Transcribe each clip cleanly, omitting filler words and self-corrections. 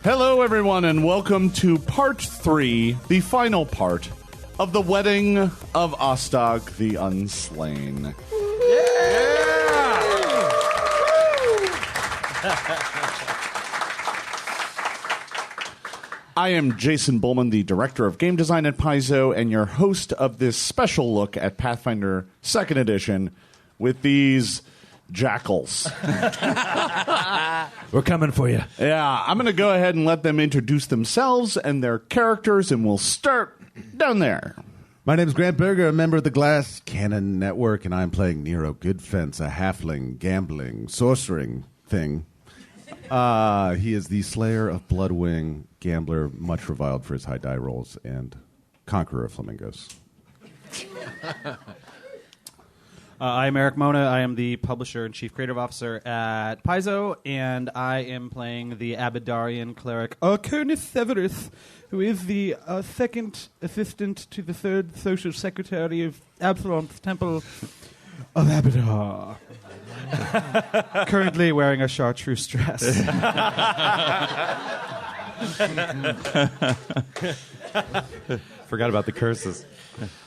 Hello, everyone, and welcome to Part 3, the final part of the Wedding of Ostog the Unslain. I am Jason Bulmahn, the Director of Game Design at Paizo, and your host of this special look at Pathfinder Second Edition with these jackals. We're coming for you. Yeah, I'm going to go ahead and let them introduce themselves and their characters, and we'll start down there. My name is Grant Berger, a member of the Glass Cannon Network, and I'm playing Nero Goodfence, a halfling, gambling, sorcering thing. He is the Slayer of Bloodwing, gambler, much reviled for his high die rolls, and conqueror of flamingos. I'm Erik Mona. I am the publisher and chief creative officer at Paizo, and I am playing the Abadarian cleric Arcanus Severus, who is the second assistant to the third social secretary of Absalom's Temple of Abadar. Currently wearing a chartreuse dress. Forgot about the curses.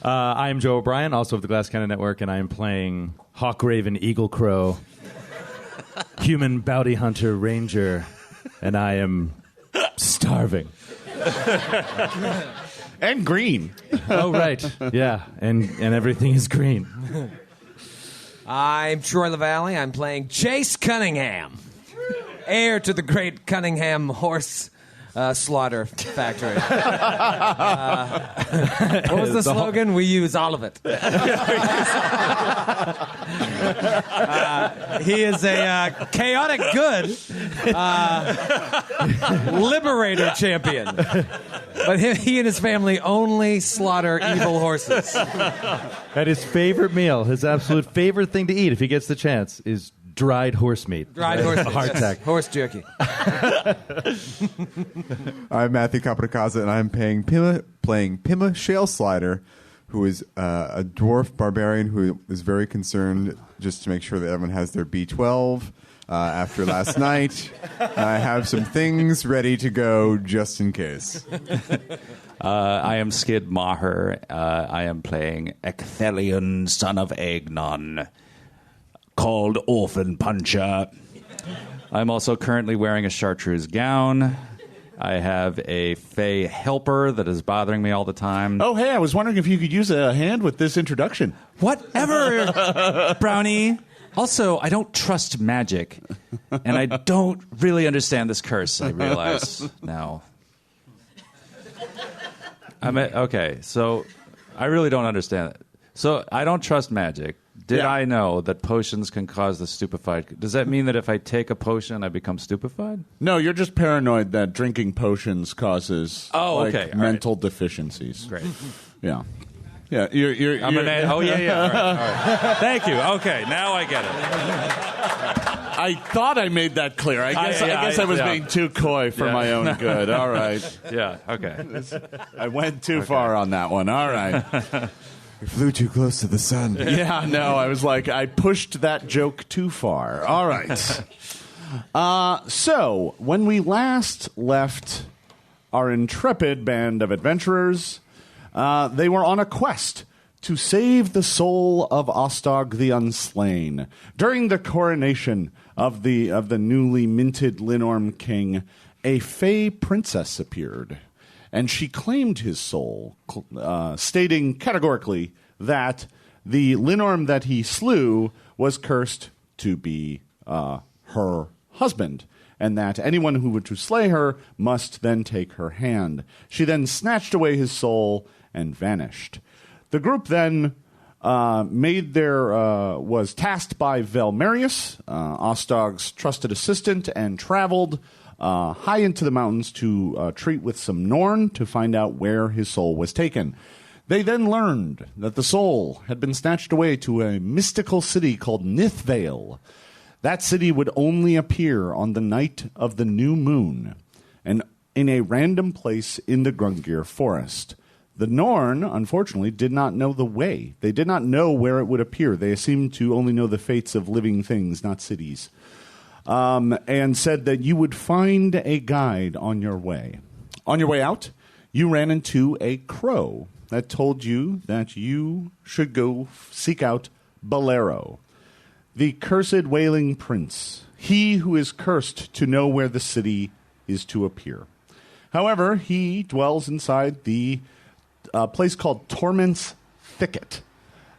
I am Joe O'Brien, also of the Glass Cannon Network, and I am playing Hawkraven Eagle Crow, human bounty hunter ranger, and I am starving. And green. Oh, right. Yeah, and everything is green. I'm Troy LaValle. I'm playing Chase Cunningham, heir to the great Cunningham horse slaughter factory. What was the slogan? We use all of it. He is a chaotic good liberator champion. But he and his family only slaughter evil horses. And his favorite meal, his absolute favorite thing to eat if he gets the chance, is dried horse meat. Dried horse meat. Hardtack. Horse jerky. I'm Matthew Capricaza, and I'm playing Pima Shale Slider, who is a dwarf barbarian who is very concerned just to make sure that everyone has their B12 after last night. I have some things ready to go just in case. I am Skid Maher. I am playing Ecthelion, son of Agnon, called Orphan Puncher. I'm also currently wearing a chartreuse gown. I have a Fey helper that is bothering me all the time. Oh, hey, I was wondering if you could use a hand with this introduction. Whatever, Brownie. Also, I don't trust magic, and I don't really understand this curse, I realize now. Okay, so I really don't understand it. So I don't trust magic. Did I know that potions can cause the stupefied? Does that mean that if I take a potion, I become stupefied? No, you're just paranoid that drinking potions causes mental deficiencies. Great. Yeah. Yeah, you're All right. All right. Thank you. Okay, now I get it. I thought I made that clear. I guess I was being too coy for my own good. All right. Yeah, okay. I went too far on that one. All right. We flew too close to the sun. Yeah, no, I was like, I pushed that joke too far. All right. So, when we last left our intrepid band of adventurers, they were on a quest to save the soul of Ostog the Unslain. During the coronation of the newly minted Linorm king, a Fey princess appeared, and she claimed his soul, stating categorically that the Linorm that he slew was cursed to be her husband, and that anyone who were to slay her must then take her hand. She then snatched away his soul and vanished. The group then was tasked by Velmarius, Ostog's trusted assistant, and traveled high into the mountains to treat with some Norn to find out where his soul was taken. They then learned that the soul had been snatched away to a mystical city called Nithvale. That city would only appear on the night of the new moon and in a random place in the Grungir forest. The Norn, unfortunately, did not know the way. They did not know where it would appear. They seemed to only know the fates of living things, not cities. and said that you would find a guide on your way. On your way out, you ran into a crow that told you that you should go seek out Bolero, the cursed wailing prince, he who is cursed to know where the city is to appear. However, he dwells inside the place called Torment's Thicket,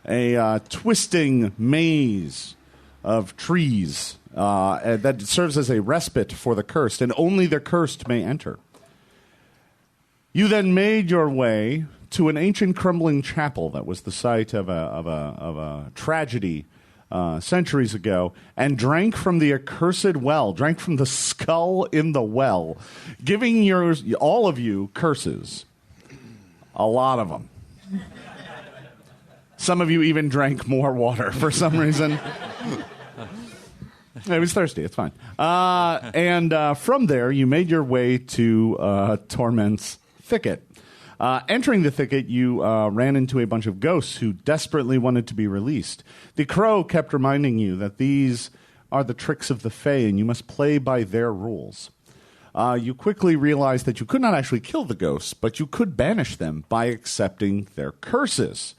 a twisting maze of trees that serves as a respite for the cursed, and only the cursed may enter. You then made your way to an ancient crumbling chapel that was the site of a tragedy centuries ago, and drank from the accursed well, drank from the skull in the well, giving all of you curses. A lot of them. Some of you even drank more water for some reason. It was thirsty. It's fine. And from there, you made your way to Torment's Thicket. Entering the thicket, you ran into a bunch of ghosts who desperately wanted to be released. The crow kept reminding you that these are the tricks of the Fae, and you must play by their rules. You quickly realized that you could not actually kill the ghosts, but you could banish them by accepting their curses.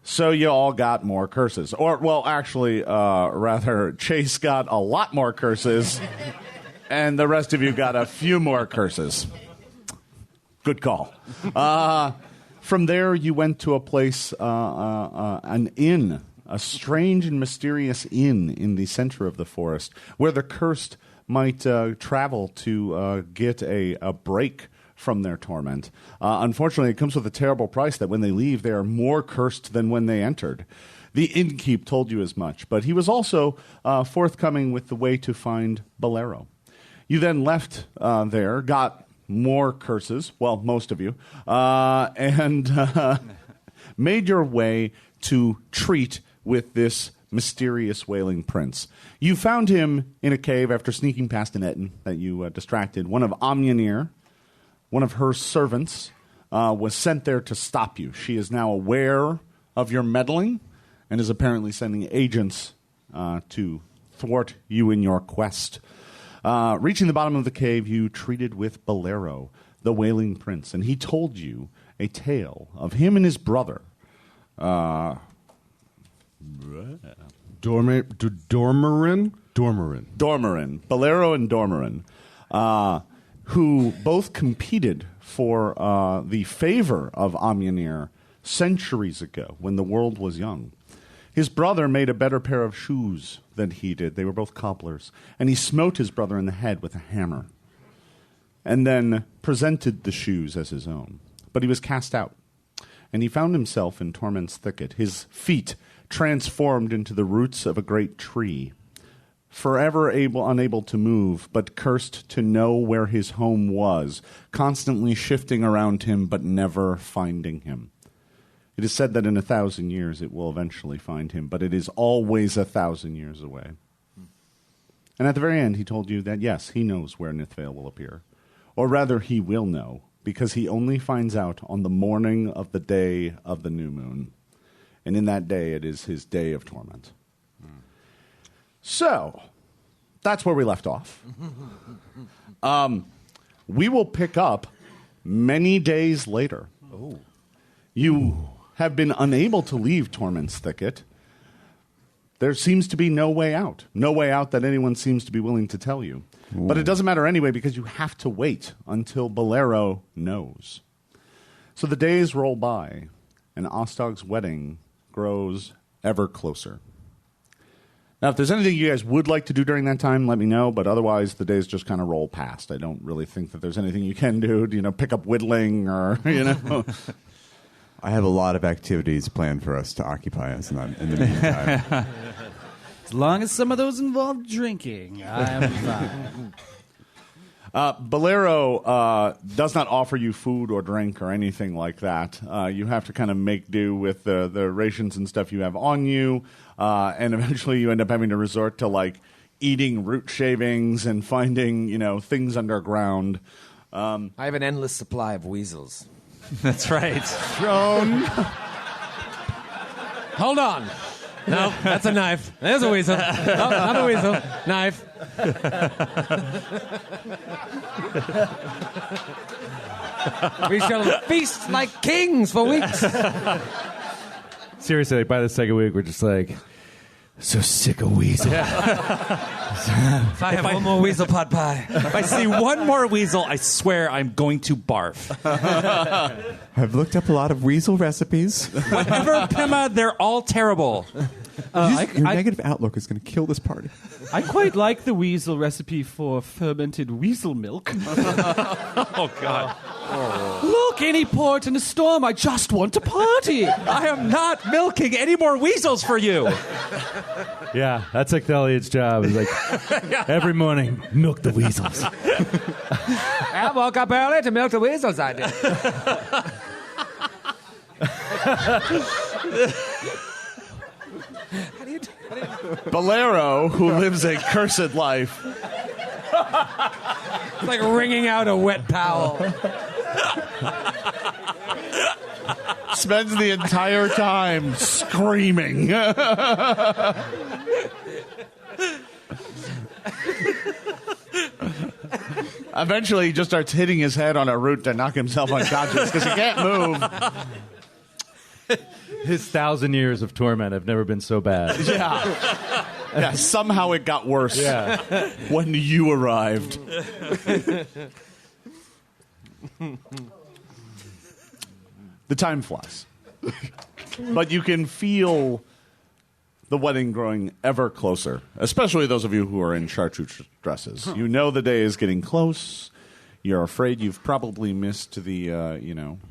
So you all got more curses. Or, well, actually, rather, Chase got a lot more curses, and the rest of you got a few more curses. Good call. From there, you went to a place, an inn, a strange and mysterious inn in the center of the forest, where the cursed might travel to get a break from their torment. Unfortunately, it comes with a terrible price that when they leave, they are more cursed than when they entered. The innkeep told you as much, but he was also forthcoming with the way to find Bolero. You then left there, got more curses, well, most of you, and made your way to treat with this mysterious wailing prince. You found him in a cave after sneaking past an Etten that you distracted. One of Amnir, one of her servants, was sent there to stop you. She is now aware of your meddling and is apparently sending agents to thwart you in your quest. Reaching the bottom of the cave, you treated with Bolero, the wailing prince, and he told you a tale of him and his brother. Dormarin? Bolero and Dormarin, who both competed for the favor of Amnir centuries ago when the world was young. His brother made a better pair of shoes than he did. They were both cobblers. And he smote his brother in the head with a hammer and then presented the shoes as his own. But he was cast out, and he found himself in Torment's Thicket, his feet transformed into the roots of a great tree, forever unable to move, but cursed to know where his home was, constantly shifting around him but never finding him. It is said that in 1,000 years it will eventually find him, but it is always 1,000 years away. And at the very end, he told you that, yes, he knows where Nithvale will appear. Or rather, he will know, because he only finds out on the morning of the day of the new moon. And in that day, it is his day of torment. So, that's where we left off. We will pick up many days later. Oh. You have been unable to leave Torment's Thicket. There seems to be no way out. No way out that anyone seems to be willing to tell you. Ooh. But it doesn't matter anyway, because you have to wait until Bolero knows. So the days roll by, and Ostog's wedding grows ever closer. Now, if there's anything you guys would like to do during that time, let me know. But otherwise, the days just kind of roll past. I don't really think that there's anything you can do. Pick up whittling or, I have a lot of activities planned for us to occupy us in the meantime. As long as some of those involve drinking, I am fine. Bolero does not offer you food or drink or anything like that. You have to kind of make do with the rations and stuff you have on you, and eventually you end up having to resort to eating root shavings and finding things underground. I have an endless supply of weasels. That's right. Hold on. No, that's a knife. There's a weasel. Oh, another weasel. Knife. We shall feast like kings for weeks. Seriously, like by the second week, we're just like, so sick of weasel. If I have one more weasel pot pie. If I see one more weasel, I swear I'm going to barf. I've looked up a lot of weasel recipes. Whatever, Pima, they're all terrible. Your negative outlook is going to kill this party. I quite like the weasel recipe for fermented weasel milk. Oh, God. Look, any port in a storm, I just want to party. I am not milking any more weasels for you. Yeah, that's like Elliot's job. It's like every morning, milk the weasels. I woke up early to milk the weasels, I did. Bolero, who lives a cursed life, It's like wringing out a wet towel. spends the entire time screaming. Eventually, he just starts hitting his head on a root to knock himself unconscious because he can't move. His 1,000 years of torment have never been so bad. Yeah, somehow it got worse when you arrived. The time flies. But you can feel the wedding growing ever closer, especially those of you who are in chartreuse dresses. You know the day is getting close. You're afraid you've probably missed the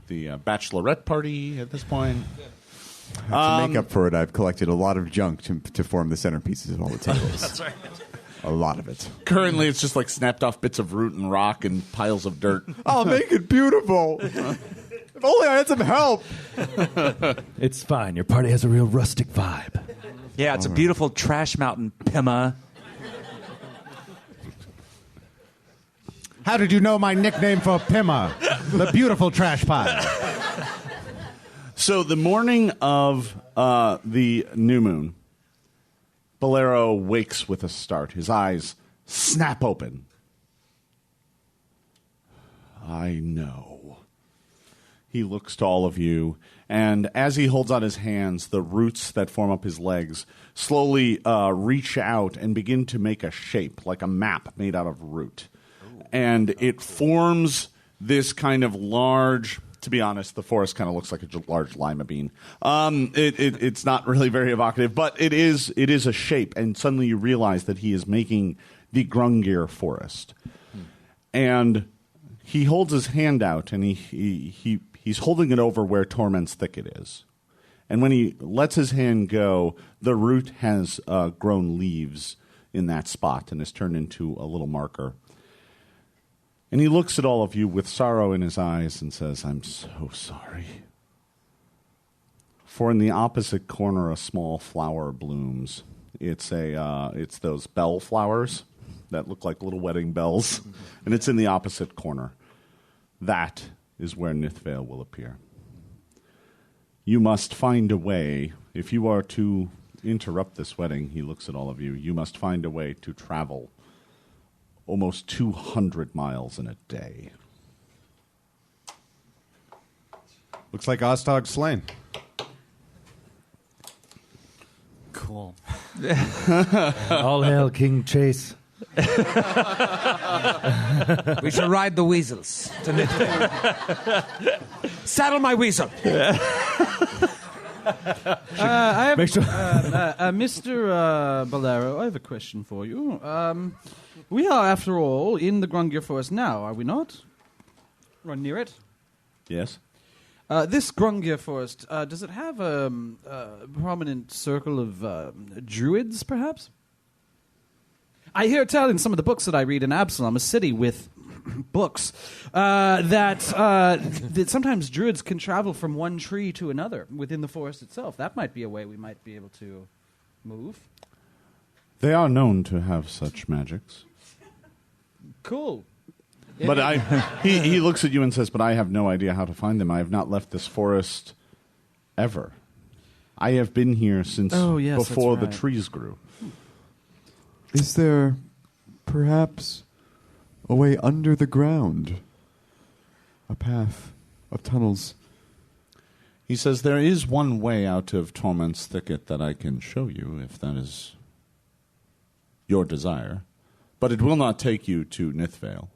bachelorette party at this point. To make up for it, I've collected a lot of junk to form the centerpieces of all the tables. That's right. A lot of it. Currently, it's just like snapped off bits of root and rock and piles of dirt. I'll make it beautiful. If only I had some help. It's fine. Your party has a real rustic vibe. Yeah, it's a beautiful trash mountain, Pima. How did you know my nickname for Pima? The beautiful trash pile. So the morning of the new moon, Bolero wakes with a start. His eyes snap open. I know. He looks to all of you, and as he holds out his hands, the roots that form up his legs slowly reach out and begin to make a shape, like a map made out of root. And it forms this kind of large... To be honest, the forest kind of looks like a large lima bean. It's not really very evocative, but it is a shape. And suddenly you realize that he is making the Grungir forest. And he holds his hand out, and he's holding it over where Torment's thicket is. And when he lets his hand go, the root has grown leaves in that spot and has turned into a little marker. And he looks at all of you with sorrow in his eyes and says, I'm so sorry. For in the opposite corner, a small flower blooms. It's those bell flowers that look like little wedding bells. And it's in the opposite corner. That is where Nithvale will appear. You must find a way, if you are to interrupt this wedding, he looks at all of you, you must find a way to travel almost 200 miles in a day. Looks like Ostog slain. Cool. All hail King Chase. We shall ride the weasels to Nithvale. Saddle my weasel. Make sure. Mr. Bolero, I have a question for you. We are, after all, in the Grungir Forest now, are we not? Or near it? Yes? This Grungir Forest, does it have a prominent circle of druids, perhaps? I hear tell in some of the books that I read in Absalom, a city with books, that sometimes druids can travel from one tree to another within the forest itself. That might be a way we might be able to move. They are known to have such magics. Cool. But he looks at you and says, but I have no idea how to find them. I have not left this forest ever. I have been here since yes, before that's the right. trees grew. Is there perhaps a way under the ground? A path of tunnels? He says, there is one way out of Torment's Thicket that I can show you, if that is your desire. But it will not take you to Nithvale.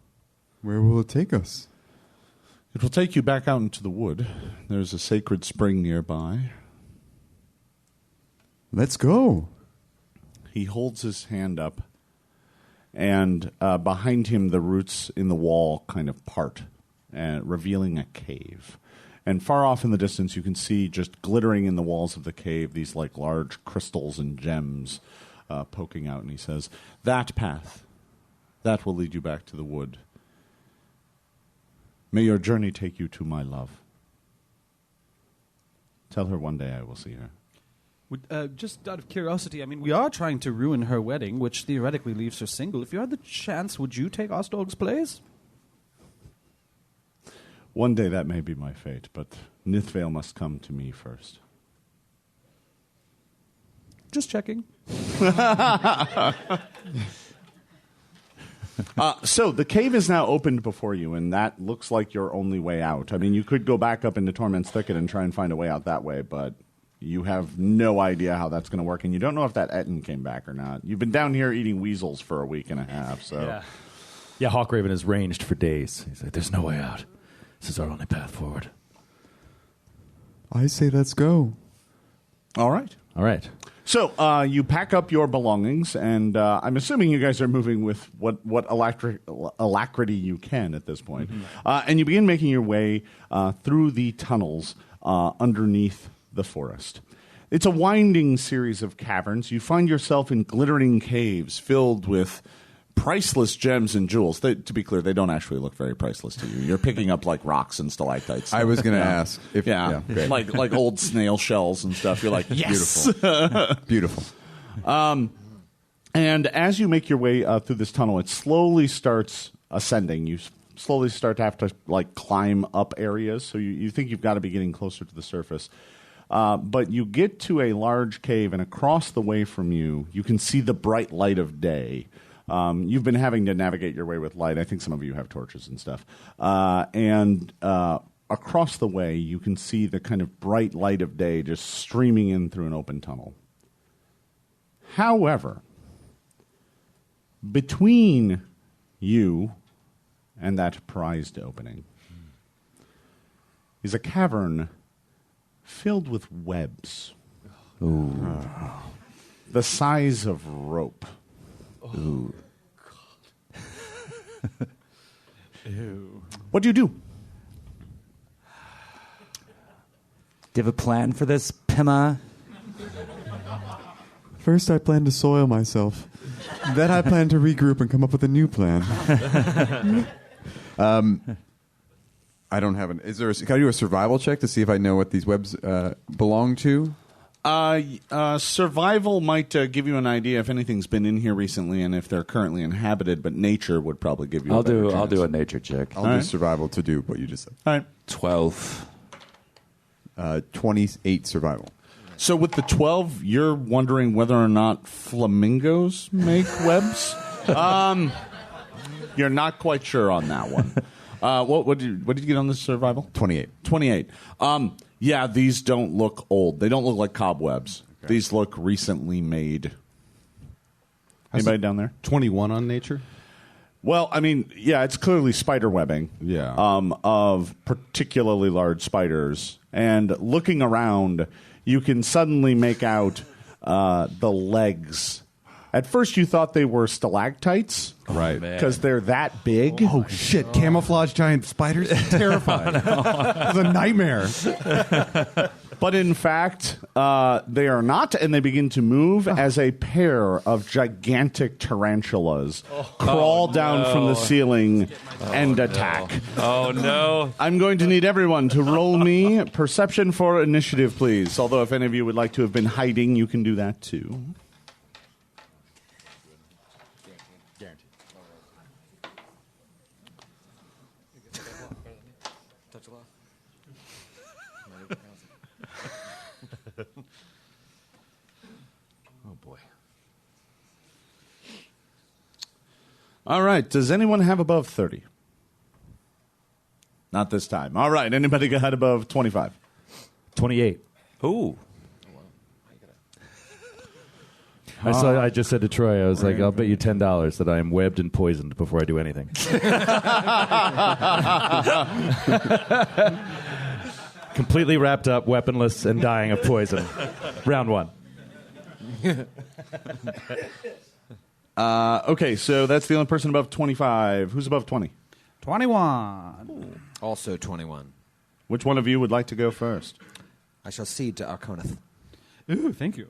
Where will it take us? It will take you back out into the wood. There's a sacred spring nearby. Let's go. He holds his hand up, and behind him the roots in the wall kind of part, revealing a cave. And far off in the distance you can see, just glittering in the walls of the cave, these like large crystals and gems poking out. And he says, that path, that will lead you back to the wood. May your journey take you to my love. Tell her one day I will see her. Just out of curiosity, I mean, we are trying to ruin her wedding, which theoretically leaves her single. If you had the chance, would you take Ostog's place? One day that may be my fate, but Nithvale must come to me first. Just checking. So the cave is now opened before you, and that looks like your only way out. I mean, you could go back up into Torment's Thicket and try and find a way out that way, but you have no idea how that's going to work, and you don't know if that Etten came back or not. You've been down here eating weasels for a week and a half, so... Yeah, Hawkraven is ranged for days. He's like, there's no way out. This is our only path forward. I say let's go. All right. All right. So you pack up your belongings, and I'm assuming you guys are moving with what alacrity you can at this point. And you begin making your way through the tunnels underneath the forest. It's a winding series of caverns. You find yourself in glittering caves filled with priceless gems and jewels. To be clear, they don't actually look very priceless to you. You're picking up like rocks and stalactites. I was going to ask. If, great. like old snail shells and stuff. You're like, yes! Beautiful. Beautiful. And as you make your way through this tunnel, it slowly starts ascending. You slowly start to have to like climb up areas, so you think you've got to be getting closer to the surface. But you get to a large cave, and across the way from you, you can see the bright light of day. You've been having to navigate your way with light. I think some of you have torches and stuff. And across the way, you can see the kind of bright light of day just streaming in through an open tunnel. However, between you and that prized opening is a cavern filled with webs. Ooh. The size of rope. Ooh. God. Ew. What do you do? Do you have a plan for this, Pima? First, I plan to soil myself. Then I plan to regroup and come up with a new plan. I don't have an... Can I do a survival check to see if I know what these webs belong to? Survival might give you an idea if anything's been in here recently and if they're currently inhabited, but nature would probably give you a better chance. I'll do a nature check. I'll do survival to do what you just said. All right. 12. 28 survival. So with the 12, you're wondering whether or not flamingos make webs? You're not quite sure on that one. What did you get on this survival? 28. 28. Yeah, these don't look old. They don't look like cobwebs. Okay. These look recently made. Anybody down there? 21 on nature? Well, I mean, yeah, it's clearly spider webbing. Yeah. Of particularly large spiders. And looking around, you can suddenly make out the legs. At first, you thought they were stalactites. Right. Because they're that big. Oh, shit. Camouflage giant spiders? Terrifying. It was a nightmare. But in fact, they are not, and they begin to move as a pair of gigantic tarantulas crawl down from the ceiling and attack. Oh, no. I'm going to need everyone to roll me perception for initiative, please. Although if any of you would like to have been hiding, you can do that too. All right. Does anyone have above 30? Not this time. All right. Anybody got above 25? 28. Ooh. I just said to Troy, I was like, I'll bet you $10 that I am webbed and poisoned before I do anything. Completely wrapped up, weaponless, and dying of poison. Round 1. Okay, so that's the only person above 25. Who's above 20? 21. Also 21. Which one of you would like to go first? I shall cede to Arconith. Ooh, thank you.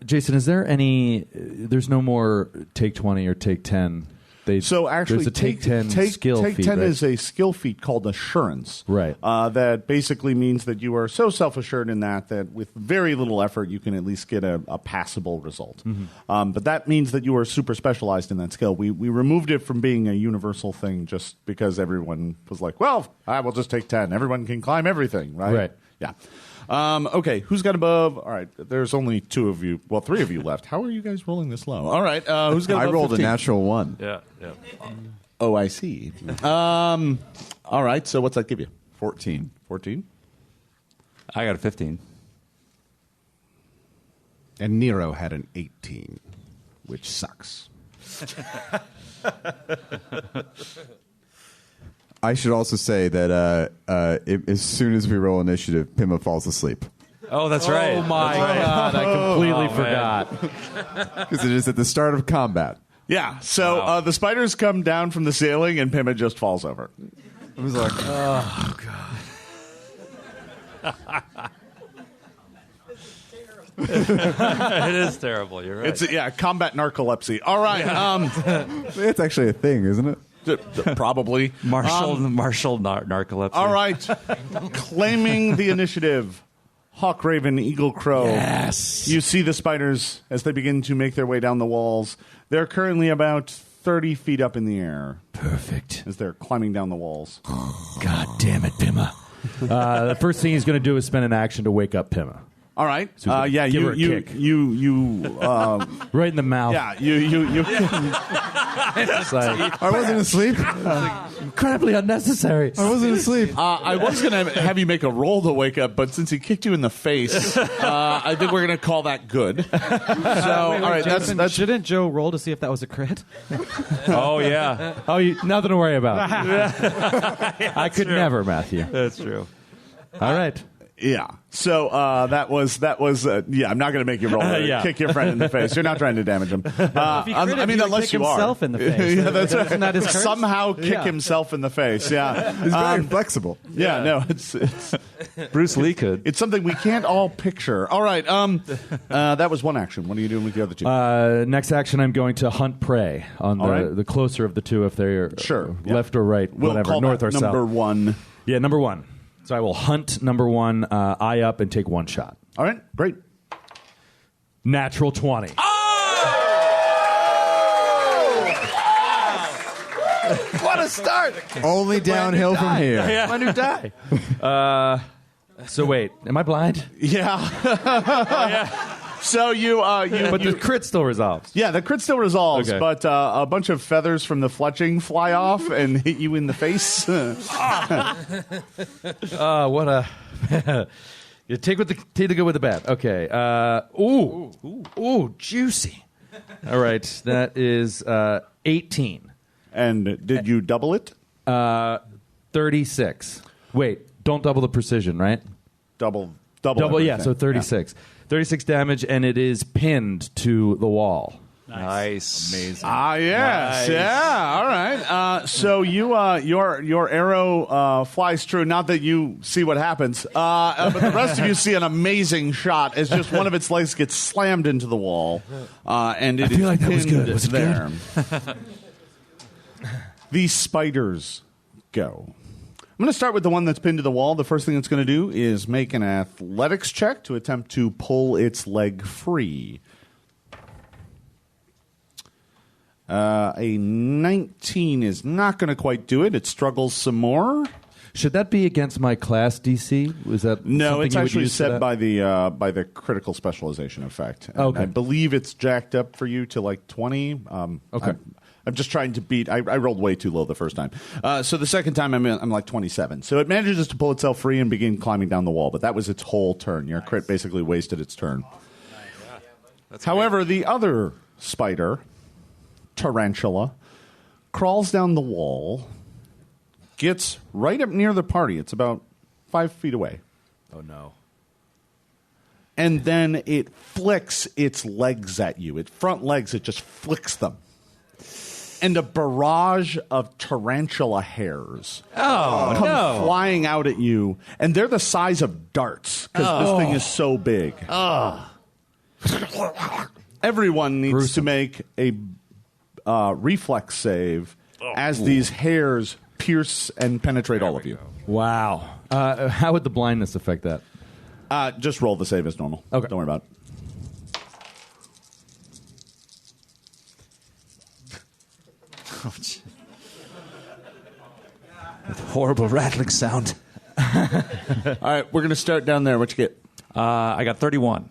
Jason, is there any... There's no more take 20 or take 10. So actually, there's a take 10 skill take feat, 10 right? is a skill feat called assurance. Right. That basically means that you are so self-assured in that with very little effort, you can at least get a passable result. Mm-hmm. But that means that you are super specialized in that skill. We removed it from being a universal thing just because everyone was like, well, I will just take 10. Everyone can climb everything, right? Right. Yeah. Okay, who's got above? All right, there's only 2 of you. Well, 3 of you left. How are you guys rolling this low? All right, who's got above I rolled 15? a natural 1. Yeah. Oh, I see. All right, so what's that give you? 14. 14? I got a 15. And Nero had an 18, which sucks. I should also say that as soon as we roll initiative, Pima falls asleep. Oh, that's right. Oh, my God. I completely forgot. Because it is at the start of combat. Yeah, so the spiders come down from the ceiling and Pima just falls over. It was like, Oh, God. It is terrible. You're right. It's combat narcolepsy. All right, it's actually a thing, isn't it? probably martial narcolepsy. All right, claiming the initiative. Hawk, Raven, Eagle, Crow. Yes. You see the spiders as they begin to make their way down the walls. They're currently about 30 feet up in the air Perfect. as they're climbing down the walls. God damn it, Pima. The first thing he's going to do is spend an action to wake up Pima. All right. So Yeah. give her a You. kick. Right in the mouth. Yeah. You. It's like, I wasn't asleep. incredibly unnecessary. I wasn't asleep. I was going to have you make a roll to wake up, but since he kicked you in the face, I think we're going to call that good. So, all right. Jason, That's shouldn't Joe roll to see if that was a crit? Oh, yeah. Oh, nothing to worry about. I could never, Matthew. That's true. All right. yeah. So that was yeah. I'm not going to make you roll to Yeah. kick your friend in the face. You're not trying to damage him. I mean, unless kick you are. himself in the face. Yeah, that's right. Isn't that his curse? Somehow kick himself in the face. Yeah. It's very flexible. Yeah. No. It's Bruce Lee could. it's something we can't all picture. All right. That was one action. What are you doing with the other 2? Next action, I'm going to hunt prey on All right. the closer of the 2 if they're Sure. left or right, We'll whatever, call north that or south. number 1. Yeah, number 1. So I will hunt number 1, eye up, and take 1 shot. All right. Great. Natural 20. What a start! Only downhill from here. My new die. So wait, am I blind? Yeah. So you But the crit still resolves. yeah, the crit still resolves, Okay. but a bunch of feathers from the fletching fly off and hit you in the face. What a... You take the good with the bad. Okay. Ooh, juicy. All right, that is 18. And did you double it? 36. Wait, don't double the precision, right? Double, Yeah, everything. so 36. 36 damage, and it is pinned to the wall. Nice. Amazing. Ah, yes, Nice. yeah. All right. So you, your arrow flies true. Not that you see what happens, but the rest of you see an amazing shot as just one of its legs gets slammed into the wall, and it I feel is like that was pinned good. Was it there. These spiders go. I'm going to start with the one that's pinned to the wall. The first thing it's going to do is make an athletics check to attempt to pull its leg free. A 19 is not going to quite do it. It struggles some more. Should that be against my class DC? Was that No, something it's you would actually use for set that? by the critical specialization effect. And Okay. I believe it's jacked up for you to like 20. Okay. I'm just trying to beat. I rolled way too low the first time. So the second time I'm like 27. So it manages to pull itself free and begin climbing down the wall. But that was its whole turn. Your crit basically wasted its turn. However, the other spider, Tarantula, crawls down the wall, gets right up near the party. It's about 5 feet away. Oh, no. And then it flicks its legs at you. Its front legs, it just flicks them. And a barrage of tarantula hairs come flying out at you. And they're the size of darts because this thing is so big. Everyone needs to make a reflex save as these hairs pierce and penetrate all of you. Wow. How would the blindness affect that? Just roll the save as normal. Okay. Don't worry about it. With horrible rattling sound. All right, we're going to start down there. What you get? I got 31.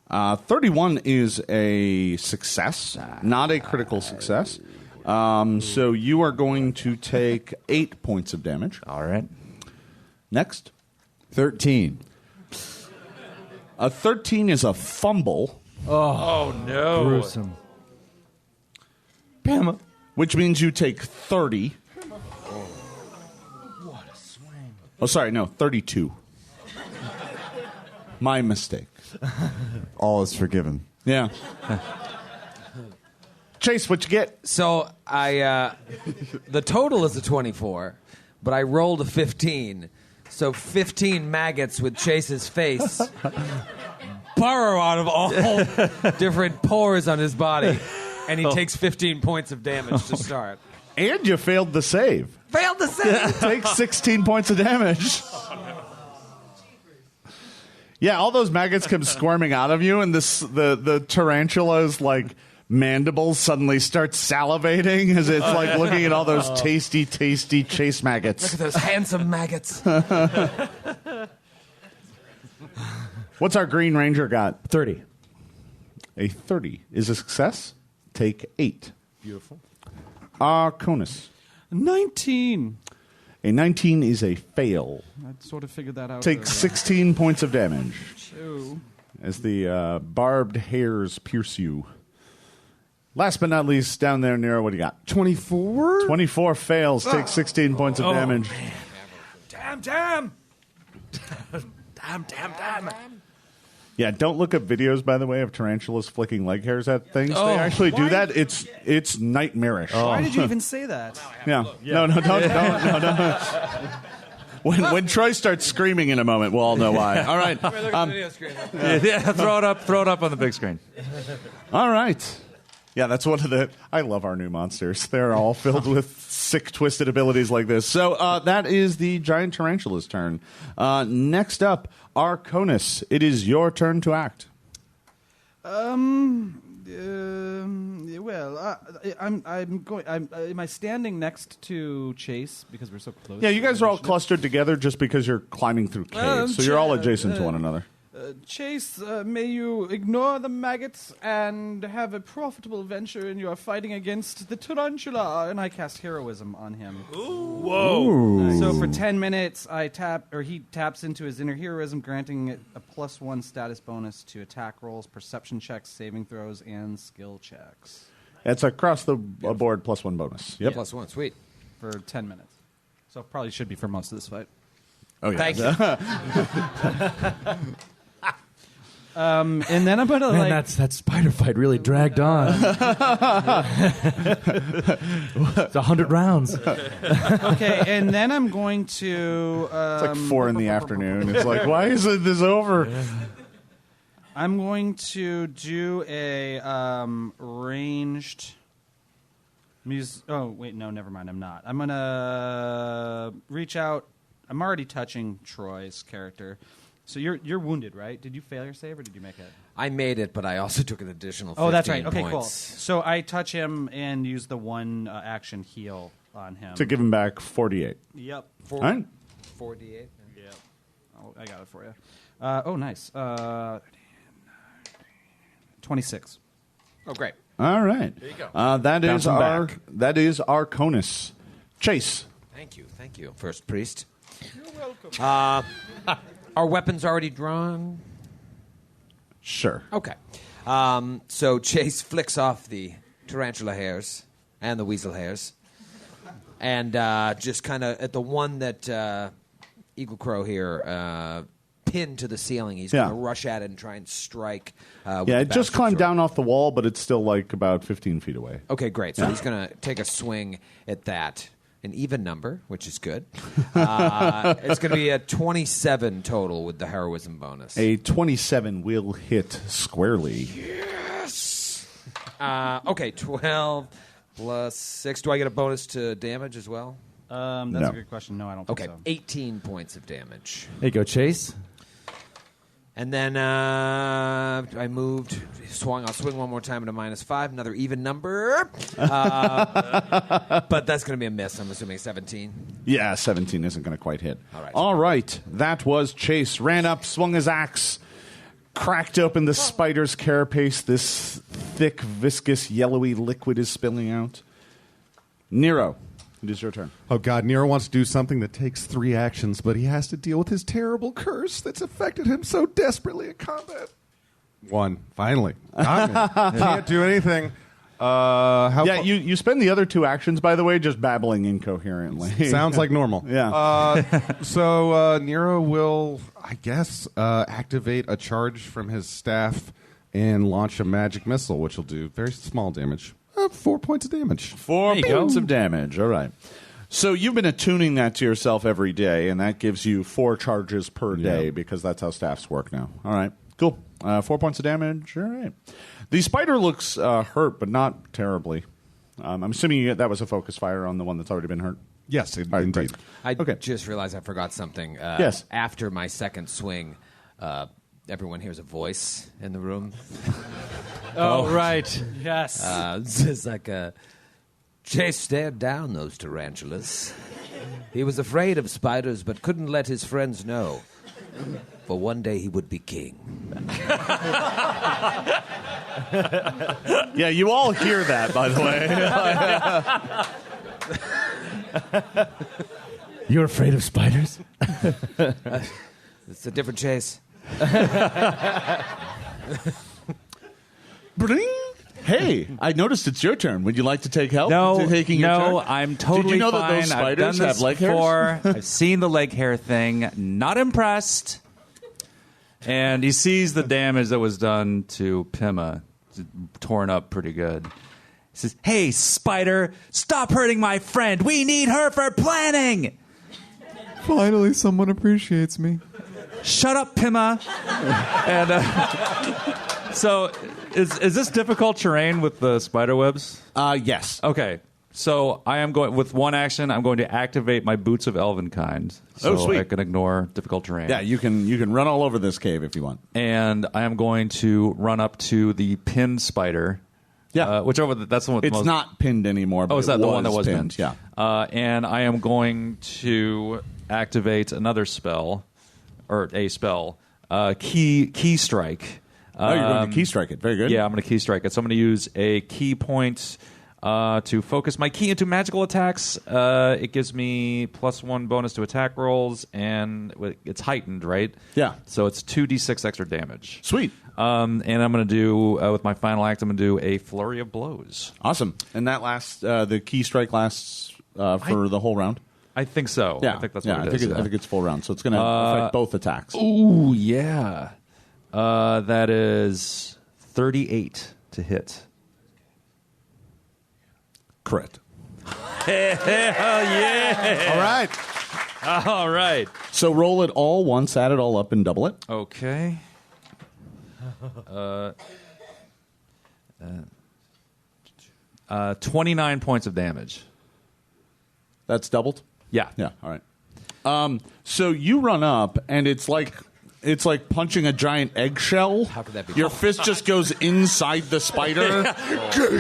31 is a success, not a critical success. So you are going to take 8 points of damage. All right. Next. 13. A 13 is a fumble, Oh, no. Gruesome. Bama, which means you take 30. What a swing. Oh, sorry, no, 32. My mistake. All is forgiven. Yeah. Chase, what you get? So the total is a 24, but I rolled a 15. So 15 maggots with Chase's face burrow out of all different pores on his body, and he takes 15 points of damage to start. And you failed the save. Failed the save. Take 16 points of damage. Yeah, all those maggots come squirming out of you, and the tarantula's like mandibles suddenly start salivating as it's like looking at all those tasty Chase maggots. Look at those handsome maggots. What's our Green Ranger got? 30. A 30 is a success. Take 8. Beautiful. Conus. 19. A 19 is a fail. I sort of figured that out. Take 16 points of damage Ooh. as the barbed hairs pierce you. Last but not least, down there, Nero, what do you got? 24? 24 fails. Take 16 points of damage. Damn. Yeah, don't look up videos, by the way, of tarantulas flicking leg hairs at things. They actually do that. It's nightmarish. Why did you even say that? Yeah. No, don't. When Troy starts screaming in a moment, we'll all know why. All right. Throw it up on the big screen. All right. Yeah, that's one of the... I love our new monsters. They're all filled with sick, twisted abilities like this. So that is the giant tarantula's turn. Next up, Arconus. It is your turn to act. Well, I'm going. Am I standing next to Chase because we're so close? Yeah, you guys are all clustered together just because you're climbing through caves. So you're all adjacent to one another. Chase, may you ignore the maggots and have a profitable venture in your fighting against the tarantula. And I cast heroism on him. Whoa. So for 10 minutes, he taps into his inner heroism, granting it a +1 status bonus to attack rolls, perception checks, saving throws, and skill checks. It's across the board +1 bonus. Yep. +1, sweet. For 10 minutes. So probably should be for most of this fight. Oh, yeah. Thank you. And then I'm gonna Man, that spider fight really dragged on. It's 100 rounds. Okay, and then I'm going to. It's like 4 in the afternoon. It's like, why isn't this over? I'm going to do a ranged. Oh wait, no, never mind. I'm not. I'm gonna reach out. I'm already touching Troy's character. So you're wounded, right? Did you fail your save or did you make it? I made it, but I also took an additional 15 Oh, that's right. Okay, cool. points. So I touch him and use the one action heal on him. To give him back 48. Yep. All right. 48. Yep. Oh, I got it for you. Oh, nice. 26. Oh, great. All right. There you go. That is our Conus. Chase. Thank you, First Priest. You're welcome. Are weapons already drawn? Sure. Okay. So Chase flicks off the tarantula hairs and the weasel hairs, and just kind of at the one that Eagle Crow here pinned to the ceiling, he's going to rush at it and try and strike. It just climbed down off the wall, but it's still like about 15 feet away. Okay, great. So he's going to take a swing at that. An even number, which is good. It's going to be a 27 total with the heroism bonus. A 27 will hit squarely. Yes! Okay, 12 plus 6. Do I get a bonus to damage as well? That's No. a good question. No, I don't think Okay, so. 18 points of damage. There you go, Chase. And then I moved, swung. I'll swing one more time at a -5, another even number. But that's going to be a miss. I'm assuming 17. Yeah, 17 isn't going to quite hit. All right. That was Chase. Ran up, swung his axe, cracked open the spider's carapace. This thick, viscous, yellowy liquid is spilling out. Nero, it is your turn. Oh, God, Nero wants to do something that takes 3 actions, but he has to deal with his terrible curse that's affected him so desperately in combat. 1. Finally. Can't do anything. You spend the other 2 actions, by the way, just babbling incoherently. Sounds like normal. Yeah. So Nero will, I guess, activate a charge from his staff and launch a magic missile, which will do very small damage. 4 points of damage. 4 points of damage. All right. So you've been attuning that to yourself every day, and that gives you 4 charges per day because that's how staffs work now. All right. Cool. 4 points of damage. All right. The spider looks hurt, but not terribly. I'm assuming that was a focus fire on the one that's already been hurt. Yes, All right, indeed. I just realized I forgot something. Yes. After my second swing, everyone hears a voice in the room. Oh, right. Yes. It's like Chase stared down those tarantulas. He was afraid of spiders, but couldn't let his friends know. For one day he would be king. Yeah, you all hear that, by the way. You're afraid of spiders? It's a different Chase. Bring. Hey, I noticed it's your turn. Would you like to take help? No, taking your turn? I'm totally Did you know fine. that those I've done spiders this have leg hairs? before. I've seen the leg hair thing. Not impressed. And he sees the damage that was done to Pima. It's torn up pretty good. He says, "Hey, spider, stop hurting my friend. We need her for planning." Finally, someone appreciates me. Shut up, Pima. And so, is this difficult terrain with the spider webs? Yes. Okay. So I am going with one action. I'm going to activate my Boots of Elvenkind, so sweet. I can ignore difficult terrain. Yeah, you can run all over this cave if you want. And I am going to run up to the pinned spider. Yeah. Whichever. That's the one. With It's most, not pinned anymore. But Oh, is that it the one that was pinned? pinned? Yeah. And I am going to activate another spell, or a spell, key strike. You're going to key strike it. Very good. Yeah, I'm going to key strike it. So I'm going to use a key point to focus my key into magical attacks. It gives me +1 bonus to attack rolls, and it's heightened, right? Yeah. So it's 2d6 extra damage. Sweet. And I'm going to do, with my final act, I'm going to do a flurry of blows. Awesome. And that lasts, the key strike lasts for the whole round? I think so. Yeah. I think that's what it is. I think it's full round. So it's going to affect both attacks. Ooh, yeah. That is 38 to hit. Correct. Hell yeah! All right. All right. So roll it all once, add it all up, and double it. Okay. 29 points of damage. That's doubled? Yeah. Yeah, all right. So you run up, and it's like it's like punching a giant eggshell. How could that be? Your fist just goes inside the spider,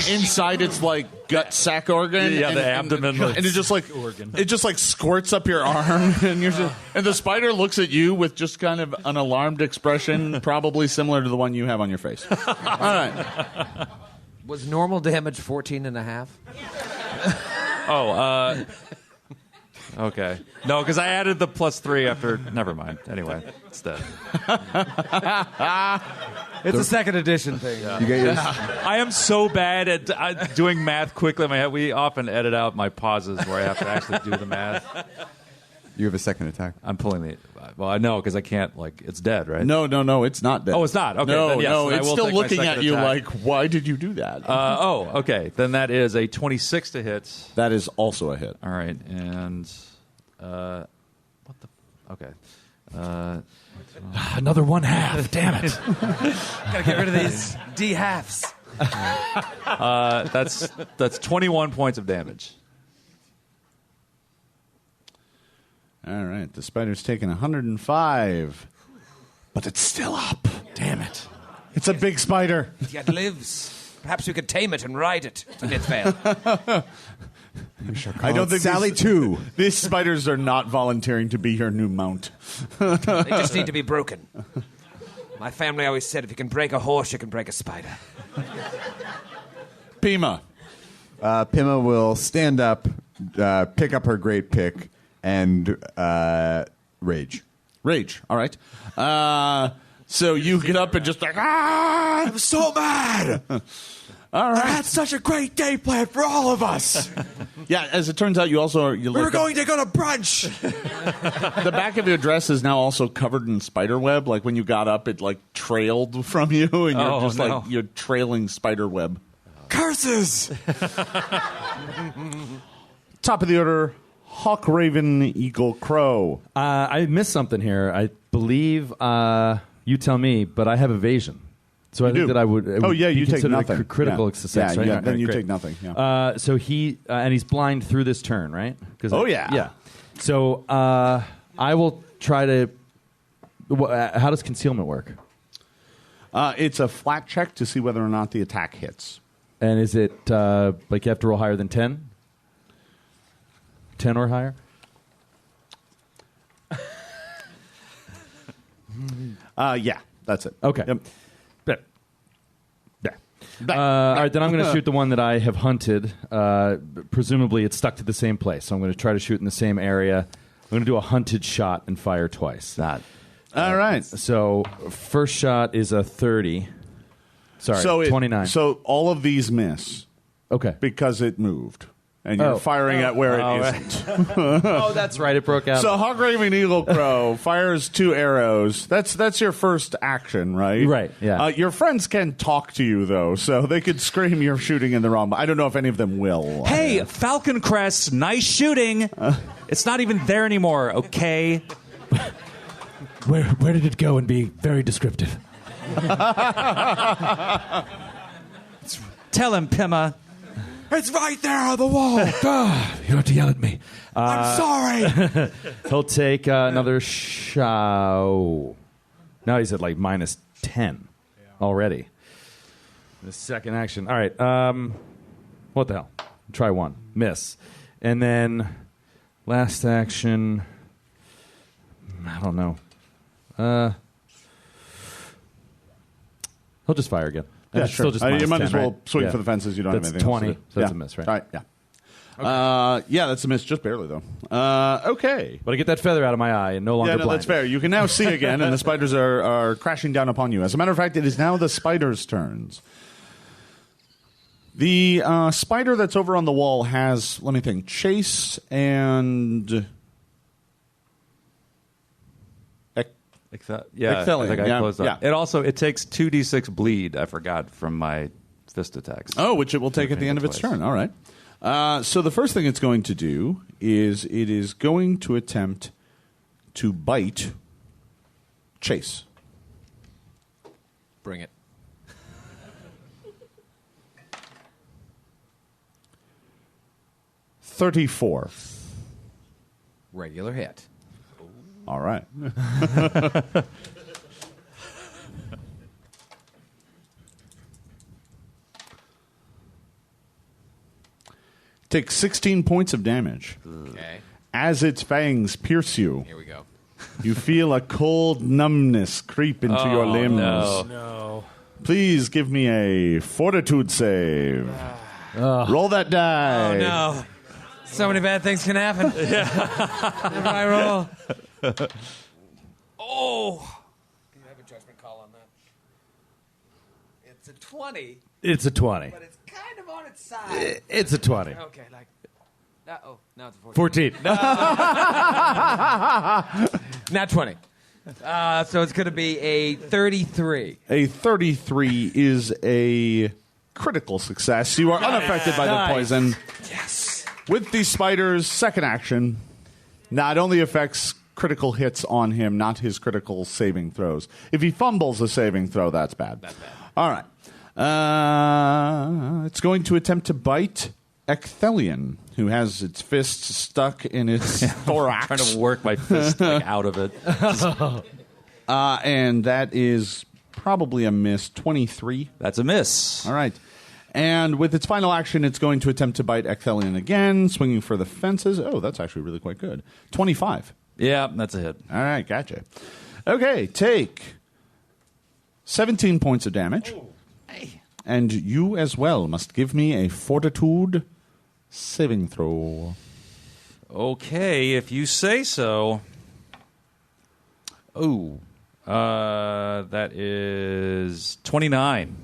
inside its like gut sac organ. Yeah, the abdomen. and it just like squirts up your arm, and and the spider looks at you with just kind of an alarmed expression, probably similar to the one you have on your face. All right. Was normal damage 14 and a half? Okay. No, because I added the +3 after. Never mind. Anyway, it's dead. It's a second edition thing. You get your, I am so bad at doing math quickly in my head. We often edit out my pauses where I have to actually do the math. you have a second attack. I'm pulling the. Well, I know because I can't. Like, it's dead, right? No, it's not dead. Oh, it's not. Okay. No, then yes, no, then I it's will still take my looking second at you attack. like, why did you do that? Okay. Then that is a 26 to hit. That is also a hit. All right, and what the? Okay. Another 1/2. Damn it. Gotta get rid of these D halves. That's 21 points of damage. All right, the spider's taken 105, but it's still up. Damn it. It's a big spider. It yet lives. Perhaps we could tame it and ride it to Nithvale. I don't think Sally 2. These spiders are not volunteering to be your new mount. They just need to be broken. My family always said if you can break a horse, you can break a spider. Pima. Pima will stand up, pick up her great pick, and rage. Rage. All right. So you get up and just like, I'm so mad. all right. I had such a great day planned for all of us. Yeah, as it turns out, you also are. We were going to go to brunch. The back of your dress is now also covered in spider web. Like when you got up, it like trailed from you, and you're just like you're trailing spider web. Curses. Top of the order, Hawk, Raven, Eagle, Crow. I missed something here. I believe you tell me, but I have evasion. So I think do. that I would. Oh, yeah, you take nothing. Critical Yeah. success, Yeah, right? yeah, Okay, then you great. take nothing. Yeah. So he and he's blind through this turn, right? Oh, yeah. yeah. So I will try to. How does concealment work? It's a flat check to see whether or not the attack hits. And is it like you have to roll higher than 10? 10 or higher? Yeah, that's it. Okay. Yep. All right, then I'm going to shoot the one that I have hunted. Presumably, it's stuck to the same place, so I'm going to try to shoot in the same area. I'm going to do a hunted shot and fire twice. All right. So first shot is a 30. Sorry, So 29. So all of these miss Okay. because it moved, and you're firing at where it isn't. Oh, that's right. It broke out. So Hawk, Raven, Eagle, Crow fires 2 arrows. That's your first action, right? Right, yeah. Your friends can talk to you though, so they could scream you're shooting in the wrong. I don't know if any of them will. Hey, Falcon Crest, nice shooting. It's not even there anymore, okay? where did it go and be very descriptive? Tell him, Pima. It's right there on the wall. You don't have to yell at me. I'm sorry. He'll take another shot. Now he's at like minus 10 already. The second action. All right. What the hell? Try one. Miss. And then last action. I don't know. He'll just fire again. And Yeah, it's sure. still just You minus might 10, as well right? swing Yeah. for the fences. You don't That's have anything 20, else to do. so that's Yeah. a miss, right? All right, yeah. Yeah, that's a miss, just barely, though. Okay. But I get that feather out of my eye and no longer Yeah, no, blind. that's fair. You can now see again, and the spiders are crashing down upon you. As a matter of fact, it is now the spiders' turns. The spider that's over on the wall has, let me think, Chase and... Yeah, Ecthelion, I think I yeah, closed up. yeah. It takes 2d6 bleed, I forgot, from my fist attacks. Oh, which it will take at the end of its turn. All right. So the first thing it's going to do is it is going to attempt to bite Chase. Bring it. 34. Regular hit. All right. Take 16 points of damage. Okay. As its fangs pierce you, Here we go. you feel a cold numbness creep into your limbs. No. No. Please give me a fortitude save. Roll that die. Oh, no. So many bad things can happen. If I roll. Oh. You have a judgment call on that. It's a 20, It's a 20. but it's kind of on its side. It's a 20. Okay, like. Now it's a 14. 14. Not 20. So it's going to be a 33. A 33 is a critical success. You are unaffected by the poison. Yes. With the spider's second action, now it only affects critical hits on him, not his critical saving throws. If he fumbles a saving throw, that's bad. That's bad. All right. It's going to attempt to bite Ecthelion, who has its fist stuck in its thorax. Trying to work my fist out of it. And that is probably a miss. 23. That's a miss. All right. And with its final action, it's going to attempt to bite Ecthelion again, swinging for the fences. Oh, that's actually really quite good. 25. Yeah, that's a hit. All right, gotcha. Okay, take 17 points of damage. And you as well must give me a fortitude saving throw. Okay, if you say so. Oh, that is 29.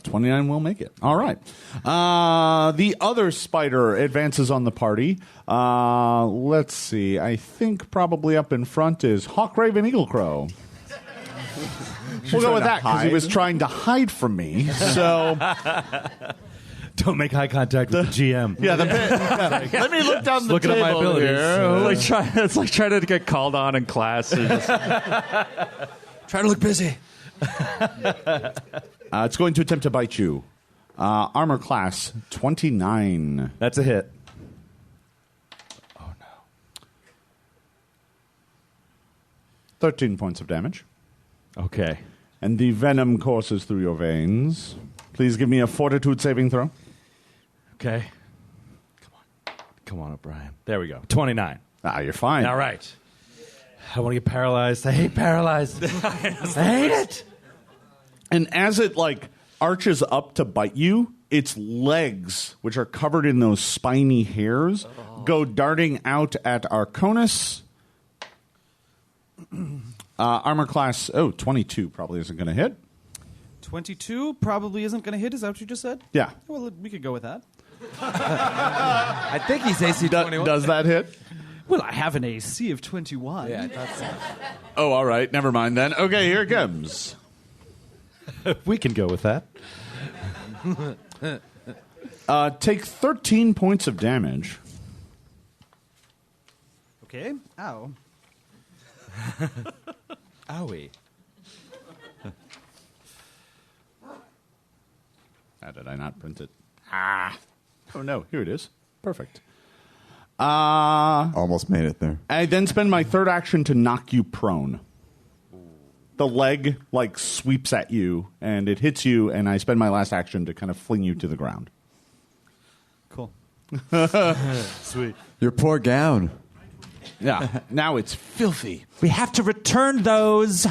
29 will make it. All right. The other spider advances on the party. Let's see. I think probably up in front is Hawk, Raven, Eagle, Crow. We'll go with that because he was trying to hide from me. So Don't make eye contact with the GM. yeah, let me look down the looking at my table abilities. here. It's like trying to get called on in class. Try to look busy. It's going to attempt to bite you. Armor class 29. That's a hit. 13 points of damage. Okay. And the venom courses through your veins. Please give me a fortitude saving throw. Okay. Come on, O'Brien. There we go. 29. You're fine. All right. I want to get paralyzed. I hate paralyzed. I hate it. And as it arches up to bite you, its legs, which are covered in those spiny hairs, go darting out at Arconis. Armor class 22 probably isn't going to hit. 22 probably isn't going to hit. Is that what you just said? Yeah. Well, we could go with that. I think he's AC 21. Does that hit? Well, I have an AC of 21. Yeah, I thought so. Oh, all right. Never mind then. Okay, here it comes. We can go with that. Take 13 points of damage. Okay. Ow. Owie. How did I not print it? Oh, no. Here it is. Perfect. I Almost made it there. then spend my third action to knock you prone. The leg, sweeps at you, and it hits you, and I spend my last action to kind of fling you to the ground. Cool. Sweet. Your poor gown. Yeah. Now it's filthy. We have to return those.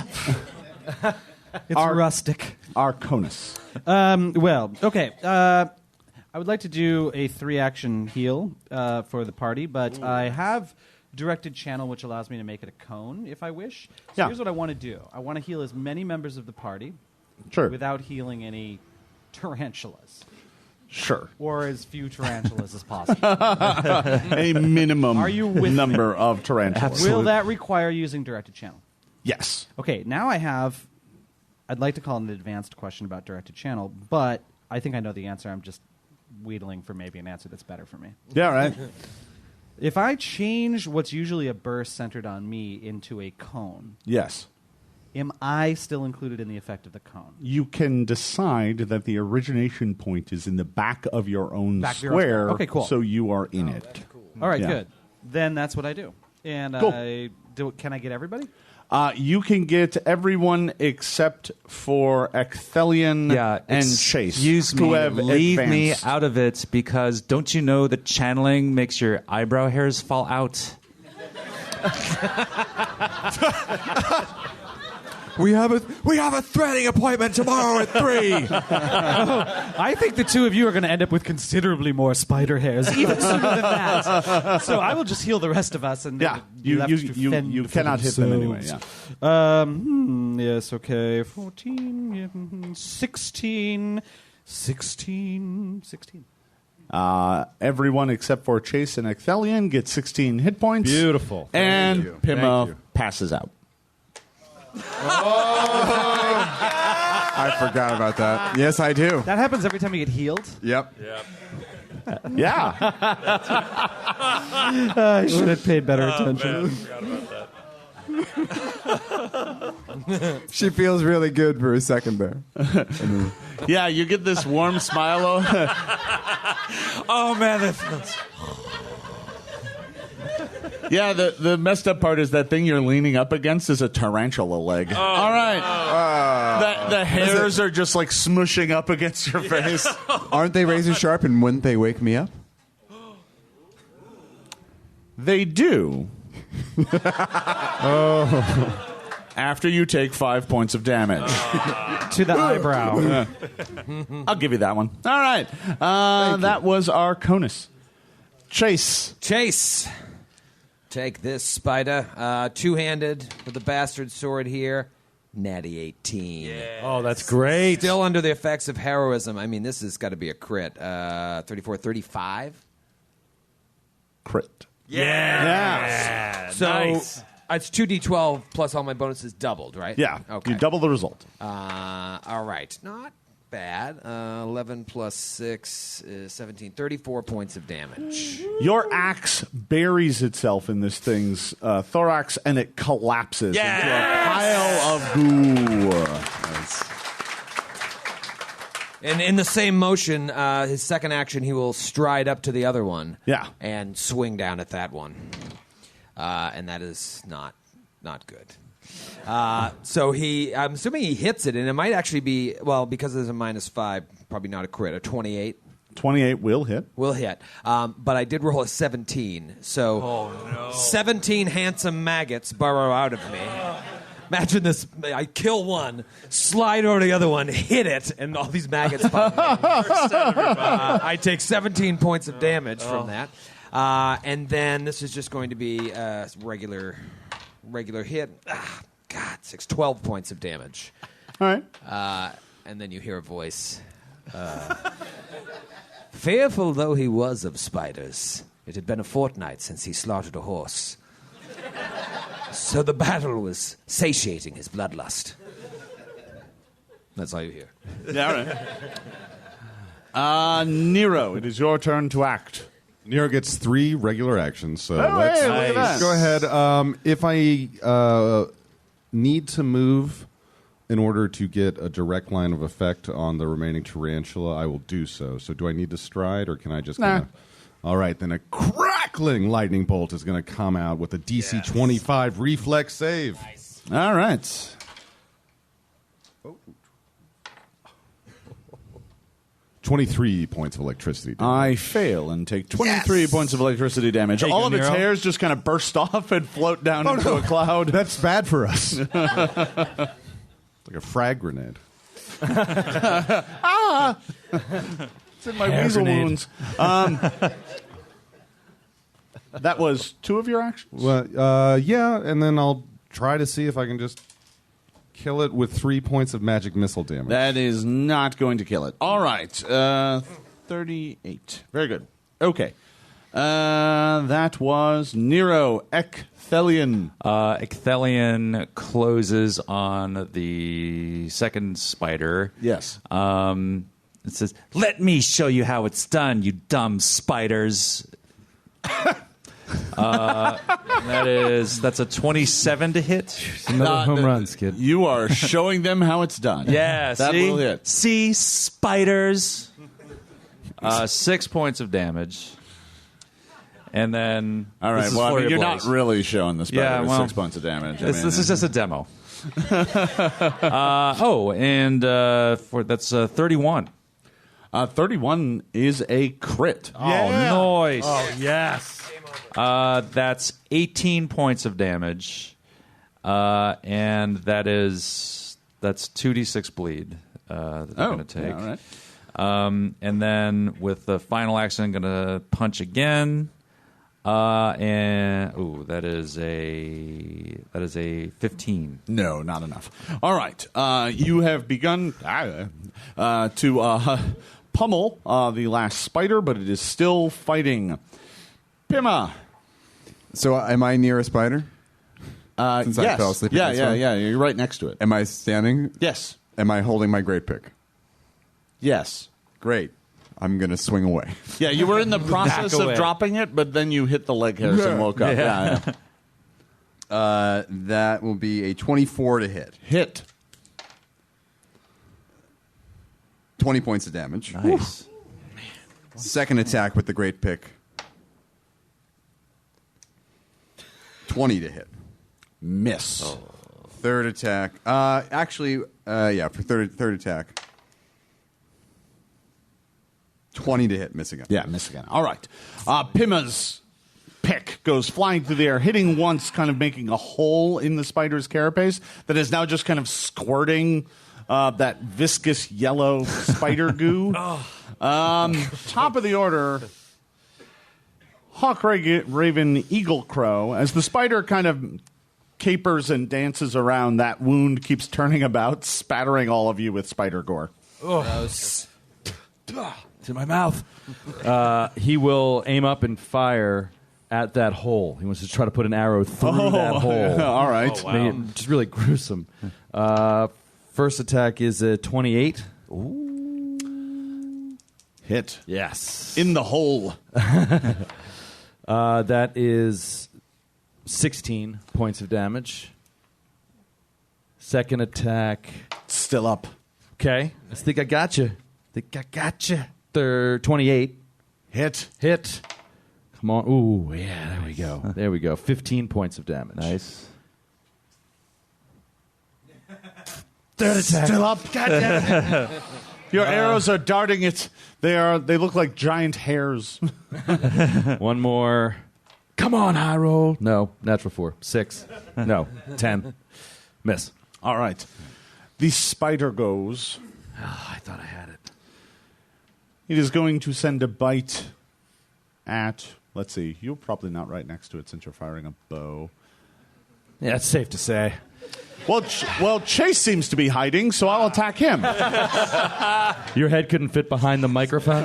It's rustic. Arconis. Well, okay. I would like to do a 3-action heal for the party, but I have directed channel, which allows me to make it a cone if I wish. So Yeah. here's what I want to do. I want to heal as many members of the party Sure. without healing any tarantulas, Sure. or as few tarantulas as possible. A minimum Are you with number of tarantulas. Will that require using directed channel? Yes. Okay, now I'd like to call an advanced question about directed channel, but I think I know the answer. I'm just wheedling for maybe an answer that's better for me. Yeah, right. If I change what's usually a burst centered on me into a cone, Yes. am I still included in the effect of the cone? You can decide that the origination point is in the back of your own Back of your own square. square. Okay, cool. So you are in it. All right, Yeah. good. Then that's what I do. And Cool. can I get everybody? You can get everyone except for Ecthelion and Chase. Excuse me, who have leave me advanced. out of it, because don't you know that channeling makes your eyebrow hairs fall out? We have a threading appointment tomorrow at 3. I think the two of you are going to end up with considerably more spider hairs, even sooner than that. So I will just heal the rest of us, and Yeah, be left to fend you for cannot hit them anyway. themselves. Yeah. Yes, okay. 14, 16. 16. Everyone except for Chase and Ecthelion gets 16 hit points. Beautiful. And Thank you. Pima Thank you. passes out. I forgot about that. Yes, I do. That happens every time you get healed. Yep. Yeah. I should have paid better attention. She feels really good for a second there. Yeah, you get this warm smile. Oh man, that feels. Yeah, the messed up part is that thing you're leaning up against is a tarantula leg. All right. The hairs are just like smushing up against your face. Aren't they razor sharp, and wouldn't they wake me up? They do. After you take 5 points of damage. To the eyebrow. I'll give you that one. All right. That was our Conus. Chase. Take this, spider. Two-handed with the bastard sword here. Natty 18. Oh, that's great. Still under the effects of heroism. I mean, this has got to be a crit. 34, 35. Crit. Yeah. So nice. it's 2d12 plus all my bonuses doubled, right? Yeah. Okay. You double the result. All right. Not bad. 11 plus 6 is 17. 34 points of damage. Your axe buries itself in this thing's thorax, and it collapses into a pile of goo. And in the same motion, his second action, he will stride up to the other one. Yeah. And swing down at that one. And that is not good. So I'm assuming he hits it, and it might actually be, well, because there's a -5, probably not a crit. A 28 28 will hit. will hit. But I did roll a 17. So 17 handsome maggots burrow out of me. Imagine this. I kill one, slide over to the other one, hit it, and all these maggots pop me. I take 17 points of damage from that. And then this is just going to be a regular hit. God, 12 points of damage. All right. And then you hear a voice. Fearful though he was of spiders, it had been a fortnight since he slaughtered a horse. So the battle was satiating his bloodlust. That's all you hear. Yeah, all right. Nero, it is your turn to act. Nero gets 3 regular actions, so Oh, let's hey, look at that. go ahead. If I need to move in order to get a direct line of effect on the remaining tarantula, I will do so. So do I need to stride, or can I just Nah. kinda... All right, then a crackling lightning bolt is going to come out with a DC 25 reflex save. All right. 23 points of electricity damage. I fail and take 23 points of electricity damage. There you All go, of its Nero. hairs just kind of burst off and float down into a cloud. That's bad for us. Like a frag grenade. It's in my Hair weasel grenade. wounds. That was 2 of your actions? Well, yeah, and then I'll try to see if I can just kill it with 3 points of magic missile damage. That is not going to kill it. All right. 38. Very good. Okay. That was Nero. Ecthelion. Ecthelion closes on the second spider. Yes. It says, "Let me show you how it's done, you dumb spiders." That's a 27 to hit. Another home run, kid. You are showing them how it's done. Yeah, That see? will hit. See, spiders. 6 points of damage. And then All right. this is Well, I Flurry mean, of you're Blows. not really showing the spider Yeah, well, 6 points of damage. This is just a demo. That's 31. 31 is a crit. Oh, nice. Oh, yes. That's 18 points of damage, and that's 2d6 bleed that they're going to take. Yeah, all right. And then with the final action, I'm going to punch again. That is a 15. No, not enough. All right. You have begun to pummel the last spider, but it is still fighting. Pima. So am I near a spider? Since I Yes. fell asleep Yeah, against yeah, one? yeah. You're right next to it. Am I standing? Yes. Am I holding my great pick? Yes. Great. I'm going to swing away. Yeah, you were in the process of away. dropping it, but then you hit the leg hairs and woke up. Yeah. That will be a 24 to hit. Hit. 20 points of damage. Nice. Second attack with the great pick. 20 to hit. Miss. Third attack. For third attack. 20 to hit. Miss again. Yeah, miss again. All right. Pima's pick goes flying through the air, hitting once, kind of making a hole in the spider's carapace that is now just kind of squirting that viscous yellow spider goo. Top of the order, Hawk Raven Eagle Crow. As the spider kind of capers and dances around, that wound keeps turning about, spattering all of you with spider gore. It's in my mouth. He will aim up and fire at that hole. He wants to try to put an arrow through that hole. All right. Make it just really gruesome. First attack is a 28. Hit. Yes. In the hole. That is 16 points of damage. Second attack. Still up. Okay. I think I got you. Third 28. Hit. Hit. Come on. Ooh, yeah, there we go. There we go. 15 points of damage. Nice. Third attack. Still up. Your arrows are darting it. They look like giant hairs. One more. Come on, high roll. No, natural 4. 6. No, 10. Miss. All right. The spider goes. Oh, I thought I had it. It is going to send a bite at. Let's see. You're probably not right next to it since you're firing a bow. Yeah, it's safe to say. Well, Chase seems to be hiding, so I'll attack him. Your head couldn't fit behind the microphone?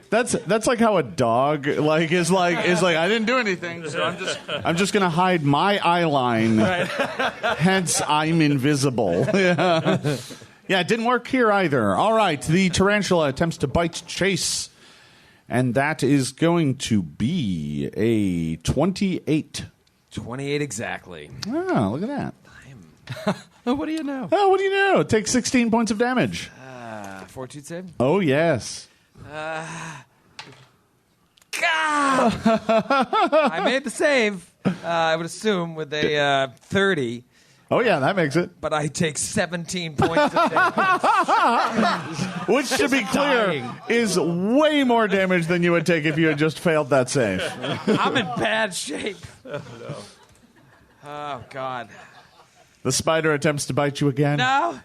That's like how a dog is like I didn't do anything, so I'm just gonna hide my eye line. Hence, I'm invisible. Yeah, it didn't work here either. All right, the tarantula attempts to bite Chase, and that is going to be a 28. 28 exactly. Oh, look at that. Oh, what do you know? Oh, what do you know? Take 16 points of damage. Fortitude save? Oh, yes. I made the save, I would assume, with a 30. Oh, yeah, that makes it. But I take 17 points of damage. Which, to be clear, is way more damage than you would take if you had just failed that save. I'm in bad shape. Oh, no. Oh, God. The spider attempts to bite you again. No.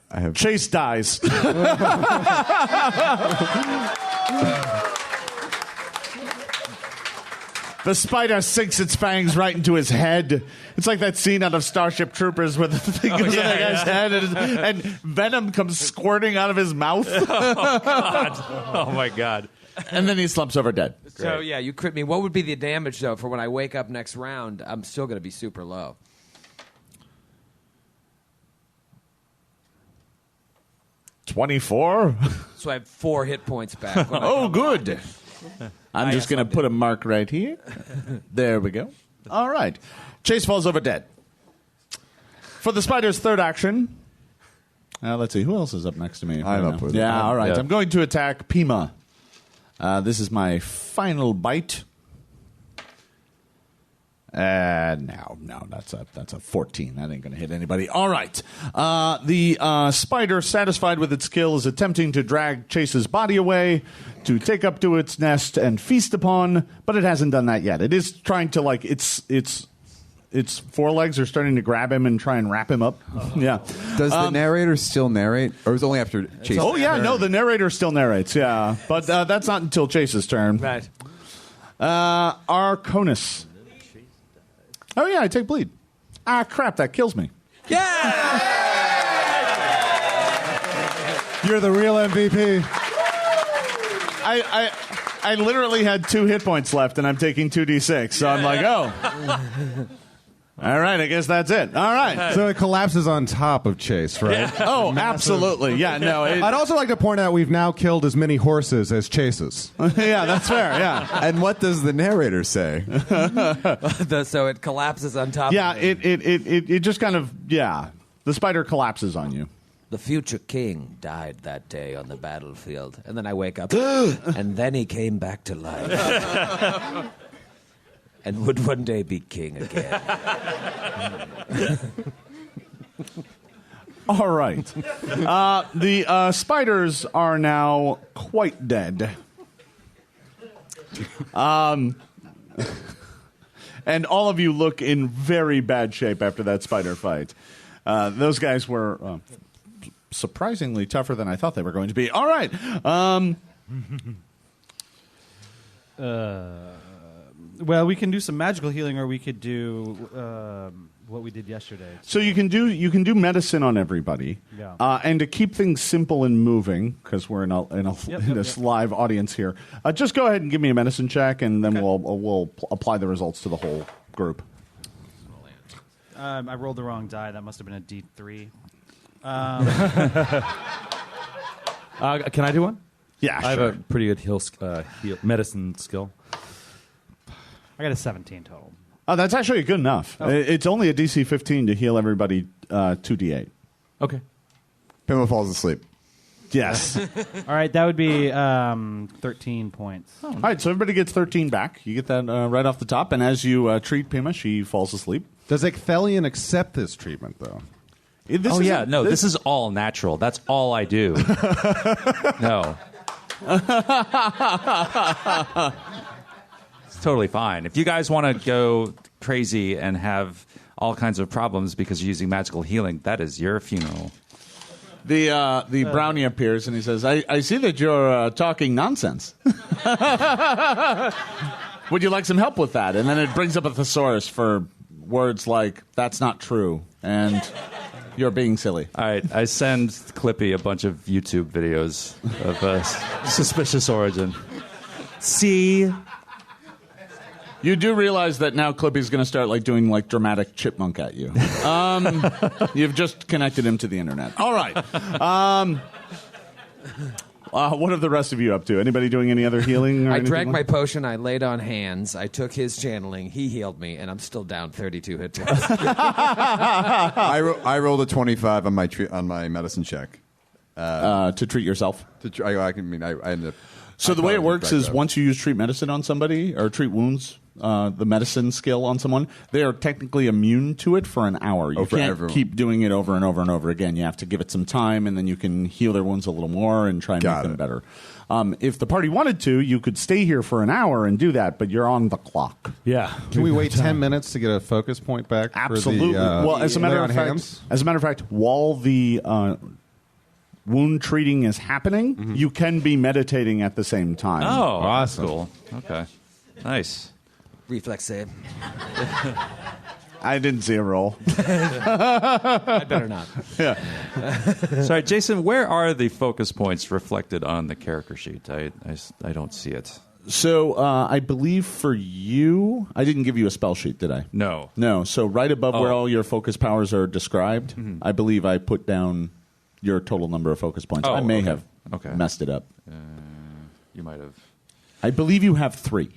I have Chase dies. The spider sinks its fangs right into his head. It's like that scene out of Starship Troopers where the thing goes in that guy's head and venom comes squirting out of his mouth. Oh, my God. And then he slumps over dead. So, yeah, you crit me. What would be the damage, though, for when I wake up next round? I'm still going to be super low. 24? So I have 4 hit points back. when I Oh, come good. up. I'm just going to put a mark right here. There we go. All right. Chase falls over dead. For the spider's third action, Let's see. Who else is up next to me? I'm up with it. Yeah, all right. Yeah. I'm going to attack Pima. This is my final bite. No, that's a 14. That ain't going to hit anybody. All right. The spider, satisfied with its kill, is attempting to drag Chase's body away to take up to its nest and feast upon, but it hasn't done that yet. It is trying to, like, its forelegs are starting to grab him and try and wrap him up. Yeah. Does the narrator still narrate, or is it only after Chase? Oh, yeah, no, the narrator still narrates, yeah. But that's not until Chase's turn. Right. Arconus. Oh, yeah, I take bleed. Ah, crap, that kills me. Yeah! You're the real MVP. I literally had 2 hit points left, and I'm taking 2d6, so I'm like, oh. All right, I guess that's it. All right. So it collapses on top of Chase, right? Oh, absolutely. Yeah, no. I'd also like to point out we've now killed as many horses as Chases. Yeah, that's fair, yeah. And what does the narrator say? So it collapses on top Yeah, of him. it just kind of, yeah. The spider collapses on you. The future king died that day on the battlefield. And then I wake up, and then he came back to life. And would one day be king again. All right. The spiders are now quite dead. And all of you look in very bad shape after that spider fight. Those guys were surprisingly tougher than I thought they were going to be. All right. Well, we can do some magical healing, or we could do what we did yesterday. So you can do medicine on everybody, Yeah. And to keep things simple and moving, because we're in this live audience here. Just go ahead and give me a medicine check, and then we'll apply the results to the whole group. I rolled the wrong die. That must have been a D3. Can I do one? Yeah, I have sure. a pretty good medicine skill. I got a 17 total. Oh, that's actually good enough. It's only a DC 15 to heal everybody 2d8. Okay. Pima falls asleep. Yes. All right, that would be 13 points. All right, so everybody gets 13 back. You get that right off the top, and as you treat Pima, she falls asleep. Does Ecthelion accept this treatment, though? This is all natural. That's all I do. No. It's totally fine. If you guys want to go crazy and have all kinds of problems because you're using magical healing, that is your funeral. The brownie appears, and he says, I see that you're talking nonsense. Would you like some help with that? And then it brings up a thesaurus for words like, that's not true, and you're being silly. All right, I send Clippy a bunch of YouTube videos of suspicious origin. See? You do realize that now Clippy's going to start doing dramatic chipmunk at you. You've just connected him to the internet. All right. What are the rest of you up to? Anybody doing any other healing? Or I anything drank my like- potion, I laid on hands, I took his channeling, he healed me, and I'm still down 32 hit points. I rolled a 25 on my medicine check. to treat yourself. I ended up. So the way it works is once you use treat medicine on somebody or treat wounds, the medicine skill on someone, they are technically immune to it for an hour. You can't keep doing it over and over and over again. You have to give it some time, and then you can heal their wounds a little more and try and make them better. If the party wanted to, you could stay here for an hour and do that, but you're on the clock. Yeah. Can we wait 10 minutes to get a focus point back? Absolutely. For the, well, as a matter of fact, while the wound treating is happening, you can be meditating at the same time. Oh, awesome. Cool. Okay. Nice. Reflex save. I didn't see a roll. I better not. Sorry, Jason, where are the focus points reflected on the character sheet? I don't see it. So I believe for you, I didn't give you a spell sheet, did I? No. No. So right above where all your focus powers are described, I believe I put down your total number of focus points. I may have messed it up. You might have. I believe you have 3.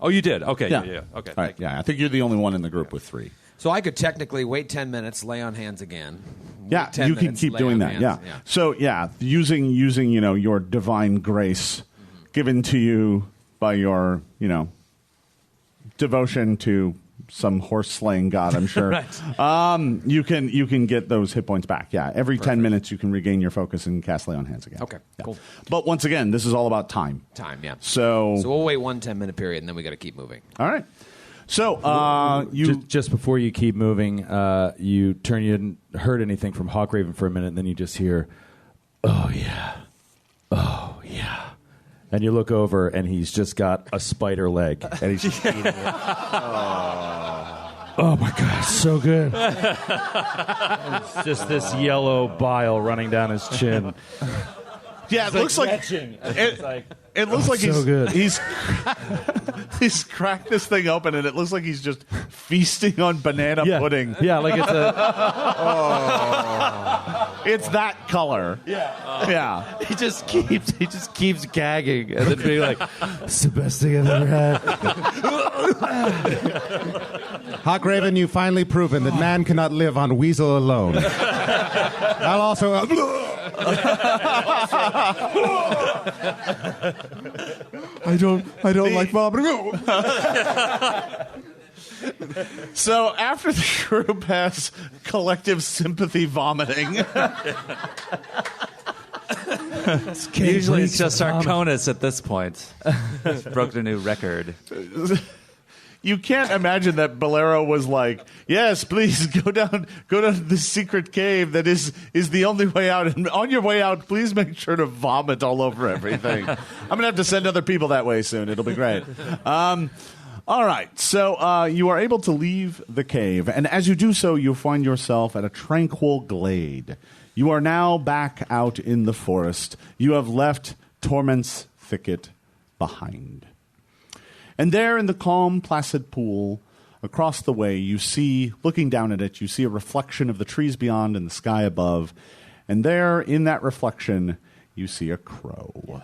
Oh, you did? Okay. Yeah. Okay. All right. Yeah, I think you're the only one in the group with 3. So I could technically wait 10 minutes, lay on hands again. Yeah, 10 you can minutes, keep lay doing on that. hands. Yeah. So using your divine grace given to you by your devotion to some horse slaying god, I'm sure. Right. You can get those hit points back. Yeah, every 10 minutes you can regain your focus and cast lay on hands again. Okay, cool. But once again, this is all about time. Time, yeah. So we'll wait 1 10-minute period, and then we got to keep moving. all right. So just before you keep moving, you turn. You didn't heard anything from Hawkraven for a minute, and then you just hear, "Oh yeah, oh yeah," and you look over, and he's just got a spider leg, and he's just eating it. Oh my god, so good! It's just this yellow bile running down his chin. yeah, it looks like it looks like so good. He's cracked this thing open, and it looks like he's just feasting on banana pudding. Yeah, like it's a. It's that color. Yeah. He just keeps gagging and then being like, "It's the best thing I've ever had." Hawkraven, you've finally proven that man cannot live on weasel alone. I'll also. I don't like vomiting. So after the group has collective sympathy vomiting, Usually it's just Arconis at this point. Broke a new record. you can't imagine that Bolero was like, "Yes, please go down to the secret cave that is the only way out. And on your way out, please make sure to vomit all over everything." I'm gonna have to send other people that way soon. It'll be great. All right, so you are able to leave the cave, and as you do so, you find yourself at a tranquil glade. You are now back out in the forest. You have left Torment's thicket behind. And there in the calm, placid pool, across the way, you see, looking down at it, you see a reflection of the trees beyond and the sky above. And there, in that reflection, you see a crow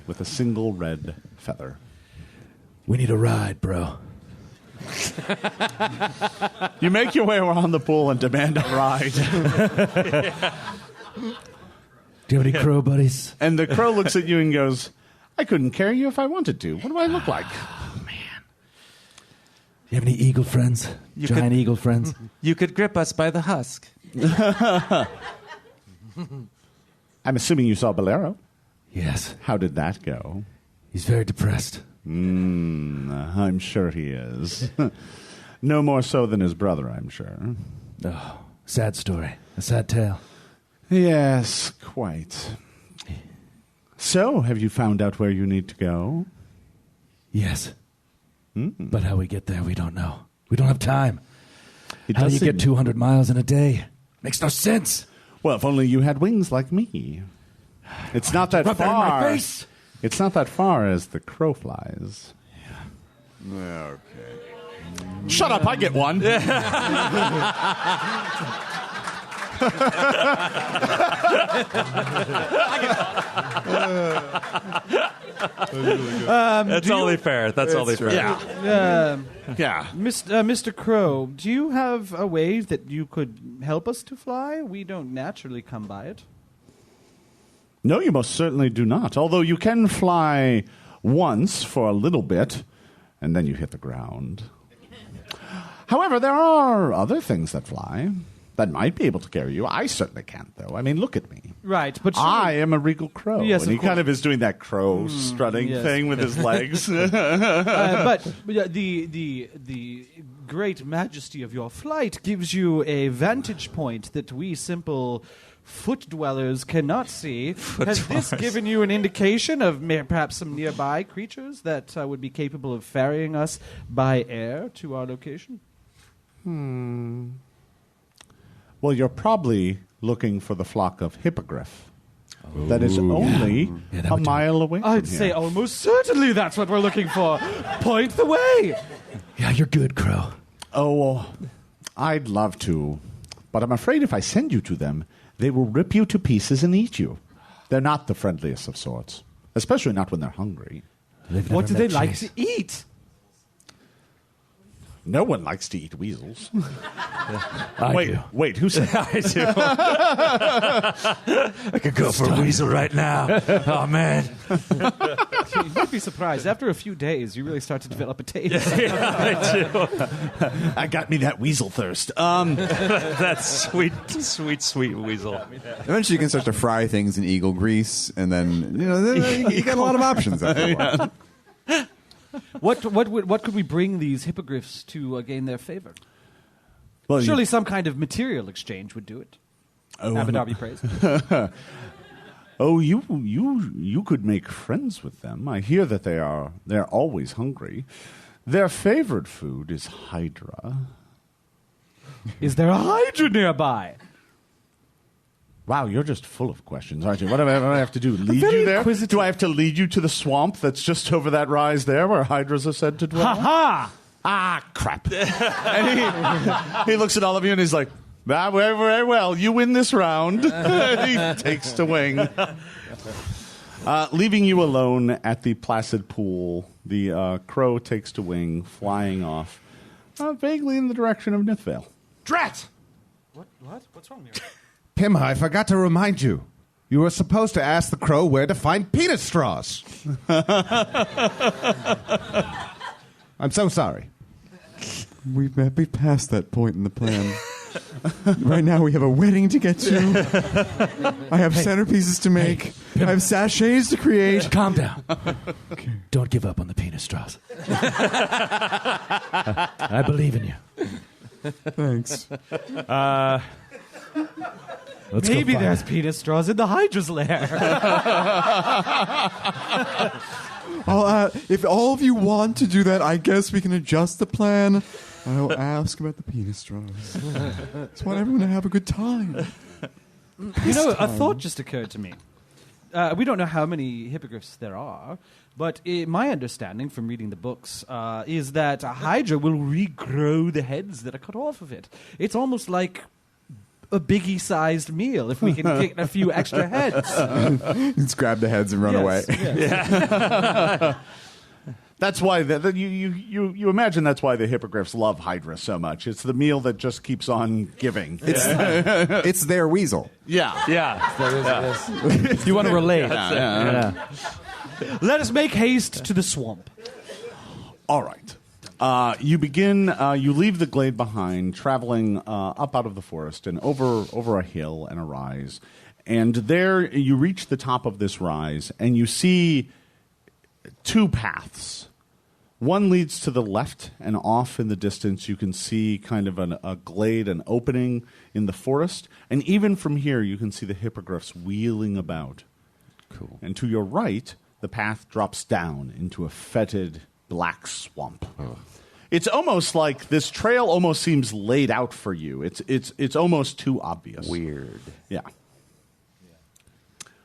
with a single red feather. We need a ride, bro. You make your way around the pool and demand a ride. Do you have any crow buddies? And the crow looks at you and goes, "I couldn't carry you if I wanted to. What do I look like?" Oh, man. Do you have any eagle friends? Giant eagle friends? You could grip us by the husk. I'm assuming you saw Bolero. Yes. How did that go? He's very depressed. I'm sure he is. No more so than his brother, I'm sure. Oh, sad story. A sad tale. Yes, quite. So, have you found out where you need to go? Yes. But how we get there, we don't know. We don't have time. It How do does you seem- get 200 miles in a day? Makes no sense. Well, if only you had wings like me. It's not that Rub that in far. my face. It's not that far as the crow flies. Okay. Shut up, I get one. That's only fair. That's only fair. Yeah. Yeah. Mr. Crow, do you have a way that you could help us to fly? We don't naturally come by it. No, you most certainly do not. Although you can fly once for a little bit, and then you hit the ground. However, there are other things that fly that might be able to carry you. I certainly can't, though. I mean, look at me. Right, but I am a regal crow. Yes, and of he kind course. of is doing that crow strutting yes. thing with his legs. but the great majesty of your flight gives you a vantage point that we simple foot dwellers cannot see. Has this given you an indication of perhaps some nearby creatures that would be capable of ferrying us by air to our location? Well, you're probably looking for the flock of Hippogriff. That is only that a would do mile away from I'd here. say almost certainly that's what we're looking for. Point the way. Yeah, you're good, Crow. Oh, I'd love to. But I'm afraid if I send you to them, they will rip you to pieces and eat you. They're not the friendliest of sorts, especially not when they're hungry. They've What never do they met like Chase. to eat? No one likes to eat weasels. I do. Wait, who said I do. I could go for a weasel right now. Oh, man. You might be surprised. After a few days, you really start to develop a taste. I got me that weasel thirst. That's sweet, sweet, sweet weasel. Eventually, you can start to fry things in eagle grease, and then you got a lot of options after a while. What could we bring these hippogriffs to gain their favor? Well, Surely some kind of material exchange would do it. Abadarby praise. Oh, you could make friends with them. I hear that they're always hungry. Their favorite food is Hydra. Is there a Hydra nearby? Wow, you're just full of questions, aren't you? What do I have to do? Lead very you there? inquisitive. Do I have to lead you to the swamp that's just over that rise there where hydras are said to dwell? Ha ha! Ah, crap. And he looks at all of you and he's like, very well, you win this round. He takes to wing. Leaving you alone at the placid pool, the crow takes to wing, flying off, vaguely in the direction of Nithvale. Drat! What? What's wrong here? Pimha, I forgot to remind you. You were supposed to ask the crow where to find penis straws. I'm so sorry. We've passed that point in the plan. Right now, we have a wedding to get to. I have centerpieces to make. I have sachets to create. Calm down. Okay. Don't give up on the penis straws. I believe in you. Thanks. Maybe there's penis straws in the Hydra's lair. If all of you want to do that, I guess we can adjust the plan. I'll ask about the penis straws. Just want everyone to have a good time. A thought just occurred to me. We don't know how many hippogriffs there are, but my understanding from reading the books is that a Hydra will regrow the heads that are cut off of it. It's almost like a Biggie-sized meal if we can get a few extra heads. Just grab the heads and run away. Yes. That's why you imagine that's why the hippogriffs love Hydra so much. It's the meal that just keeps on giving. It's their weasel. Yeah. You want to relate. Yeah. Let us make haste to the swamp. All right. You leave the glade behind, traveling up out of the forest and over a hill and a rise. And there you reach the top of this rise, and you see two paths. One leads to the left, and off in the distance you can see kind of a glade, an opening in the forest. And even from here you can see the hippogriffs wheeling about. Cool. And to your right, the path drops down into a fetid black swamp. Oh. It's almost like this trail almost seems laid out for you. It's almost too obvious. Weird. Yeah.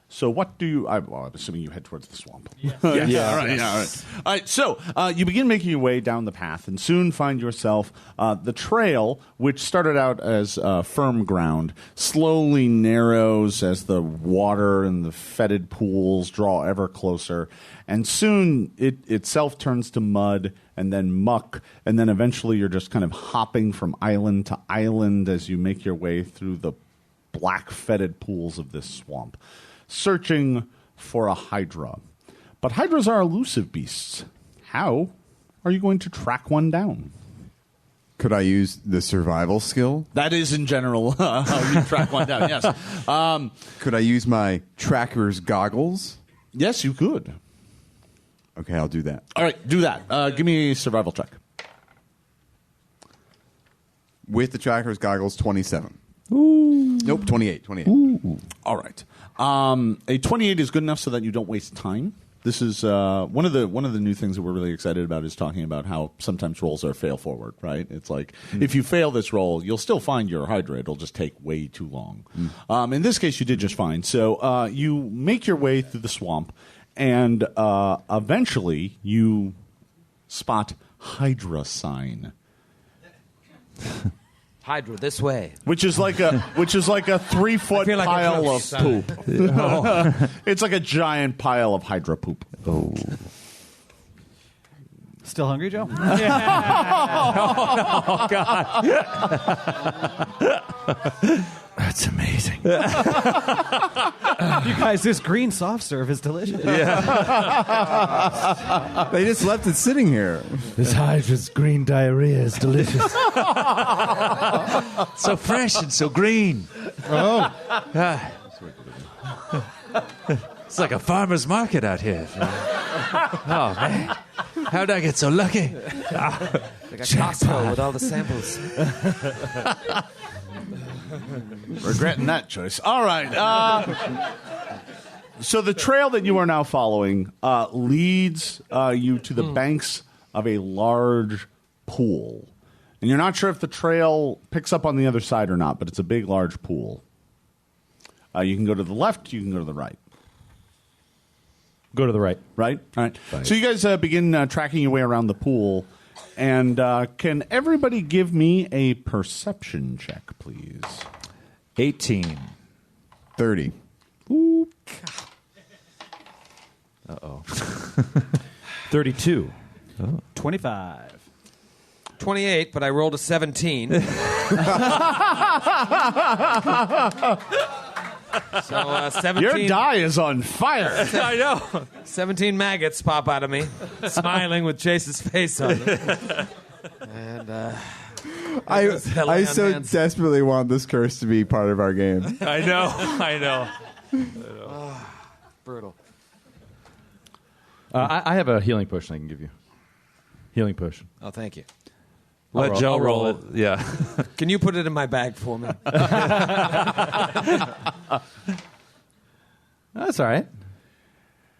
So what do you... I'm assuming you head towards the swamp. Yes. Yeah, all right. All right. So you begin making your way down the path and soon find yourself... the trail, which started out as firm ground, slowly narrows as the water and the fetid pools draw ever closer. And soon it itself turns to mud and then muck. And then eventually you're just kind of hopping from island to island as you make your way through the black fetid pools of this swamp, searching for a Hydra. But Hydras are elusive beasts. How are you going to track one down? Could I use the survival skill? That is, in general, how you track one down, yes. Could I use my tracker's goggles? Yes, you could. Okay, I'll do that. All right, do that. Give me a survival check. With the tracker's goggles, 27. Ooh. Nope, 28. Ooh. All right. A 28 is good enough so that you don't waste time. This is one of the new things that we're really excited about is talking about how sometimes rolls are fail forward, right? It's like if you fail this roll, you'll still find your Hydra. It'll just take way too long. In this case, you did just fine. So you make your way through the swamp, and eventually you spot Hydra sign. Hydra, this way. Which is like a 3-foot like pile a of poop. It's like a giant pile of Hydra poop. Oh. Still hungry, Joe? Oh, God. That's amazing. You guys, this green soft serve is delicious. They just left it sitting here. This Hydra's green diarrhea is delicious. So fresh and so green. It's like a farmer's market out here. Oh, man. How'd I get so lucky? Like a Costco with all the samples. Regretting that choice. All right. So the trail that you are now following leads you to the banks of a large pool. And you're not sure if the trail picks up on the other side or not, but it's a big, large pool. You can go to the left, you can go to the right. Go to the right. Right? All right. So you guys begin tracking your way around the pool. And can everybody give me a perception check, please? 18. 30. Ooh. Uh-oh. 32. 25. 28, but I rolled a 17. So 17. Your die is on fire. I know. 17 maggots pop out of me, smiling with Chase's face on them. And I on so hands. desperately want this curse to be part of our game. I know. brutal. I have a healing potion I can give you. Healing potion. Oh, thank you. Let Joe I'll roll roll it. Yeah. Can you put it in my bag for me? That's all right.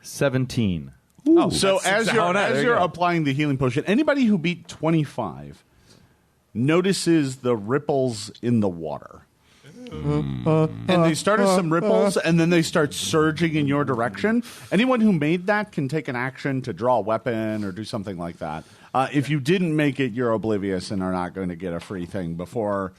17. So as you're there you go. applying the healing potion, anybody who beat 25 notices the ripples in the water. And they start as some ripples, and then they start surging in your direction. Anyone who made that can take an action to draw a weapon or do something like that. If you didn't make it, you're oblivious and are not going to get a free thing before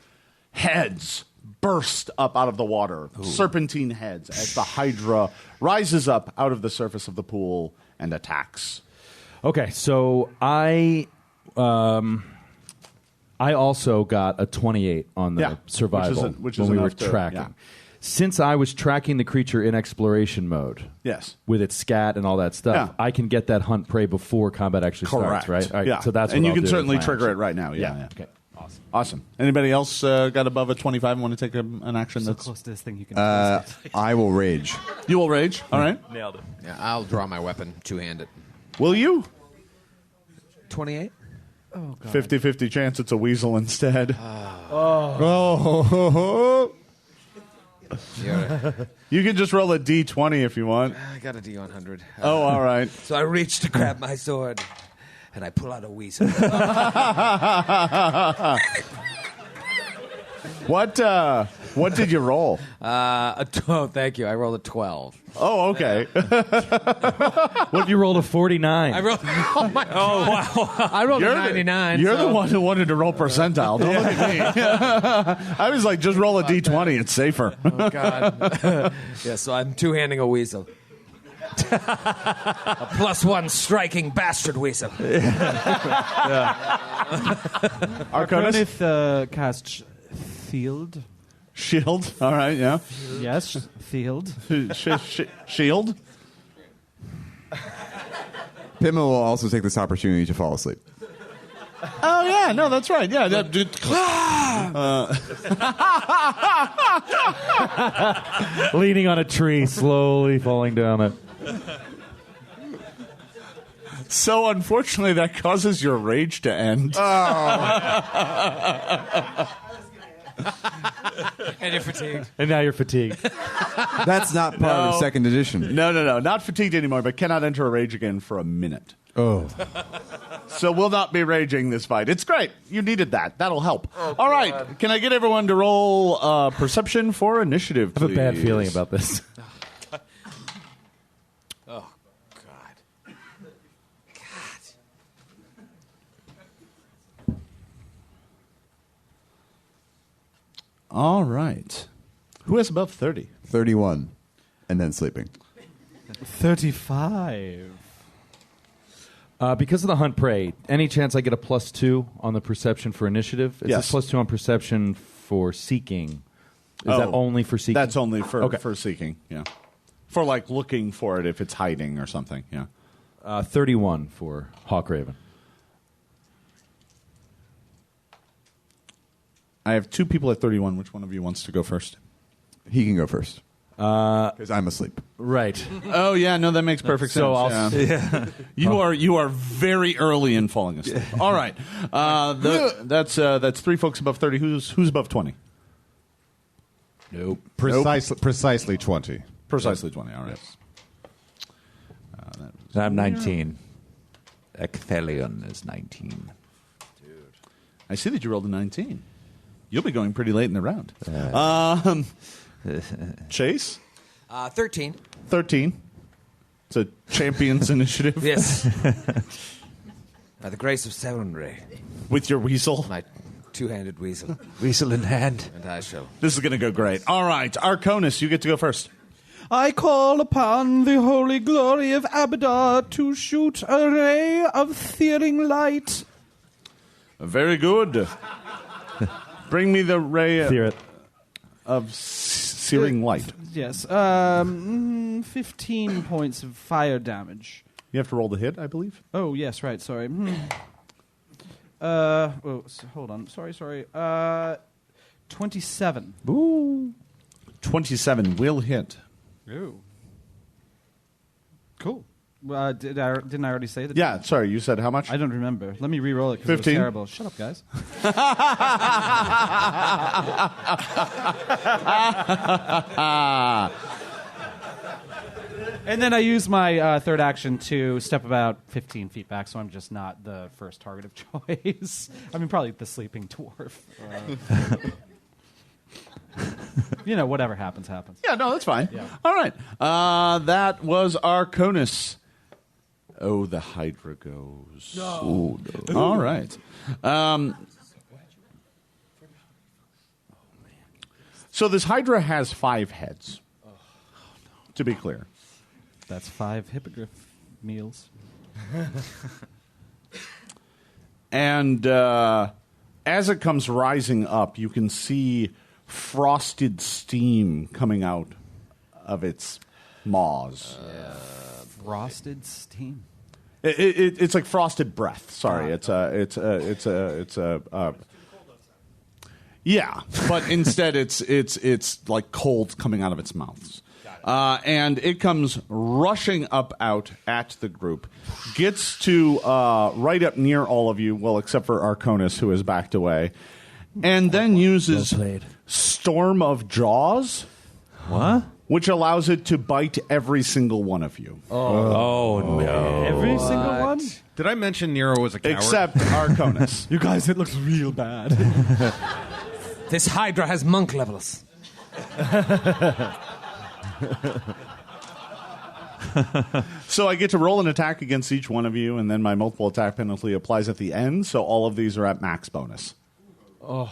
heads burst up out of the water, serpentine heads, as the Hydra rises up out of the surface of the pool and attacks. Okay, so I also got a 28 on the Yeah, survival which is when we were enough to- tracking. yeah. Since I was tracking the creature in exploration mode Yes. with its scat and all that stuff, Yeah. I can get that hunt prey before combat actually Correct. starts, right? All right, Yeah. so that's what and you I'll can do certainly with my trigger action. it right now. Yeah. Okay, awesome. Awesome. Anybody else got above a 25 and want to take an action? So That's close to this thing you can. I will rage. You will rage. All right. Nailed it. Yeah, I'll draw my weapon two-handed. Will you? 28? 50-50 chance it's a weasel instead. You can just roll a D20 if you want. I got a D100. Oh, all right. So I reach to grab my sword, and I pull out a weasel. What did you roll? Thank you. I rolled a 12. Oh, okay. What if you rolled a 49? I rolled. Oh my! Oh wow! I rolled a 99. You're so- the one who wanted to roll percentile. Don't look at me. I was like, just roll a D20. It's safer. Oh God! Yeah, so I'm two-handing a weasel. A +1 striking bastard weasel. Arcanus? Cast Field. Shield. All right, yeah. Yes, Field. Shield. Pima will also take this opportunity to fall asleep. Oh, yeah. No, that's right. Yeah. Leaning on a tree, slowly falling down it. So, unfortunately, that causes your rage to end. And you're fatigued. And now you're fatigued. That's not part of second edition. No. Not fatigued anymore, but cannot enter a rage again for a minute. Oh. So we'll not be raging this fight. It's great. You needed that. That'll help. All right. Can I get everyone to roll perception for initiative, please? I have a bad feeling about this. Oh God! All right. Who has above 30? 31. And then sleeping. 35. Because of the hunt prey, any chance I get a +2 on the perception for initiative? It's Yes. a +2 on perception for seeking. Is that only for seeking? That's only for Okay. for seeking. Yeah, for like looking for it if it's hiding or something. Yeah. 31 for Hawkraven. I have 2 people at 31. Which one of you wants to go first? He can go first. Because I'm asleep. Right. Oh yeah, no, that makes perfect sense. So I'll- yeah. You are very early in falling asleep. All right, that's 3 folks above 30. Who's above 20? Nope. Precisely 20. Precisely 20. All right. I'm 19. Ecthelion is 19. I see that you rolled a 19. You'll be going pretty late in the round. Chase, 13. 13. It's a champion's initiative. Yes. By the grace of Serenray, With your weasel. my two-handed weasel, Weasel in hand. and I shall. This is going to go great. All right, Arconus, you get to go first. I call upon the holy glory of Abadar to shoot a ray of searing light. Very good. Bring me the ray Fear it. of searing light. Yes. 15 points of fire damage. You have to roll the hit, I believe. Oh, yes, right. Sorry. Hold on. Sorry. 27. Ooh. 27 will hit. Ooh. Cool. Didn't I already say that? Yeah, sorry, you said how much? I don't remember. Let me re-roll it because it was 15? terrible. Shut up, guys. And then I use my third action to step about 15 feet back, so I'm just not the first target of choice. I mean, probably the sleeping dwarf. Whatever happens, happens. Yeah, no, that's fine. Yeah. All right. That was Arconus. Oh, the Hydra goes. No. All right. So this Hydra has 5 heads. To be clear. That's 5 hippogriff meals. And as it comes rising up, you can see frosted steam coming out of its maws. Frosted steam. It's like frosted breath. Sorry, it's a. Yeah, but instead it's like cold coming out of its mouths. And it comes rushing up out at the group, gets to right up near all of you, well, except for Arconus, who has backed away, and then uses Storm of Jaws. What? Which allows it to bite every single one of you. Oh, no. Every single one? Did I mention Nero was a coward? Except Arconus. You guys, it looks real bad. This Hydra has monk levels. So I get to roll an attack against each one of you, and then my multiple attack penalty applies at the end, so all of these are at max bonus. What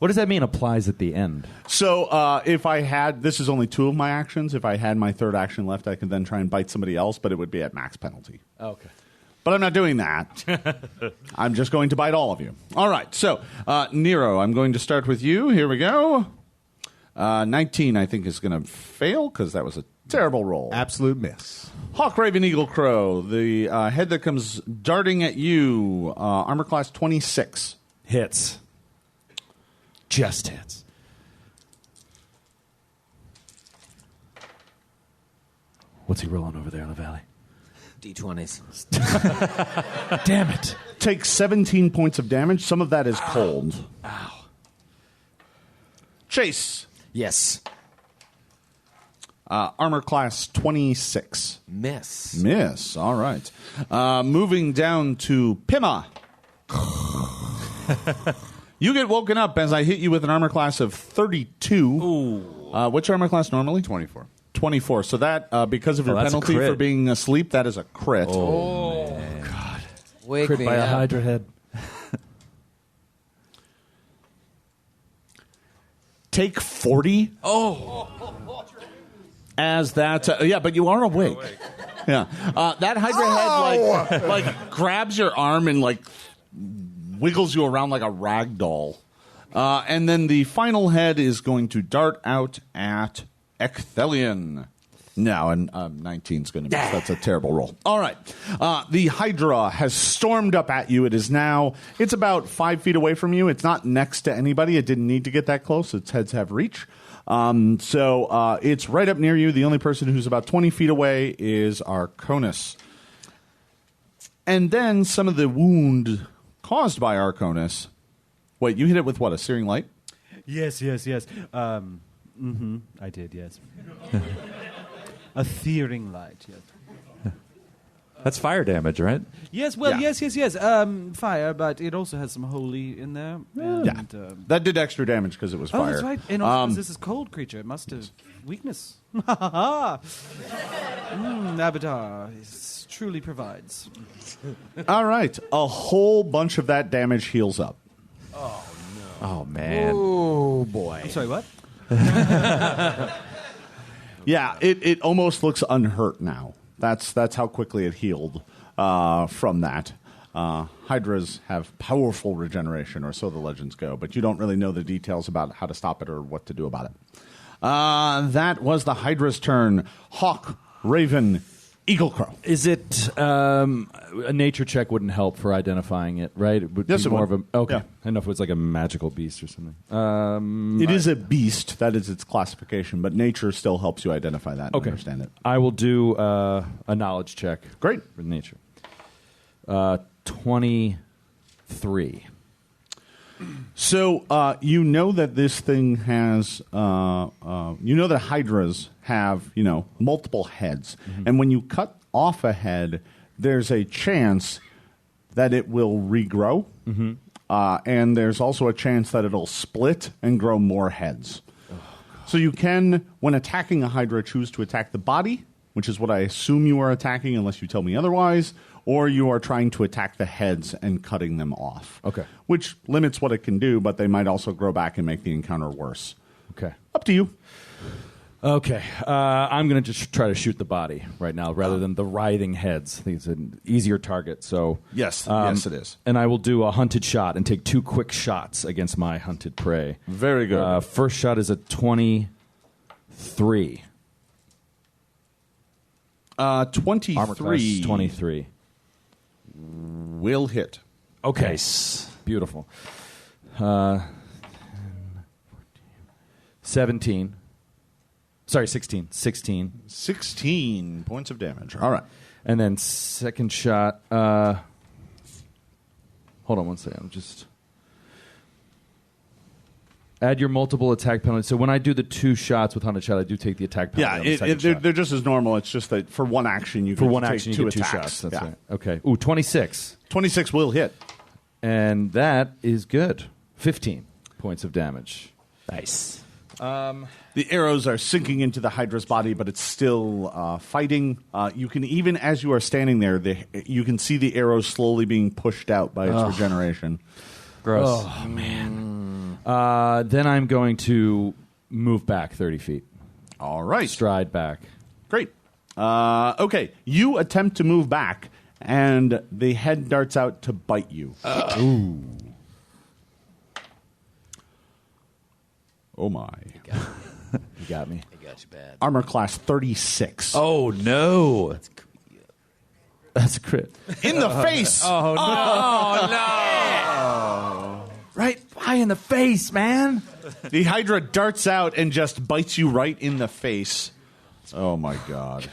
does that mean, applies at the end? So if I had, this is only 2 of my actions, if I had my third action left, I could then try and bite somebody else, but it would be at max penalty. Okay. But I'm not doing that. I'm just going to bite all of you. All right, so Nero, I'm going to start with you. Here we go. 19, I think, is going to fail, because that was a terrible roll. Absolute miss. Hawk, Raven, Eagle, Crow, the head that comes darting at you, armor class 26. Hits. Just hits. What's he rolling over there in the valley? D20s. Damn it. Take 17 points of damage. Some of that is cold. Ow. Chase, Yes. armor class 26. Miss. Miss. All right. Moving down to Pima. You get woken up as I hit you with an armor class of 32. Ooh. What's your armor class normally? 24. 24. So that, because of your that's a penalty crit. for being asleep, that is a crit. Wake Crit me by a up. Hydra head. Take 40. Oh. As that, yeah, but you are awake. Yeah. That Hydra head like grabs your arm and like wiggles you around like a rag doll. And then the final head is going to dart out at Ecthelion. No, and 19 is going to miss. That's a terrible roll. All right. The Hydra has stormed up at you. It's about 5 feet away from you. It's not next to anybody. It didn't need to get that close. Its heads have reach. So it's right up near you. The only person who's about 20 feet away is Arconis. And then some of the wound caused by Arconis. Wait, you hit it with what, a searing light? Yes. I did, yes. A searing light, yes. That's fire damage, right? Yes, well, Yeah. yes. Fire, but it also has some holy in there. And, Yeah. That did extra damage because it was fire. Oh, that's right. And also, 'cause this is cold creature. It must have weakness. Abadar truly provides. All right. A whole bunch of that damage heals up. Oh, man. Oh boy. I'm sorry, what? Yeah, it almost looks unhurt now. That's how quickly it healed from that. Hydras have powerful regeneration, or so the legends go, but you don't really know the details about how to stop it or what to do about it. That was the Hydra's turn. Hawk, Raven, Eagle Crow. Is it a nature check wouldn't help for identifying it, right? It would Yes, be it more would. of a okay. Yeah. I don't know if it's like a magical beast or something. It is a beast. That is its classification, but nature still helps you identify that and Okay. understand it. I will do a knowledge check. Great. For nature. 23. So you know that this thing has, that hydras have, multiple heads. Mm-hmm. And when you cut off a head, there's a chance that it will regrow. Mm-hmm. And there's also a chance that it'll split and grow more heads. So you can, when attacking a hydra, choose to attack the body, which is what I assume you are attacking unless you tell me otherwise, or you are trying to attack the heads and cutting them off. Okay. Which limits what it can do, but they might also grow back and make the encounter worse. Okay. Up to you. Okay. I'm going to just try to shoot the body right now rather than the writhing heads. I think it's an easier target. So Yes, yes, it is. And I will do a hunted shot and take 2 quick shots against my hunted prey. Very good. First shot is a 23. 23 Armor class is 23. will hit. Okay. Nice. Beautiful. 17. Sorry, 16. 16. 16 points of damage. All right. And then second shot. Hold on one second. I'm just. Add your multiple attack penalty. So when I do the 2 shots with hunted shot, I do take the attack penalty. Yeah, on the second they're, shot. they're just as normal. It's just that for one action, you For can one take action, you 2 get 2 attacks. shots. That's Yeah. right. Okay. Ooh, 26. 26 will hit. And that is good. 15 points of damage. Nice. The arrows are sinking into the Hydra's body, but it's still fighting. You can, even as you are standing there, you can see the arrows slowly being pushed out by its regeneration. Gross. Oh, man. Then I'm going to move back 30 feet. All right. Stride back. Great. Okay. You attempt to move back, and the head darts out to bite you. Ooh. Oh, my. You got me. I got you bad. Armor class 36. Oh, no. That's a crit. In the face! Oh, no. Right high in the face, man. The Hydra darts out and just bites you right in the face. Oh, my God.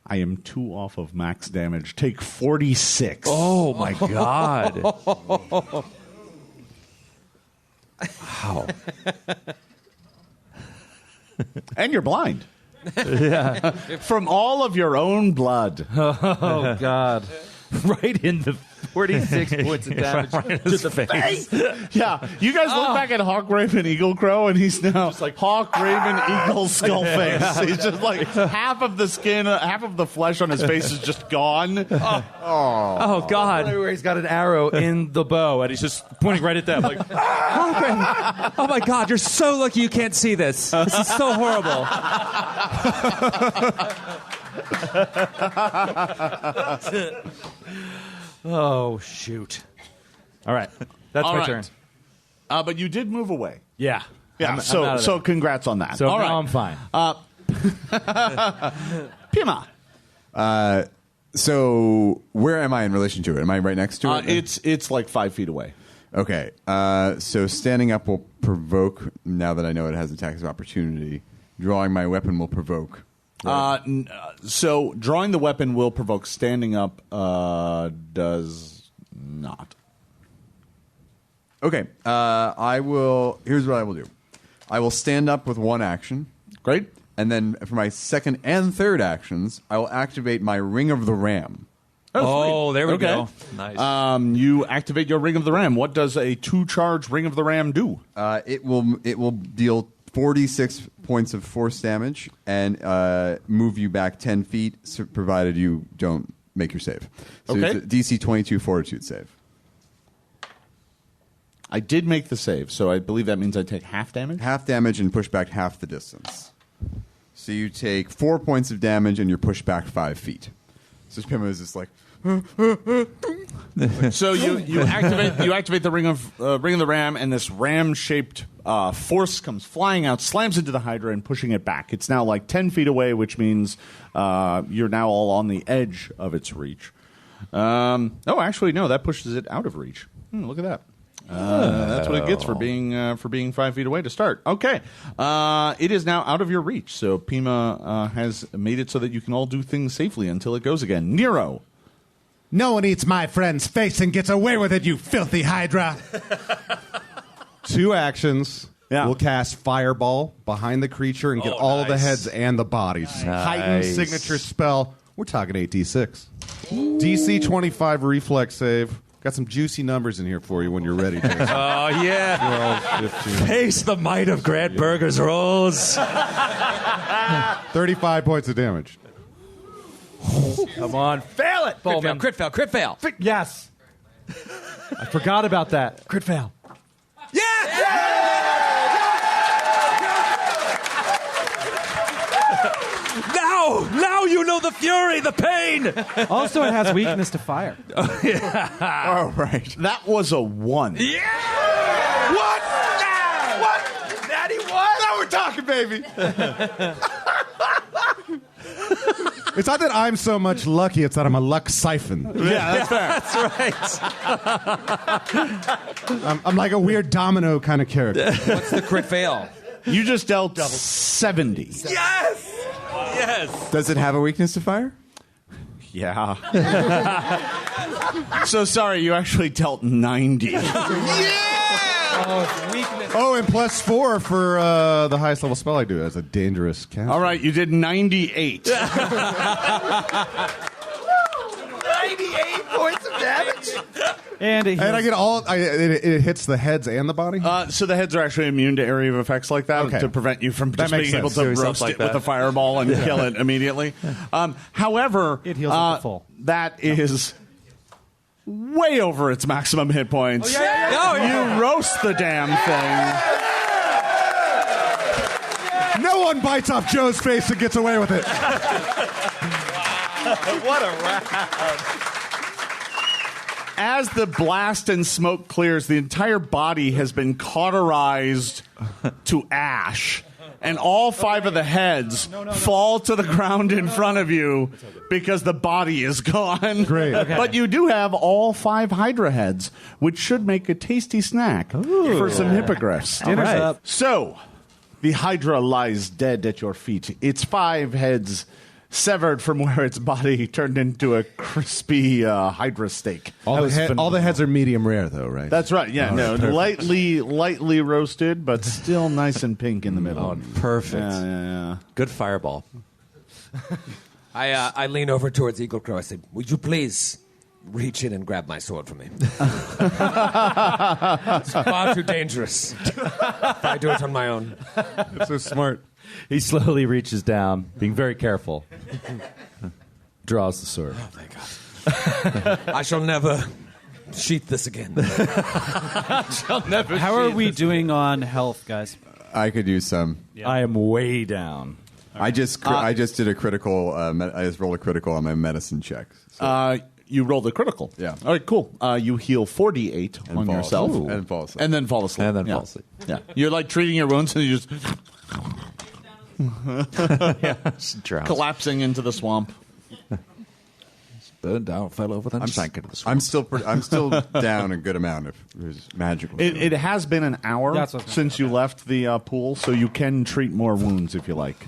I am 2 off of max damage. Take 46. Oh, my God. Wow. And you're blind. From all of your own blood. Oh, God. Right in the 46 points of damage to the face. Yeah, you guys look back at Hawk, Raven, Eagle, Crow, and he's now just like Hawk, Raven, Eagle, skull face. He's just like half of the skin, half of the flesh on his face is just gone. Oh God! Where he's got an arrow in the bow, and he's just pointing right at them. Like, Oh my God, you're so lucky you can't see this. This is so horrible. oh shoot! All right, that's All my right. turn. But you did move away. Yeah, Yeah, I'm out so of so there. congrats on that. So All now right. I'm fine. Pima. So where am I in relation to it? Am I right next to it? It's like 5 feet away. Okay. So standing up will provoke, now that I know it has attacks of opportunity. Drawing my weapon will provoke. So drawing the weapon will provoke. Standing up does not. Okay. Here's what I will do. I will stand up with one action. Great. And then for my second and third actions, I will activate my Ring of the Ram. Oh, there we Okay. go. Nice. You activate your Ring of the Ram. What does a 2-charge Ring of the Ram do? It will deal 46 points of force damage and move you back 10 feet, provided you don't make your save. So Okay. it's a DC 22 Fortitude save. I did make the save, so I believe that means I take half damage. Half damage and push back half the distance. So you take 4 points of damage and you're pushed back 5 feet. So Pima is just like, So you activate the ring of the ram, and this ram-shaped force comes flying out, slams into the Hydra, and pushing it back. It's now like 10 feet away, which means you're now all on the edge of its reach. Actually, no, that pushes it out of reach. Look at that. That's what it gets for being 5 feet away to start. Okay, it is now out of your reach. So Pima has made it so that you can all do things safely until it goes again. Nero. No one eats my friend's face and gets away with it, you filthy Hydra. 2 actions. Yeah. We'll cast Fireball behind the creature and get all of the heads and the bodies. Heightened signature spell. We're talking 8d6. DC 25 reflex save. Got some juicy numbers in here for you when you're ready, Jason. Oh, yeah. 12, 15. Taste the might of Grant Burger's rolls. 35 points of damage. Come on, fail it, Bowman. Crit fail, crit fail. Yes. I forgot about that. Crit fail. Now you know the fury, the pain. Also, it has weakness to fire. oh, right. That was a 1. Yeah. What? What? Daddy, what? Now we're talking, baby. It's not that I'm so much lucky, it's that I'm a luck siphon. Yeah, that's fair. That's right. I'm like a weird domino kind of character. What's the crit fail? You just dealt 70. Yes. Yes. Does it have a weakness to fire? Yeah. So sorry, you actually dealt 90. Oh, and +4 for the highest level spell I do as a dangerous cast. All right, you did 98. 98 points of damage. And it And I get all. It hits the heads and the body. So the heads are actually immune to area of effects like that Okay. to prevent you from just makes being able sense. to Doing roast something it like with that. a fireball and kill it immediately. However, It heals at the full. that is way over its maximum hit points. Oh, yeah. You roast the damn thing. No one bites off Joe's face and gets away with it. What a round. As the blast and smoke clears, the entire body has been cauterized to ash. And all 5 of the heads fall to the ground in front of you because the body is gone. Great. Okay. But you do have all 5 Hydra heads, which should make a tasty snack for some hippogriffs. Dinner's up. So, the Hydra lies dead at your feet. Its 5 heads severed from where its body turned into a crispy Hydra steak. All the heads are medium rare, though, right? That's right. Yeah, no, perfect. lightly roasted, but still nice and pink in the middle. Perfect. Yeah. Good fireball. I lean over towards Eagle Crow. I said, "Would you please reach in and grab my sword from me. It's far too dangerous if I do it on my own. It's so smart. He slowly reaches down, being very careful. Draws the sword. Oh, thank God. I shall never sheath this again. How are we doing on health, guys? I could use some. I am way down. I just did a critical. I just rolled a critical on my medicine check. So. You rolled a critical. Yeah. All right, cool. You heal 4d8 on fall yourself. asleep. And fall asleep. And then fall asleep. And then Yeah. fall asleep. Yeah. You're like treating your wounds and you just Drowns. collapsing into the swamp. Burned down, fell over, then sank into the swamp. I'm still down a good amount of magical. It has been an hour That's what's since you left the pool, so you can treat more wounds if you like.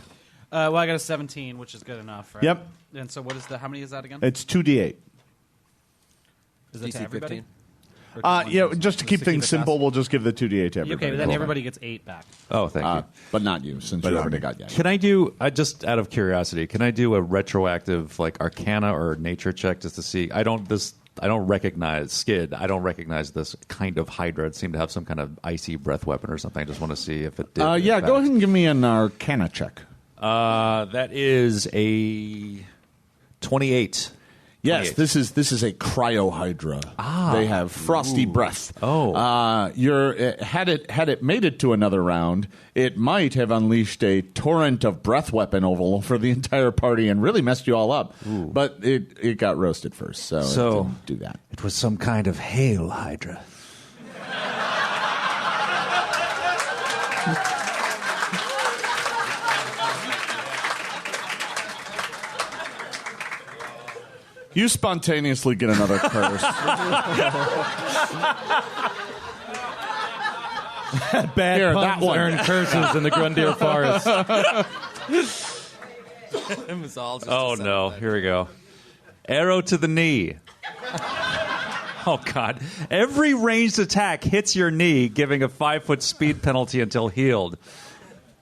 Well, I got a 17, which is good enough, right? Yep. And so what is how many is that again? It's 2d8. Is that to DC everybody? 15. Or to one Yeah, person? just to keep it things fast? simple, we'll just give the 2d8 to everybody. Okay, but then everybody gets 8 back. Oh, thank you. But not you, since you already got Can I do, just out of curiosity, can I do a retroactive like Arcana or Nature check just to see? I don't recognize Skid. I don't recognize this kind of Hydra. It seemed to have some kind of icy breath weapon or something. I just want to see if it did. Yeah, go ahead and give me an Arcana check. That is a 28. Yes, 28. this is a cryohydra. They have frosty breath. Oh. Had it made it to another round, it might have unleashed a torrent of breath weapon over the entire party and really messed you all up. Ooh. But it got roasted first, so it didn't do that. It was some kind of hail hydra. You spontaneously get another curse. Bad Here, puns that one. earn curses in the Grundir Forest. It was all just Oh, a sound no. bite. Here we go. Arrow to the knee. Oh, God. Every ranged attack hits your knee, giving a 5-foot speed penalty until healed.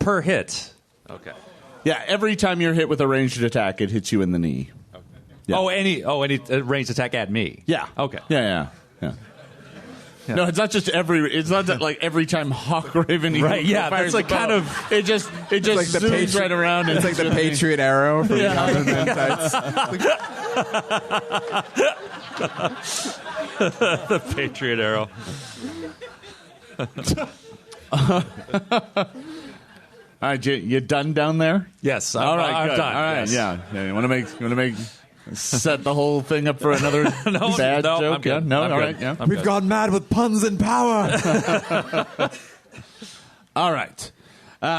Per hit. Okay. Yeah, every time you're hit with a ranged attack, it hits you in the knee. Yeah. Oh, any ranged attack at me? Yeah. Okay. Yeah. No, it's not just it's not that, like every time Hawkraven Eagle Right, yeah, fires that's like a bow, kind of- it just like the zooms right around. It's like the Patriot arrow from Yeah. Common Man Tights. The Patriot arrow. All right, you done down there? Yes. All right, I'm good. done. All right, yes. yeah. You want to make set the whole thing up for another bad no, joke? I'm good. Yeah? No, I'm all good. right, yeah. I'm We've good. gone mad with puns and power. All right.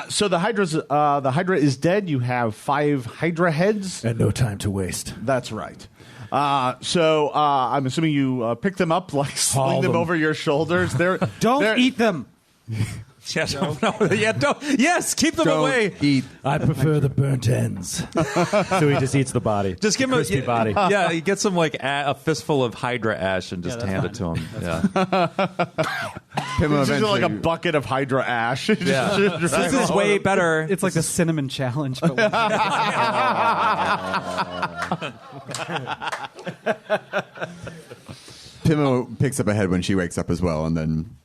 So the Hydra is dead. You have 5 Hydra heads. And no time to waste. That's right. So I'm assuming you pick them up, like sling them them. over your shoulders. Don't eat them. Yeah, no. Yeah, don't. Yes, keep them away. Eat. I prefer the burnt ends. So he just eats the body. Just give him crispy a body. Yeah, you get some like a fistful of Hydra ash and just that's hand it to him. Yeah. Pima It's just like a eventually- bucket of Hydra ash. Yeah. This is way better. It's like the cinnamon challenge. But Pima picks up a head when she wakes up as well, and then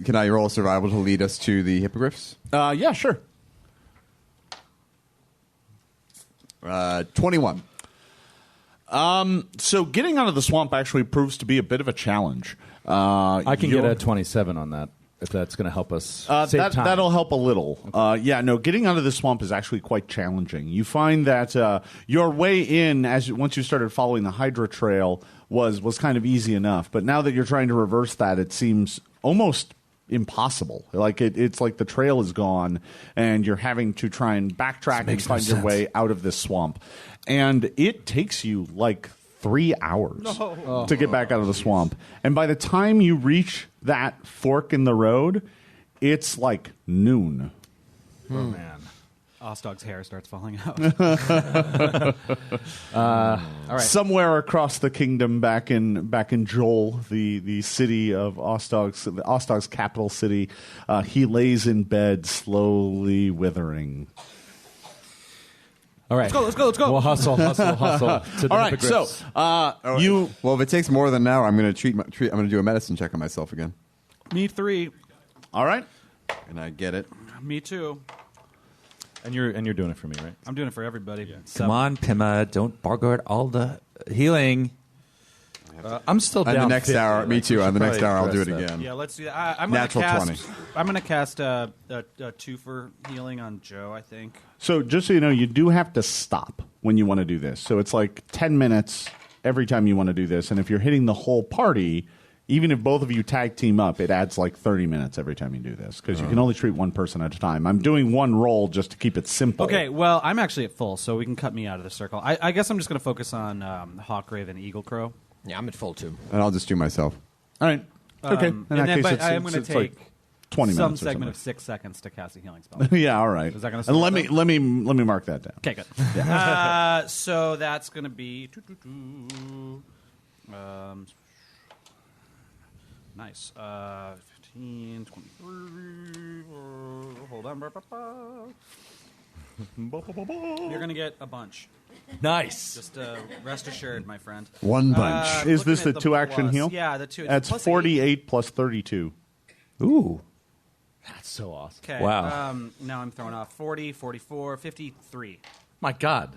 can I roll survival to lead us to the hippogriffs? Yeah, sure. 21. So getting out of the swamp actually proves to be a bit of a challenge. I can get a 27 on that, if that's going to help us save time. That'll help a little. Getting out of the swamp is actually quite challenging. You find that your way in, once you started following the Hydra trail, was kind of easy enough. But now that you're trying to reverse that, it seems almost impossible. Like it's like the trail is gone, and you're having to try and backtrack and find your way out of this swamp. And it takes you like 3 hours to get back out of the swamp. And by the time you reach that fork in the road, it's like noon. Oh, man. Ostog's hair starts falling out. All right. Somewhere across the kingdom, back in Joel, the city of Ostog's capital city, he lays in bed, slowly withering. All right. Let's go. We'll hustle to the All right, so hippogriffs. Well, if it takes more than an hour, I'm going to I'm going to do a medicine check on myself again. Me 3. all right. And I get it. Me 2. And you're doing it for me, right? I'm doing it for everybody. Yeah. Come on, Pima, don't bogart all the healing. I'm still On down. the next 50. hour, me too. On the next probably hour, I'll do it address that. again. Yeah, let's do that. I'm Natural gonna 20. cast, I'm going to cast a 2 for healing on Joe, I think. So just so you know, you do have to stop when you want to do this. So it's like 10 minutes every time you want to do this. And if you're hitting the whole party, even if both of you tag team up, it adds like 30 minutes every time you do this because you can only treat one person at a time. I'm doing one roll just to keep it simple. Okay, well, I'm actually at full, so we can cut me out of the circle. I guess I'm just going to focus on Hawkrave and Eaglecrow. Yeah, I'm at full too. And I'll just do myself. All right. Okay. And then, but I am going to it's take like 20 some minutes or segment of something. 6 seconds to cast a healing spell. Yeah, all right. Is that gonna and let sound me mark that down. Okay, good. So that's going to be... nice. 15, 23... hold on. You're going to get a bunch. Nice. Just rest assured, my friend. One bunch. Is Looking this at the 2-action plus. heal? Yeah, the 2. That's 48 plus 32. Ooh. That's so awesome. Okay. Wow. Now I'm throwing off 40, 44, 53. My God.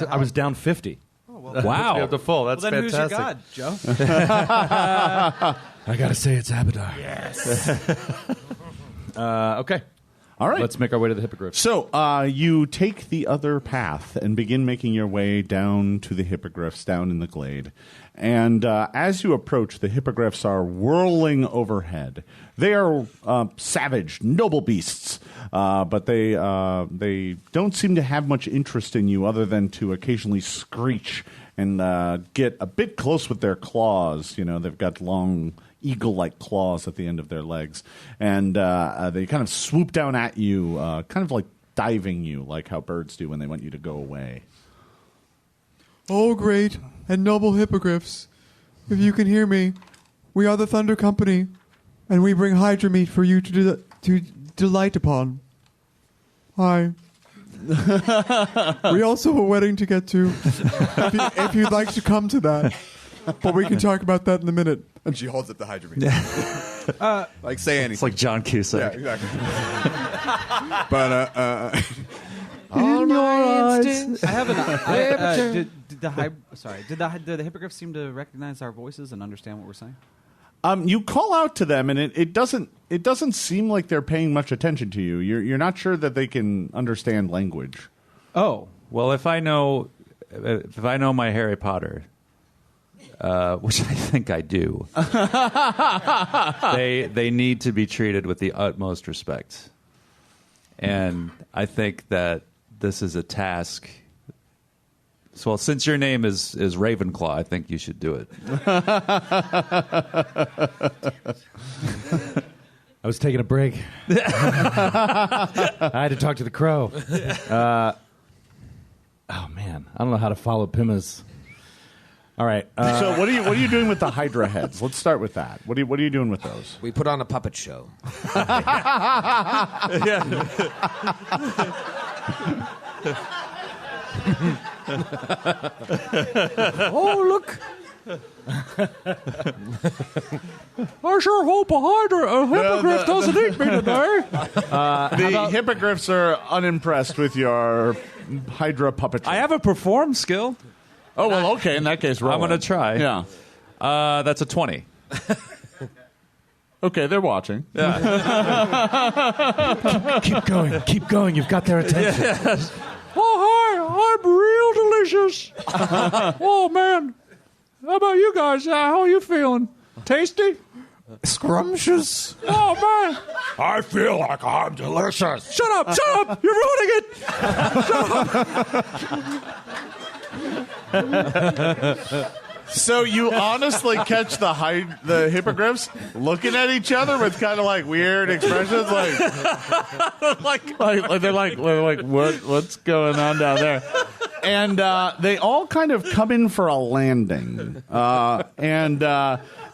I was down 50. Oh, well, Wow. Up to full. That's well, then fantastic. who's your god, Joe? I gotta say it's Abadar. Yes. Okay. All right. Let's make our way to the hippogriff. So you take the other path and begin making your way down to the hippogriffs down in the glade. And as you approach, the hippogriffs are whirling overhead. They are savage, noble beasts, but they don't seem to have much interest in you other than to occasionally screech and get a bit close with their claws. You know, they've got long eagle-like claws at the end of their legs. And they kind of swoop down at you, kind of like diving you, like how birds do when they want you to go away. Oh, great and noble hippogriffs. If you can hear me, we are the Thunder Company, and we bring Hydra meat for you to delight upon. Hi. We also have a wedding to get to, if you'd like to come to that. But we can talk about that in a minute. And she holds up the Hydra meat. Like, say anything. It's like John Cusack. Yeah, exactly. But, All my instincts. I have an. Did the hippogriffs seem to recognize our voices and understand what we're saying? You call out to them, and it doesn't seem like they're paying much attention to you. You're not sure that they can understand language. Oh, Well, if I know my Harry Potter, which I think I do, they need to be treated with the utmost respect. And I think that this is a task. So, well, since your name is Ravenclaw, I think you should do it. I was taking a break. I had to talk to the crow. Oh man, I don't know how to follow Pima's. All right. So what are you doing with the Hydra heads? Let's start with that. What are you doing with those? We put on a puppet show. Oh, look. I sure hope a hippogriff doesn't eat me today. The hippogriffs are unimpressed with your Hydra puppetry. I have a perform skill. Oh, well, okay. In that case, roll I'm going to it. try. Yeah. That's a 20. Okay, they're watching. Keep going. Keep going. You've got their attention. Oh, hi. I'm real delicious. Oh, man. How about you guys? How are you feeling? Tasty? Scrumptious. Oh, man. I feel like I'm delicious. Shut up. Shut up. You're ruining it. Shut up. So you honestly catch the hippogriffs looking at each other with kind of like weird expressions, like they're like what's going on down there? And they all kind of come in for a landing, and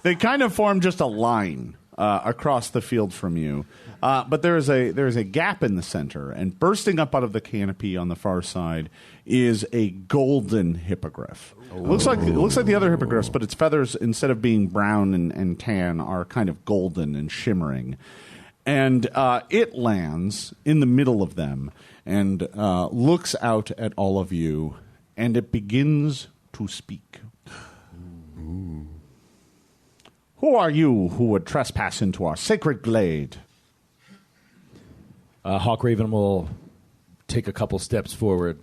they kind of form just a line across the field from you. But there is a gap in the center, and bursting up out of the canopy on the far side is a golden hippogriff. It looks like the other hippogriffs, but its feathers, instead of being brown and tan, are kind of golden and shimmering. And it lands in the middle of them and looks out at all of you, and it begins to speak. Who are you who would trespass into our sacred glade? Hawkraven will take a couple steps forward,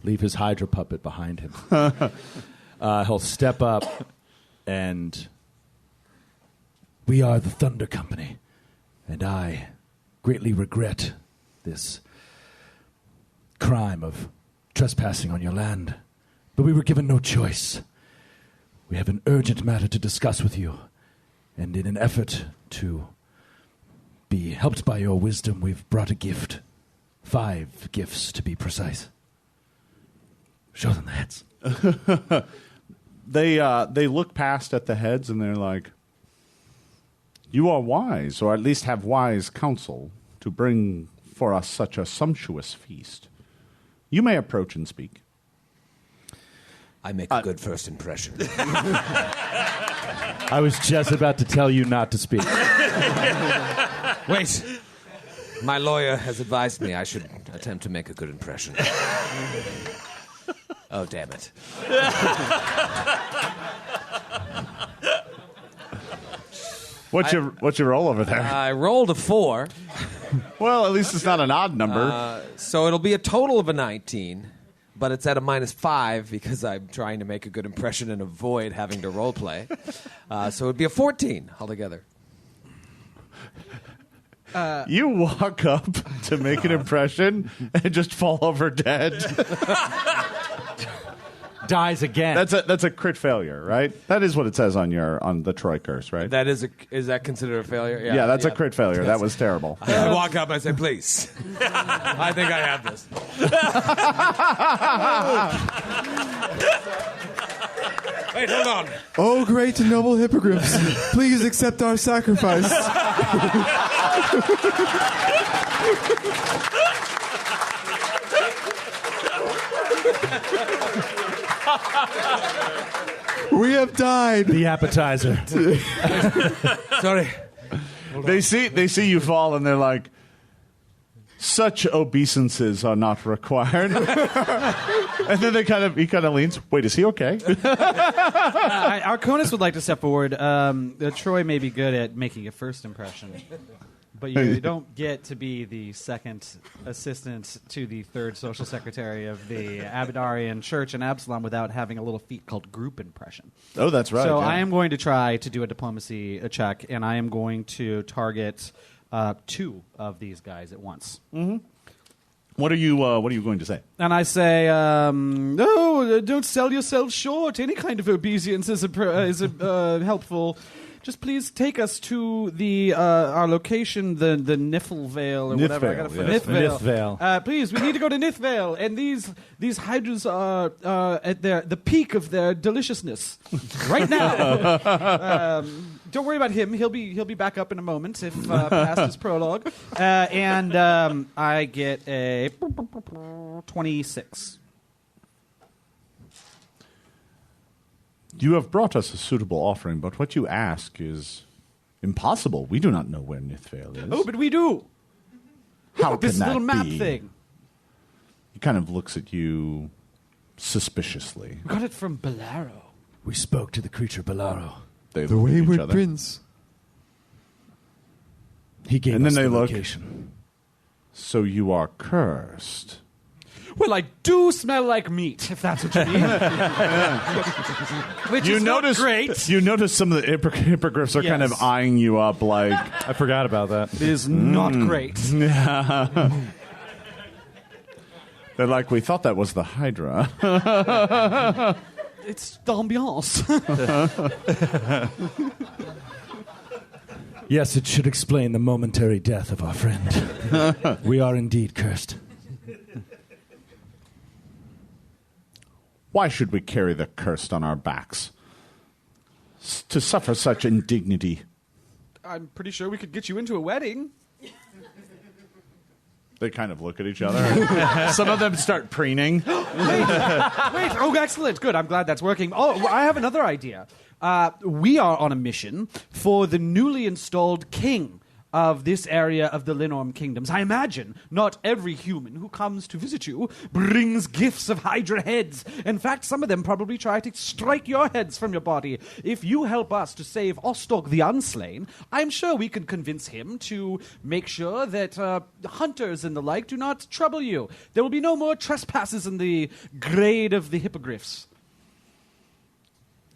leave his Hydra puppet behind him. He'll step up, and we are the Thunder Company, and I greatly regret this crime of trespassing on your land. But we were given no choice. We have an urgent matter to discuss with you, and in an effort to be helped by your wisdom, we've brought a gift. 5 gifts, to be precise. Show them the heads. They look past at the heads, and they're like, you are wise, or at least have wise counsel, to bring for us such a sumptuous feast. You may approach and speak. I make a good first impression. I was just about to tell you not to speak. Wait. My lawyer has advised me I should attempt to make a good impression. Oh, damn it. What's your roll over there? I rolled a 4. Well, at least it's not an odd number. So it'll be a total of a 19, but it's at a -5 because I'm trying to make a good impression and avoid having to roleplay. So it'd be a 14 altogether. You walk up to make an impression and just fall over dead. Dies again. That's a crit failure, right? That is what it says on the Troy curse, right? That is that considered a failure? Yeah, that's a crit failure. That was terrible. I walk up and I say, please. I think I have this. Wait, hold on. Oh, great and noble hippogriffs, please accept our sacrifice. We have died. The appetizer. Sorry. They see you fall, and they're like, such obeisances are not required. And then he kind of leans. Wait, is he okay? Arconis would like to step forward. Troy may be good at making a first impression, but you don't get to be the second assistant to the third social secretary of the Abadarian Church in Absalom without having a little feat called group impression. Oh, that's right. So yeah. I am going to try to do a diplomacy check, and I am going to target 2 of these guys at once. Mm-hmm. What are you going to say? And I say, no, don't sell yourself short. Any kind of obeisance is helpful. Just please take us to our location, the Niflvale or whatever. I gotta Nithvale. Please, we need to go to Nithvale, and these hydras are at the peak of their deliciousness right now. Don't worry about him; he'll be back up in a moment if past his prologue. And I get a 26. You have brought us a suitable offering, but what you ask is impossible. We do not know where Nithvale is. Oh, but we do. How this can that little map be? thing. He kind of looks at you suspiciously. We got it from Bolaro. We spoke to the creature Bolaro. They The look at each wayward other. prince. He gave And us then they the look. location. So you are cursed. Well, I do smell like meat, if that's what you mean. Which is not great. You notice some of the hippogriffs are kind of Yes. eyeing you up like... I forgot about that. It is not great. Yeah. They're like, we thought that was the Hydra. It's the ambiance. Yes, it should explain the momentary death of our friend. We are indeed cursed. Why should we carry the cursed on our backs? To suffer such indignity. I'm pretty sure we could get you into a wedding. They kind of look at each other. Some of them start preening. Wait. Oh, excellent. Good. I'm glad that's working. Oh, I have another idea. We are on a mission for the newly installed king of this area of the Linorm Kingdoms. I imagine not every human who comes to visit you brings gifts of Hydra heads. In fact, some of them probably try to strike your heads from your body. If you help us to save Ostog the Unslain, I'm sure we can convince him to make sure that hunters and the like do not trouble you. There will be no more trespasses in the grade of the Hippogriffs.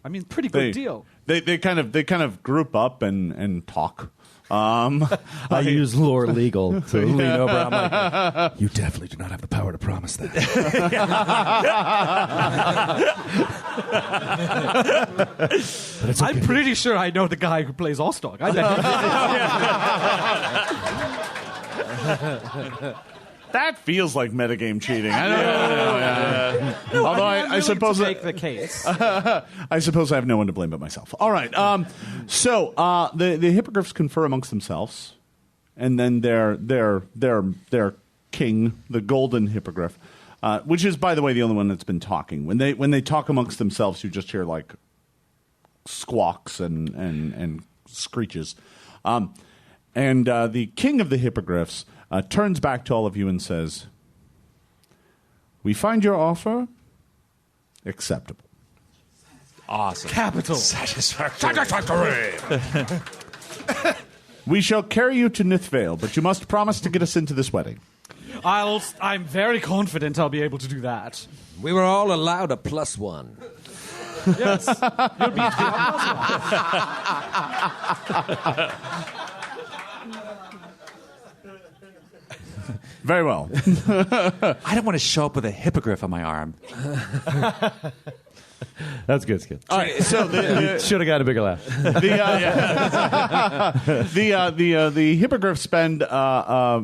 I mean, pretty good deal. They kind of group up and talk. I use lore legal to lean over. I'm like, you definitely do not have the power to promise that. But it's okay. I'm pretty sure I know the guy who plays Ostog. That feels like metagame cheating. I don't know. Although I suppose to make the case. I suppose I have no one to blame but myself. All right. So the hippogriffs confer amongst themselves, and then their king, the golden hippogriff, which is, by the way, the only one that's been talking. When they talk amongst themselves, you just hear like squawks and screeches. And the king of the hippogriffs turns back to all of you and says, "We find your offer acceptable." Awesome. Capital. Satisfactory. We shall carry you to Nithvale, but you must promise to get us into this wedding. I'm very confident I'll be able to do that. We were all allowed a +1. Yes. You'll be Very well. I don't want to show up with a hippogriff on my arm. That's good, Skid. All right, so Should have got a bigger laugh. the hippogriffs spend a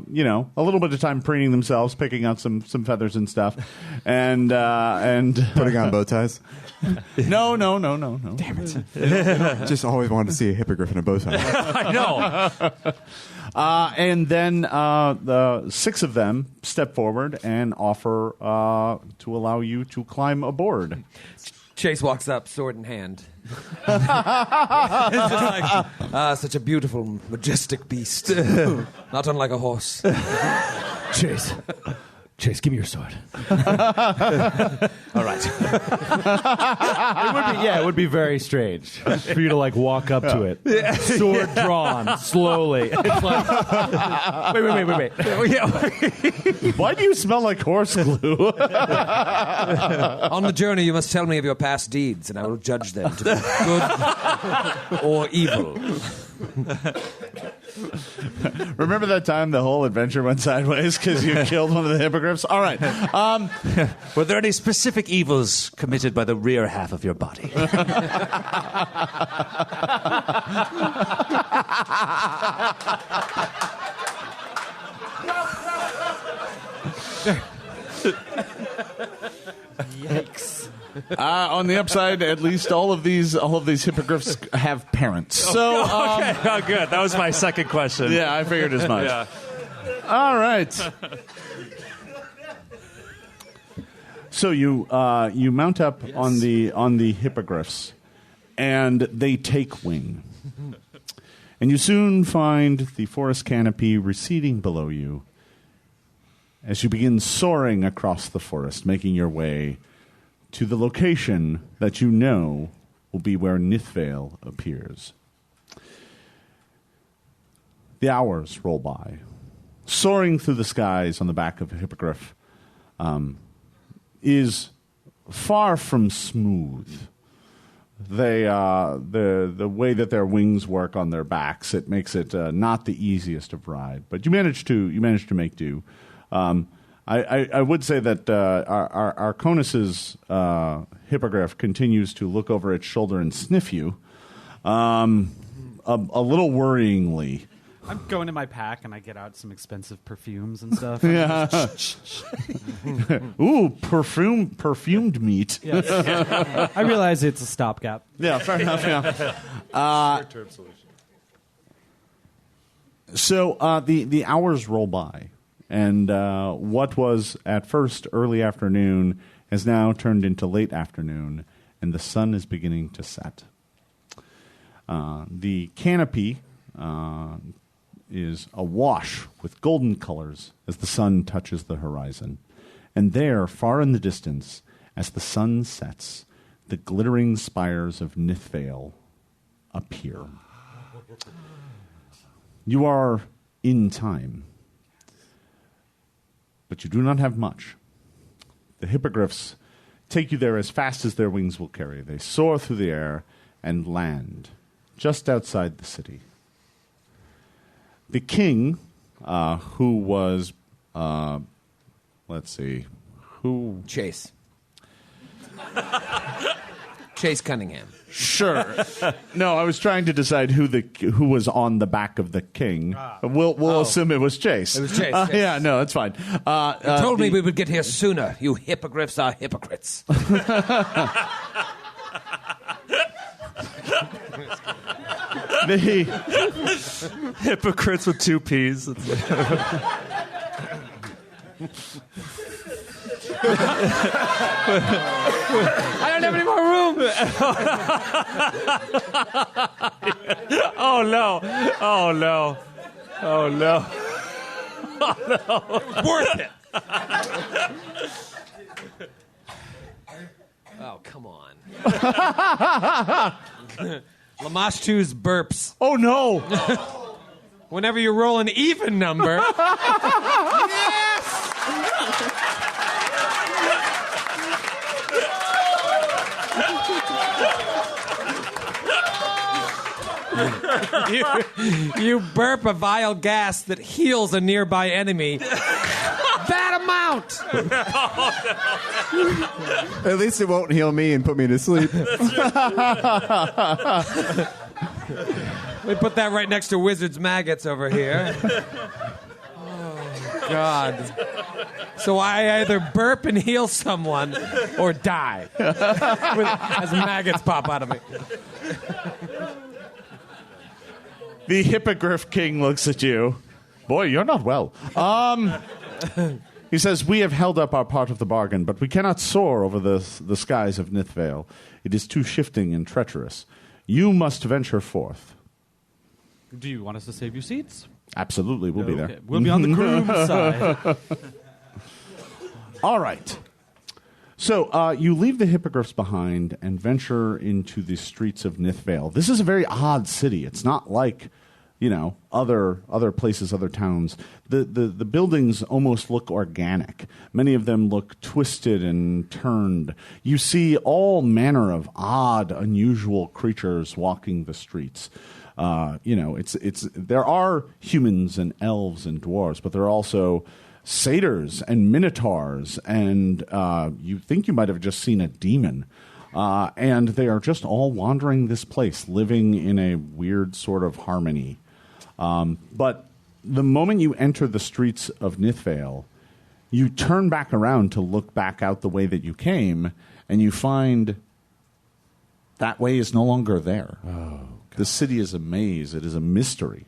little bit of time preening themselves, picking out some feathers and stuff, and Putting on bow ties. No. Damn it. Just always wanted to see a hippogriff in a bow tie. I know. And then the 6 of them step forward and offer to allow you to climb aboard. Chase walks up, sword in hand. It's just like, such a beautiful, majestic beast. Not unlike a horse. Chase, give me your sword. All right. It would be very strange for you to like walk up to it, sword drawn, slowly. It's like, wait. Why do you smell like horse glue? On the journey, you must tell me of your past deeds, and I will judge them to be good or evil. Remember that time the whole adventure went sideways because you killed one of the hippogriffs? All right. Were there any specific evils committed by the rear half of your body? Yikes. On the upside, at least all of these hippogriffs have parents. So Okay. Oh, good. That was my second question. yeah, I figured as much. Yeah. All right. So you mount up on the hippogriffs, and they take wing, and you soon find the forest canopy receding below you as you begin soaring across the forest, making your way to the location that you know will be where Nithvale appears. The hours roll by. Soaring through the skies on the back of a hippogriff is far from smooth. They the way that their wings work on their backs, it makes it not the easiest of ride. But you manage to make do. I would say that our Arconus's hippogriff continues to look over its shoulder and sniff you, a little worryingly. I'm going in my pack and I get out some expensive perfumes and stuff. Yeah. Ooh, perfumed meat. Yes. I realize it's a stopgap. Yeah, fair enough. Yeah. So the hours roll by, and what was at first early afternoon has now turned into late afternoon, and the sun is beginning to set. The canopy is awash with golden colors as the sun touches the horizon. And there, far in the distance, as the sun sets, the glittering spires of Nithvale appear. You are in time, but you do not have much. The hippogriffs take you there as fast as their wings will carry. They soar through the air and land just outside the city. The king, who was, let's see, who? Chase. Chase Cunningham. Sure. No, I was trying to decide who was on the back of the king. We'll assume it was Chase. It was Chase. Chase. Yeah, no, that's fine. You told me we would get here sooner. You hippogriffs are hypocrites. The Hypocrites with 2 P's. I don't have any more room. Oh no! Oh no! Oh no! Oh no! Worth it. Oh, come on. Lamashtu's burps. Oh no! Whenever you roll an even number. You burp a vile gas that heals a nearby enemy. That amount! At least it won't heal me and put me to sleep. We put that right next to Wizard's maggots over here. Oh, God. So I either burp and heal someone or die. As maggots pop out of me. The Hippogriff King looks at you. Boy, you're not well. He says, we have held up our part of the bargain, but we cannot soar over the skies of Nithvale. It is too shifting and treacherous. You must venture forth. Do you want us to save you seats? Absolutely, we'll be there. Okay. We'll be on the groom side. All right. So you leave the hippogriffs behind and venture into the streets of Nithvale. This is a very odd city. It's not like, other places, other towns. The buildings almost look organic. Many of them look twisted and turned. You see all manner of odd, unusual creatures walking the streets. There are humans and elves and dwarves, but there are also satyrs and minotaurs, and you think you might have just seen a demon. And they are just all wandering this place, living in a weird sort of harmony. But the moment you enter the streets of Nithvale, you turn back around to look back out the way that you came, and you find that way is no longer there. Oh, the city is a maze. It is a mystery.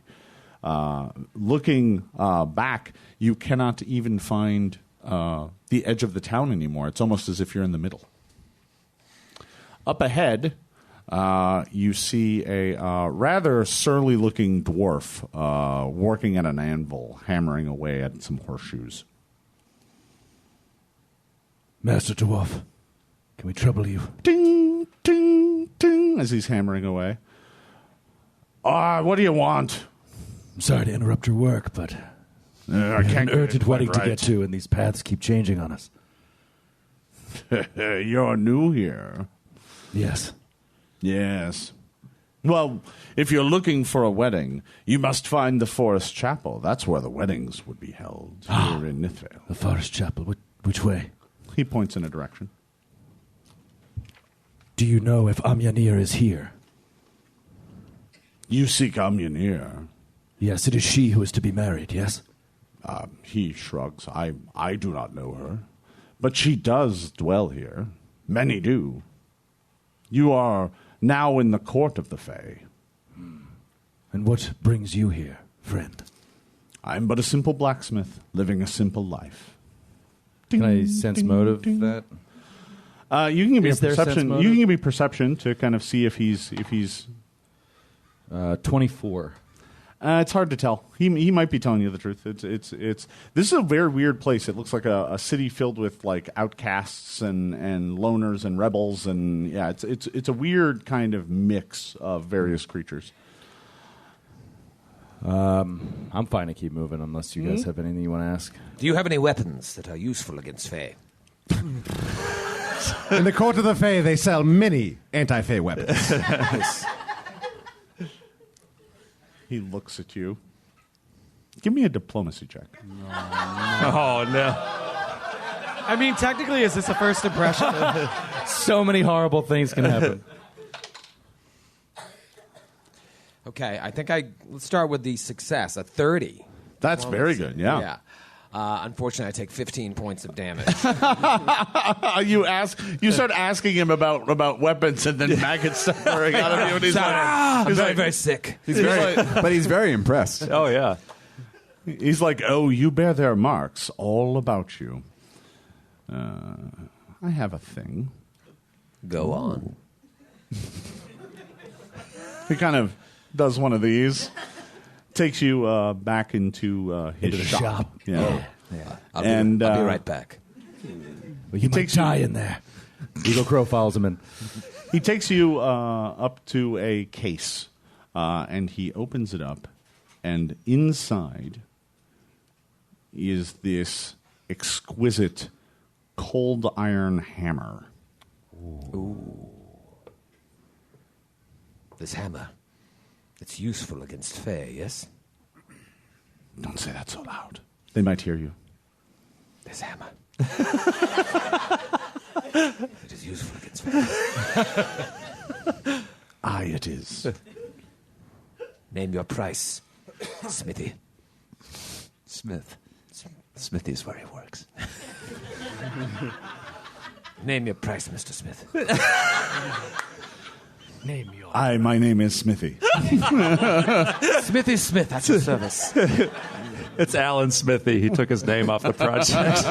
Looking back, you cannot even find the edge of the town anymore. It's almost as if you're in the middle. Up ahead, you see a rather surly-looking dwarf working at an anvil, hammering away at some horseshoes. Master Dwarf, can we trouble you? Ding, ding, ding, as he's hammering away. What do you want? I'm sorry to interrupt your work, but I can't an urgent wedding to get to, and these paths keep changing on us. You're new here. Yes. Yes. Well, if you're looking for a wedding, you must find the Forest Chapel. That's where the weddings would be held, here in Nithvale. The Forest Chapel. Which way? He points in a direction. Do you know if Amyanir is here? You seek Amyanir. Yes, it is she who is to be married, yes? He shrugs. I do not know her. But she does dwell here. Many do. You are now in the court of the Fae. And what brings you here, friend? I'm but a simple blacksmith, living a simple life. Can I sense motive that? You can give me a Is there sense perception. motive? You can give me perception to kind of see if he's. 24. It's hard to tell. He might be telling you the truth. This is a very weird place. It looks like a city filled with like outcasts and loners and rebels, and yeah, it's a weird kind of mix of various creatures. I'm fine to keep moving unless you guys have anything you want to ask. Do you have any weapons that are useful against Fae? In the court of the Fae, they sell many anti-Fae weapons. He looks at you. Give me a diplomacy check. Oh, no. I mean, technically, is this a first impression? So many horrible things can happen. Okay, I think let's start with the success, a 30. That's very good. Yeah. Yeah. Unfortunately, I take 15 points of damage. You start asking him about weapons, and then maggots start pouring out of you, and he's like, very sick. But he's very impressed. Oh, yeah. he's like, oh, you bear their marks all about you. I have a thing. Go on. He kind of does one of these. Takes you back into his shop. Yeah. I'll And, be right back. Well, you might die in there. Eagle Crow follows him in. He takes you up to a case, and he opens it up, and inside is this exquisite cold iron hammer. Ooh. This hammer. It's useful against Fae, yes? Don't say that so loud. They might hear you. This hammer. It is useful against Fae. Aye, it is. Name your price, Smithy. Smith. Smithy is where he works. Name your price, Mr. Smith. Name your. My name is Smithy. Smithy Smith, that's your service. It's Alan Smithy. He took his name off the project.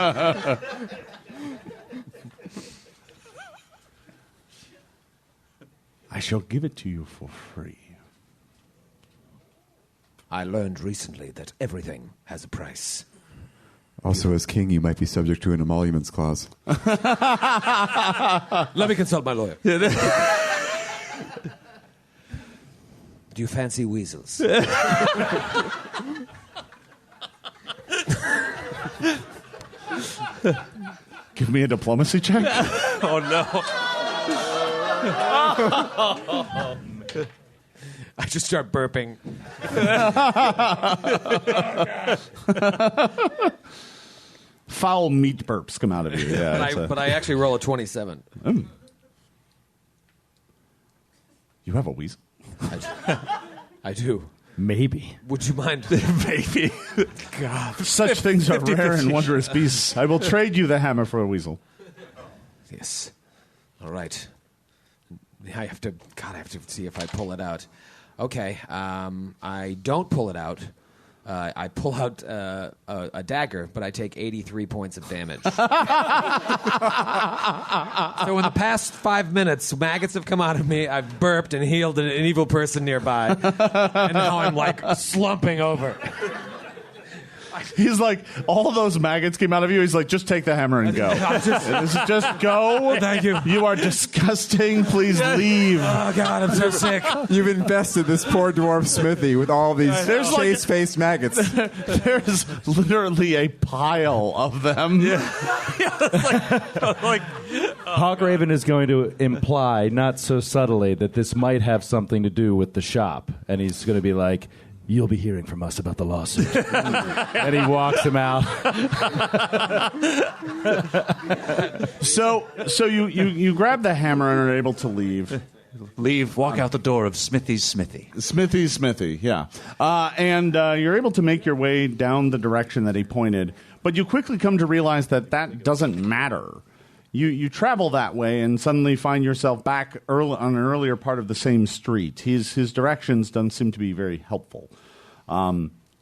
I shall give it to you for free. I learned recently that everything has a price. Also, as king, you might be subject to an emoluments clause. Let me consult my lawyer. Do you fancy weasels? Give me a diplomacy check. Oh, no. I just start burping. Foul meat burps come out of you. Yeah, But I actually roll a 27. You have a weasel. I do. Maybe. Would you mind? Maybe. God. Such things are rare and wondrous beasts. I will trade you the hammer for a weasel. Yes. All right. I have to see if I pull it out. Okay. I don't pull it out. I pull out a dagger, but I take 83 points of damage. So in the past 5 minutes, maggots have come out of me. I've burped and healed an evil person nearby. And now I'm like slumping over. He's like, all those maggots came out of you. He's like, just take the hammer and go. Just go. Thank you. You are disgusting. Please leave. Oh, God, I'm so sick. You've infested this poor dwarf Smithy with all these chase-faced maggots. There's literally a pile of them. Hawkraven is going to imply, not so subtly, that this might have something to do with the shop. And he's going to be like, you'll be hearing from us about the lawsuit. And he walks him out. So you grab the hammer and are able to leave. Walk out the door of Smithy's Smithy. Smithy's Smithy, yeah. And you're able to make your way down the direction that he pointed. But you quickly come to realize that doesn't matter. You travel that way and suddenly find yourself back on an earlier part of the same street. His directions don't seem to be very helpful.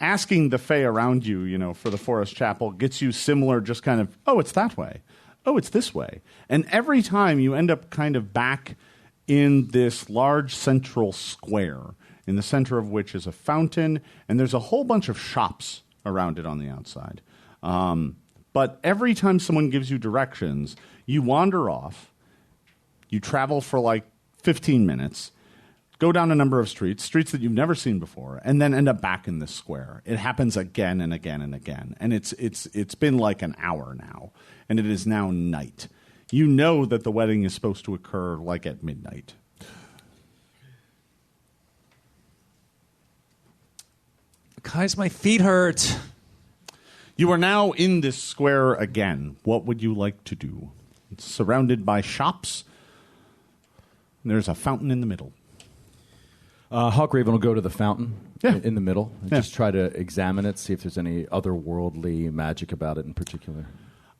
asking the Fae around you, for the Forest Chapel gets you similar, just kind of, oh, it's that way. Oh, it's this way. And every time you end up kind of back in this large central square, in the center of which is a fountain, and there's a whole bunch of shops around it on the outside. But every time someone gives you directions, you wander off, you travel for like 15 minutes, go down a number of streets that you've never seen before, and then end up back in this square. It happens again and again and again. And it's been like an hour now, and it is now night. You know that the wedding is supposed to occur like at midnight. Guys, my feet hurt. You are now in this square again. What would you like to do? It's surrounded by shops. There's a fountain in the middle. Hawkraven will go to the fountain in the middle and Yeah. just try to examine it, see if there's any otherworldly magic about it in particular.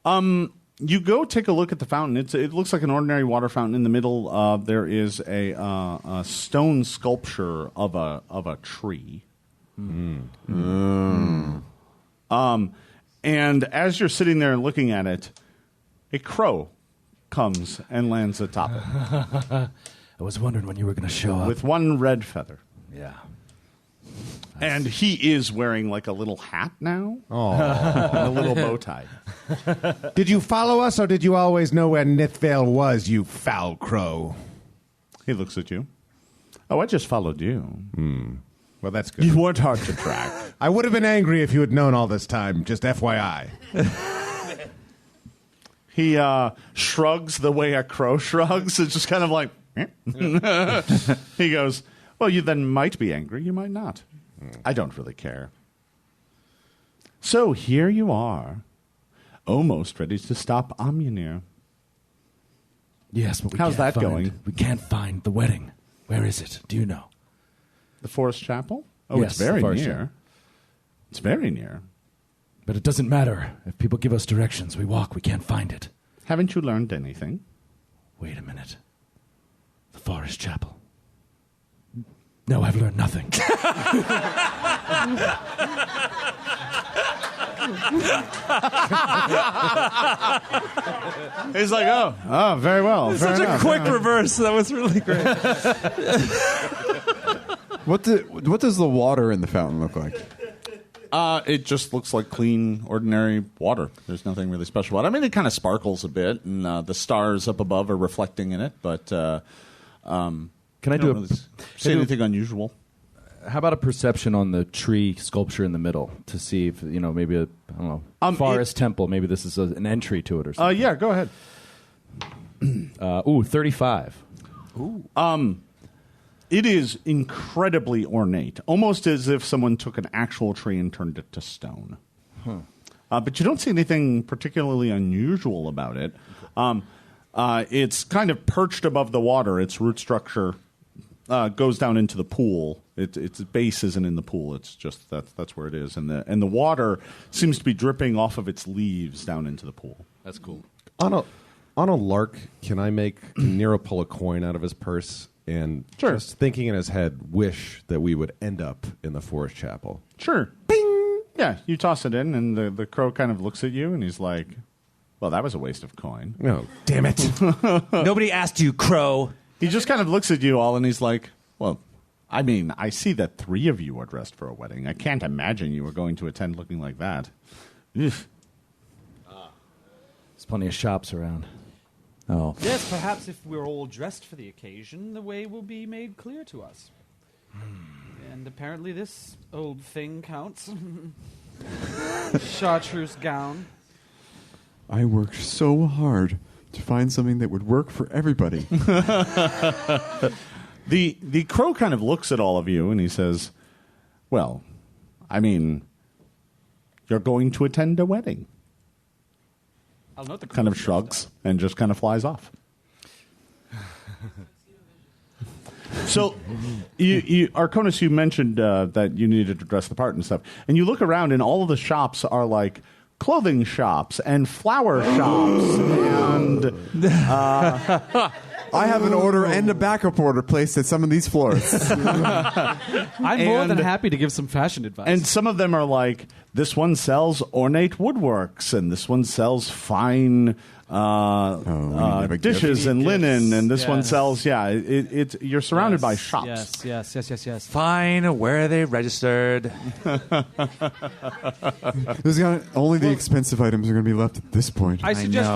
You go take a look at the fountain. It looks like an ordinary water fountain. In the middle, there is a stone sculpture of a tree. And as you're sitting there and looking at it, a crow comes and lands atop it I was wondering when you were going to show up. with one red feather. Yeah. And he is wearing like a little hat now. And a little bow tie. Did you follow us, or did you always know where Nithvale was, you foul crow? He looks at you. Oh, I just followed you. Well, that's good. You weren't hard to track. I would have been angry if you had known all this time, just FYI. He shrugs the way a crow shrugs. It's just kind of like, He goes, well, you then might be angry. You might not. I don't really care. So here you are, almost ready to stop Amunir. Yes, but How's that going? We can't find the wedding. Where is it? Do you know? The Forest Chapel? Oh, Yes, it's very the Forest near. Chapel. It's very near. But it doesn't matter. If people give us directions, we walk, we can't find it. Haven't you learned anything? Wait a minute. The Forest Chapel. No, I've learned nothing. He's like, oh, very well. Such a quick reverse. That was really great. What does the water in the fountain look like? It just looks like clean, ordinary water. There's nothing really special about it. I mean, it kind of sparkles a bit, and the stars up above are reflecting in it, but Can I do really say anything unusual? How about a perception on the tree sculpture in the middle to see if, maybe a forest temple, maybe this is an entry to it or something? Yeah, go ahead. 35. It is incredibly ornate, almost as if someone took an actual tree and turned it to stone. But you don't see anything particularly unusual about it. It's kind of perched above the water. Its root structure goes down into the pool. Its base isn't in the pool. It's just that's where it is, and the water seems to be dripping off of its leaves down into the pool. That's cool. On a lark, can Nero pull a coin out of his purse and Sure. just thinking in his head, wish that we would end up in the Forest Chapel? Sure. Bing! Yeah, you toss it in, and the crow kind of looks at you, and he's like, well, that was a waste of coin. No, damn it. Nobody asked you, crow. He just kind of looks at you all, and he's like, well, I mean, I see that 3 of you are dressed for a wedding. I can't imagine you are going to attend looking like that. Ugh. There's plenty of shops around. Oh. Yes, perhaps if we're all dressed for the occasion, the way will be made clear to us. And apparently this old thing counts. Chartreuse gown. I worked so hard to find something that would work for everybody. The crow kind of looks at all of you, and he says, well, I mean, you're going to attend a wedding. I'll note the Kind of shrugs and just kind of flies off. So, Arconis, you mentioned that you needed to dress the part and stuff. And you look around, and all of the shops are like clothing shops and flower shops I have an order and a backup order placed at some of these floors. I'm more than happy to give some fashion advice. And some of them are like, this one sells ornate woodworks, and this one sells fine dishes and linen, and this one sells. You're surrounded by shops. Yes. Fine. Where are they registered? Only the expensive items are going to be left at this point. I suggest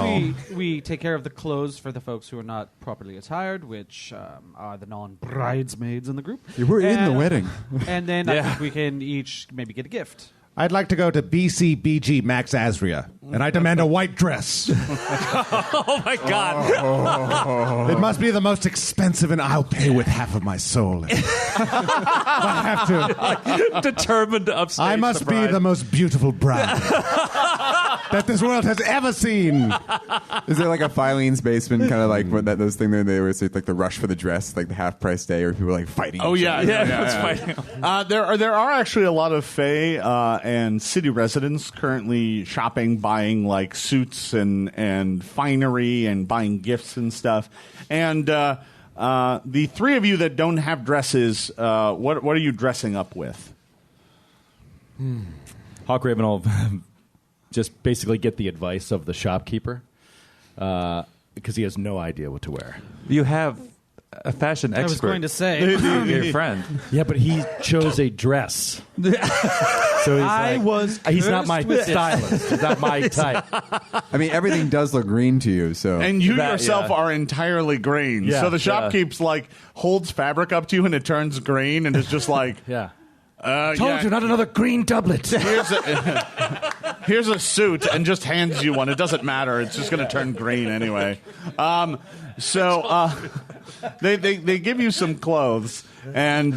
we take care of the clothes for the folks who are not properly attired, which are the non-bridesmaids in the group. Yeah, we're in the wedding. And then I think we can each maybe get a gift. I'd like to go to BCBG Max Azria, and I demand a white dress. Oh my God! It must be the most expensive, and I'll pay with half of my soul. I have to. Determined to upstage. I must be the most beautiful bride that this world has ever seen. Is there like a Filene's basement, kind of like what those things they always say, like the rush for the dress, like the half price day, or people are like fighting? Oh each yeah, other? fighting. There are actually a lot of Fae and city residents currently shopping, buying like suits and finery and buying gifts and stuff. And the three of you that don't have dresses, what are you dressing up with? Hawkraven will just basically get the advice of the shopkeeper because he has no idea what to wear. You have a fashion expert. I was going to say. Your friend. Yeah, but he chose a dress. So he's not my stylist. He's not my type. I mean, everything does look green to you, so. And you yourself are entirely green. Yeah, so the shopkeep's like holds fabric up to you and it turns green and it's just like, Told you, not another green doublet. Here's a suit and just hands you one. It doesn't matter. It's just going to turn green anyway. They give you some clothes and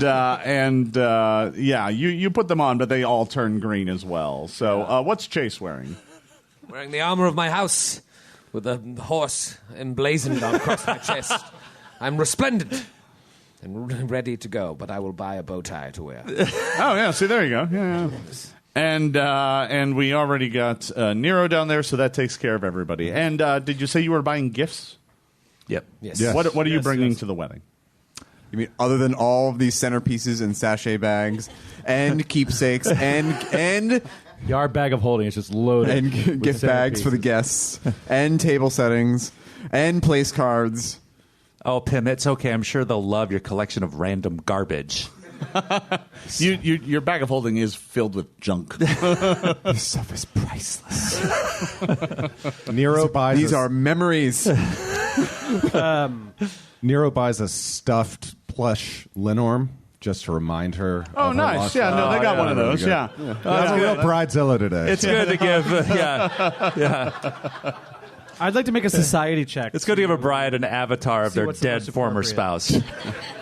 you put them on, but they all turn green as well. So what's Chase wearing? Wearing the armor of my house with a horse emblazoned across my chest. I'm resplendent and ready to go, but I will buy a bow tie to wear. Oh yeah, see there you go. Yeah. And we already got Nero down there, so that takes care of everybody. And did you say you were buying gifts? Yep. Yes. What are you bringing to the wedding? You mean other than all of these centerpieces and sachet bags and keepsakes and Our bag of holding is just loaded. and gift bags for the guests and table settings and place cards. Oh, Pim, it's okay. I'm sure they'll love your collection of random garbage. Your bag of holding is filled with junk. This stuff is priceless. Nero buys These are memories. Nero buys a stuffed plush Linorm just to remind her. Oh, of her nice. lost Yeah, no, they got one of There we those. go. Yeah. That's a real bridezilla today. It's good to give, yeah. I'd like to make a society check. It's good to give a bride an avatar of See their what's the dead most former appropriate. spouse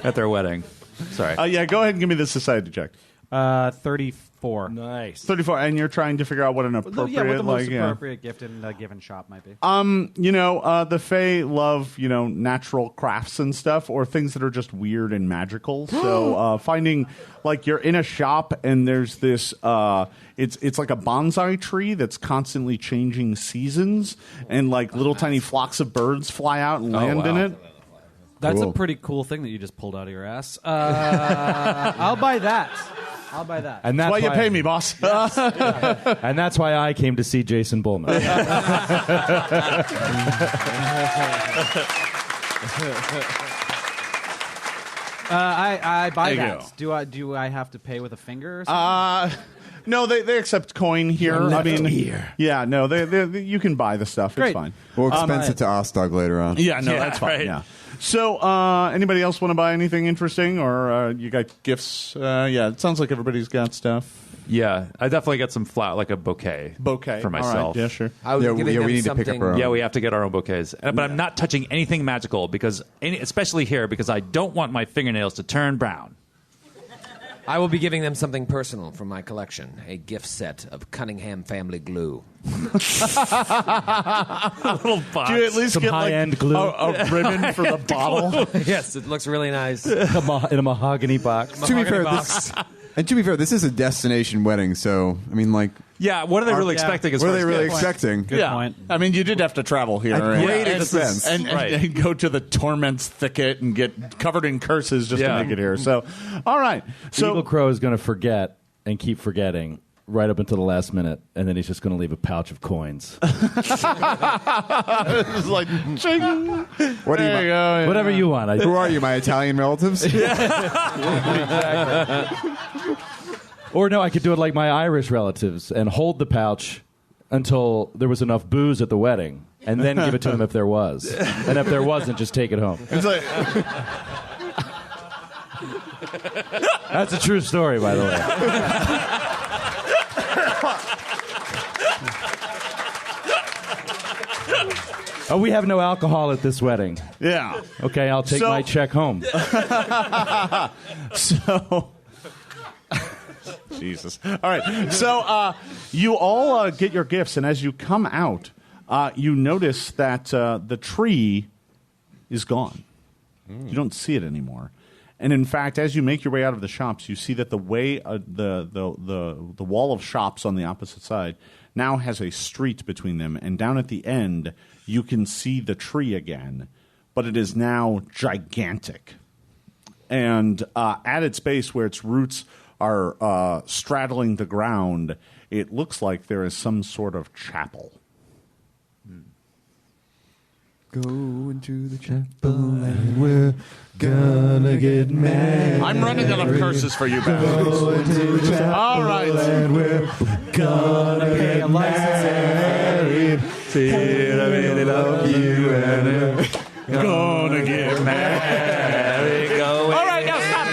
at their wedding. Sorry. Go ahead and give me the society check. 34. Nice. 34, and you're trying to figure out what an What appropriate, the most appropriate gift in a given shop might be. the Fae love, natural crafts and stuff, or things that are just weird and magical. So finding, like, you're in a shop and there's this, it's like a bonsai tree that's constantly changing seasons, and like little tiny flocks of birds fly out and land in it. That's Cool. a pretty cool thing that you just pulled out of your ass. I'll buy that. And That's why you pay me, boss. And that's why I came to see Jason Bulmahn. I buy There you that. Do I have to pay with a finger or something? No, they accept coin here. Yeah, no, they you can buy the stuff. Great. It's fine. We'll expense it to Ostog later on. Yeah, no, that's fine. right. Yeah. So, anybody else want to buy anything interesting, or you got gifts? It sounds like everybody's got stuff. Yeah, I definitely got some like a bouquet. Bouquet for myself. All right. Yeah, sure. I was Yeah, giving we them need to pick up something- our own. Yeah, we have to get our own bouquets. But I'm not touching anything magical especially here, because I don't want my fingernails to turn brown. I will be giving them something personal from my collection, a gift set of Cunningham family glue. Little box. Do you at least Some get high-end glue. a ribbon for the bottle? Yes, it looks really nice. In a mahogany box. To be fair, And to be fair, this is a destination wedding, so I mean, like, Yeah, what are they really expecting? As what far are they as really gifts? expecting? Good point. I mean, you did have to travel here. At great and, expense. and go to the Torment's Thicket and get covered in curses just Yeah. to make it here. So, all right. So, Eagle Crow is going to forget and keep forgetting right up until the last minute, and then he's just going to leave a pouch of coins. it's like, ching. What There you go. Whatever you want. Who are you, my Italian relatives? Or no, I could do it like my Irish relatives and hold the pouch until there was enough booze at the wedding, and then give it to them if there was. And if there wasn't, just take it home. It's like, That's a true story, by the way. Oh, we have no alcohol at this wedding. yeah. Okay, I'll take So- my check home. So, Jesus. All right. So, you all get your gifts, and as you come out, you notice that the tree is gone. You don't see it anymore. And in fact, as you make your way out of the shops, you see that the way the wall of shops on the opposite side now has a street between them, and down at the end, you can see the tree again, but it is now gigantic. And at its base, where its roots are straddling the ground, it looks like there is some sort of chapel. Go into the chapel and we're gonna get married. I'm running out of curses for you, bastards. All right. And we're gonna get married. See, I really love you and we're Gonna get There you go. All right, now stop.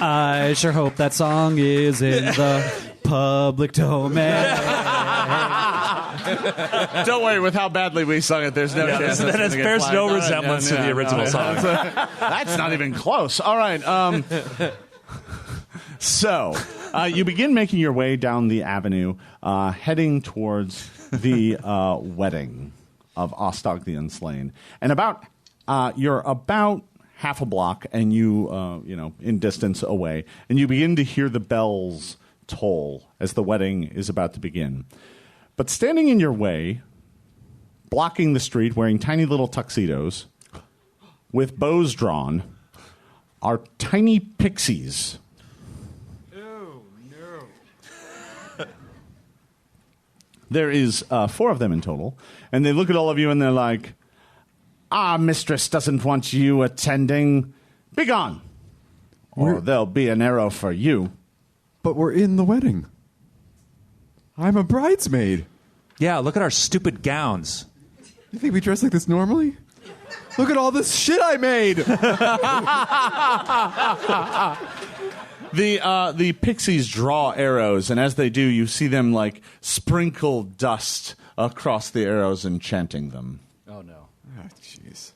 I sure hope that song is in the public domain. Don't worry, with how badly we sung it, there's no chance. That that's gonna get bears flagged. no All right, resemblance to the original song. That's not even close. All right. So, you begin making your way down the avenue, heading towards the wedding of Ostog the Unslain. And you're about half a block, and in distance away, and you begin to hear the bells toll as the wedding is about to begin. But standing in your way, blocking the street, wearing tiny little tuxedos, with bows drawn, are tiny pixies. There is 4 of them in total, and they look at all of you and they're like, "Our mistress doesn't want you attending. Begone, or there'll be an arrow for you." But we're in the wedding. I'm a bridesmaid. Yeah, look at our stupid gowns. You think we dress like this normally? Look at all this shit I made. The pixies draw arrows, and as they do, you see them like sprinkle dust across the arrows, enchanting them. Oh, no. Oh, jeez.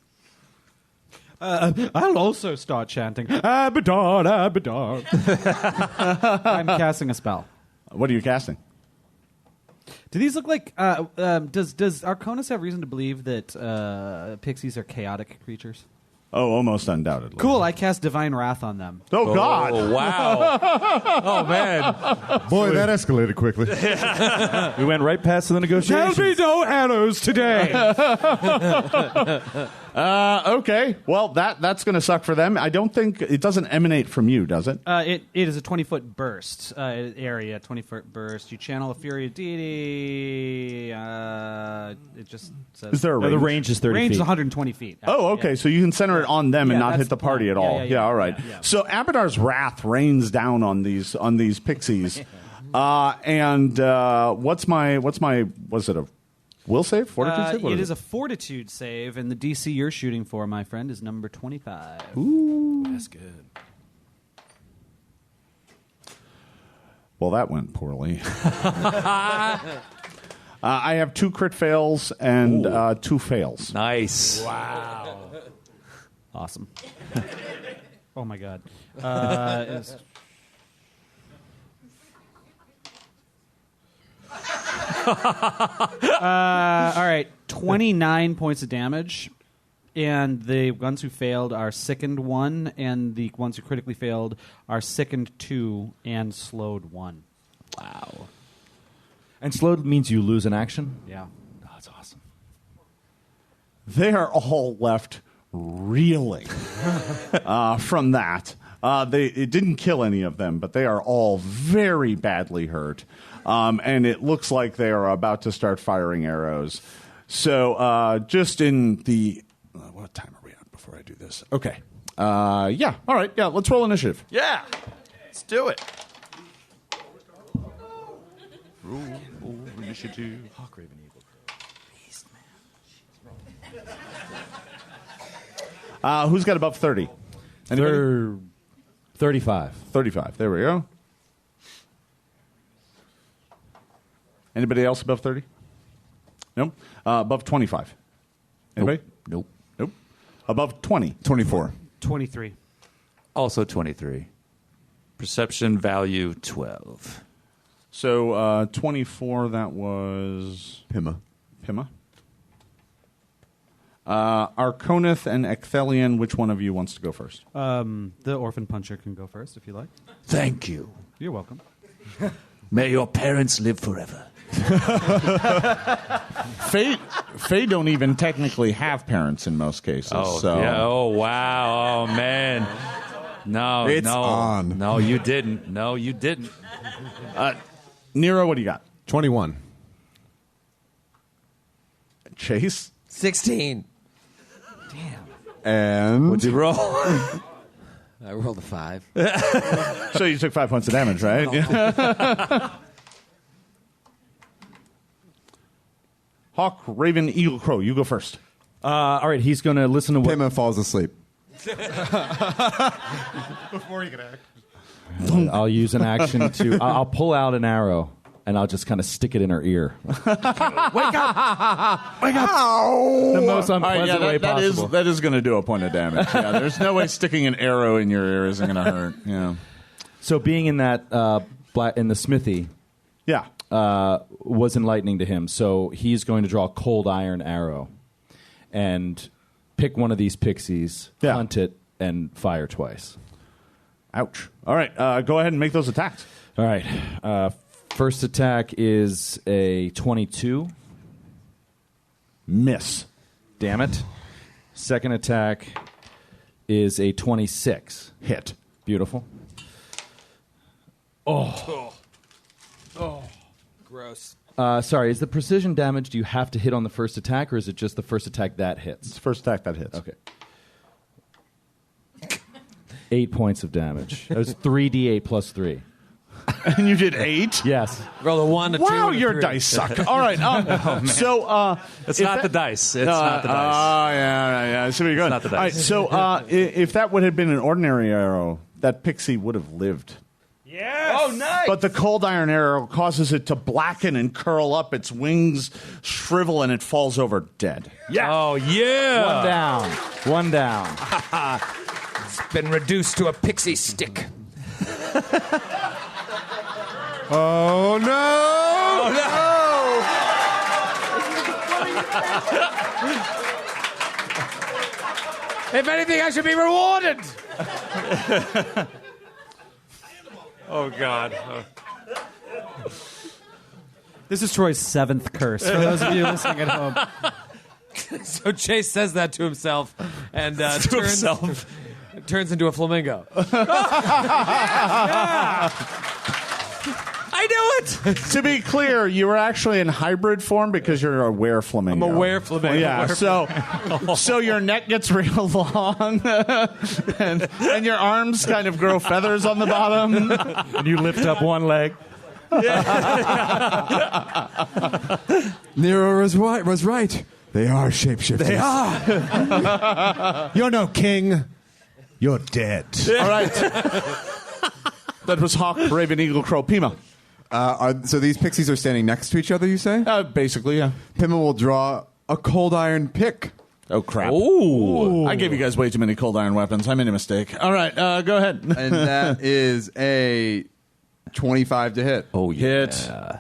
I'll also start chanting, Abaddon, Abaddon. I'm casting a spell. What are you casting? Do these look like... does Arconis have reason to believe that pixies are chaotic creatures? Oh, almost undoubtedly. Cool, I cast Divine Wrath on them. Oh, God. Oh, wow. Oh, man. Boy, that escalated quickly. We went right past the negotiations. no arrows today! Okay. Well, that's going to suck for them. I don't think it doesn't emanate from you, does it? It is a 20-foot burst area, 20-foot burst. You channel a Fury of Deity. It just says... Is there a range? The range is 30 range feet. is 120 feet. Oh, actually, okay. So you can center it on them and Yeah, not that's hit the the party plan. at all. Yeah, all right. yeah. So Abadar's wrath rains down on these pixies. And what's it a will save? Fortitude save? What It is is a fortitude save, and the DC you're shooting for, my friend, is number 25. Ooh. That's good. Well, that went poorly. I have 2 crit fails and 2 fails. Nice. Awesome. Oh, my God. It's... all right, 29 points of damage. And the ones who failed are sickened 1, and the ones who critically failed are sickened 2 and slowed 1. Wow. And slowed means you lose an action? Yeah. Oh, that's awesome. They are all left reeling from that. It didn't kill any of them, but they are all very badly hurt. And it looks like they are about to start firing arrows. So just in the... what time are we at before I do this? Okay. Yeah. All right. Yeah. Let's roll initiative. Yeah. Let's do it. Roll initiative. Hawkraven Eagle. Who's got above 30? Anybody? 35. 35. There we go. Anybody else above 30? Nope. Above 25? Anybody? Nope. Nope. Above 20? 24. 23. Also 23. Perception value 12. So 24, that was Pima. Pima. Arconith and Ecthelion, which one of you wants to go first? The Orphan Puncher can go first, if you like. Thank you. You're welcome. May your parents live forever. Fae don't even technically have parents in most cases. Oh, so. yeah. Oh, wow. Oh, man. No, It's no. on. No, you didn't. No, you didn't. Nero, what do you got? 21. Chase? 16. And What'd you roll? I rolled a 5. So you took 5 points of damage, right? Hawk, Raven, Eagle, Crow, you go first. All right, he's going to listen to what... Pima falls asleep. Before you can act. I'll use an action to... I'll pull out an arrow, and I'll just kind of stick it in her ear. Wake up! Wake up! The most unpleasant way possible. That is going to do a point of damage. Yeah, there's no way sticking an arrow in your ear isn't going to hurt. Yeah. So being in that in the smithy Yeah. was enlightening to him. So he's going to draw a cold iron arrow and pick one of these pixies, Yeah. hunt it, and fire twice. Ouch. All right. Go ahead and make those attacks. All right. First attack is a 22. Miss. Damn it. Second attack is a 26. Hit. Beautiful. Gross. Sorry, is the precision damage, do you have to hit on the first attack, or is it just the first attack that hits? It's the first attack that hits. Okay. 8 points of damage. That was 3d8 plus 3. And you did 8? Yes. Roll a 1, a 2, Wow, and a your 3. dice suck. All right. So It's not the dice. It's not the dice. Oh, yeah. I see where you're going. It's not the dice. All right, so if that would have been an ordinary arrow, that pixie would have lived. Yes! Oh, nice! But the cold iron arrow causes it to blacken and curl up. Its wings shrivel and it falls over dead. Yeah. Oh, yeah. One down. It's been reduced to a pixie stick. Oh, no! If anything, I should be rewarded. Oh, God. This is Troy's 7th curse, for those of you listening at home. So Chase says that to himself and turns into a flamingo. I knew it! To be clear, you were actually in hybrid form because you're a were-flamingo. I'm a were-flamingo. Yeah, so your neck gets real long, and your arms kind of grow feathers on the bottom. And you lift up one leg. Nero was right. They are shapeshifters. They are. You're no king. You're dead. All right. That was Hawk, Raven, Eagle, Crow, Pima. So these pixies are standing next to each other, you say? Basically, yeah. Pima will draw a cold iron pick. Oh, crap. Ooh. I gave you guys way too many cold iron weapons. I made a mistake. All right, go ahead. And that is a 25 to hit. Oh, yeah.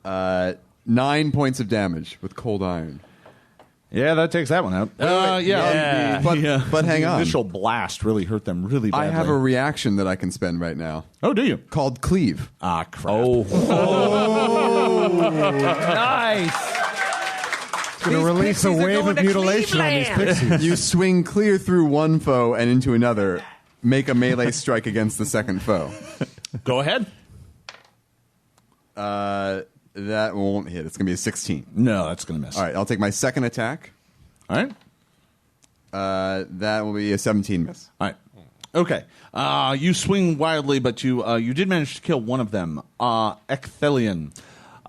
Hit. 9 points of damage with cold iron. Yeah, that takes that one out. But hang on. The initial blast really hurt them really badly. I have a reaction that I can spend right now. Oh, do you? Called Cleave. Ah, crap. Nice. Going to release a pixies are wave going of to mutilation on these Cleveland. pixies. You swing clear through one foe and into another. Make a melee strike against the second foe. Go ahead. That won't hit. It's going to be a 16. No, that's going to miss. All right, I'll take my second attack. All right. That will be a 17 miss. All right. Okay. You swing wildly, but you did manage to kill one of them. Ecthelion.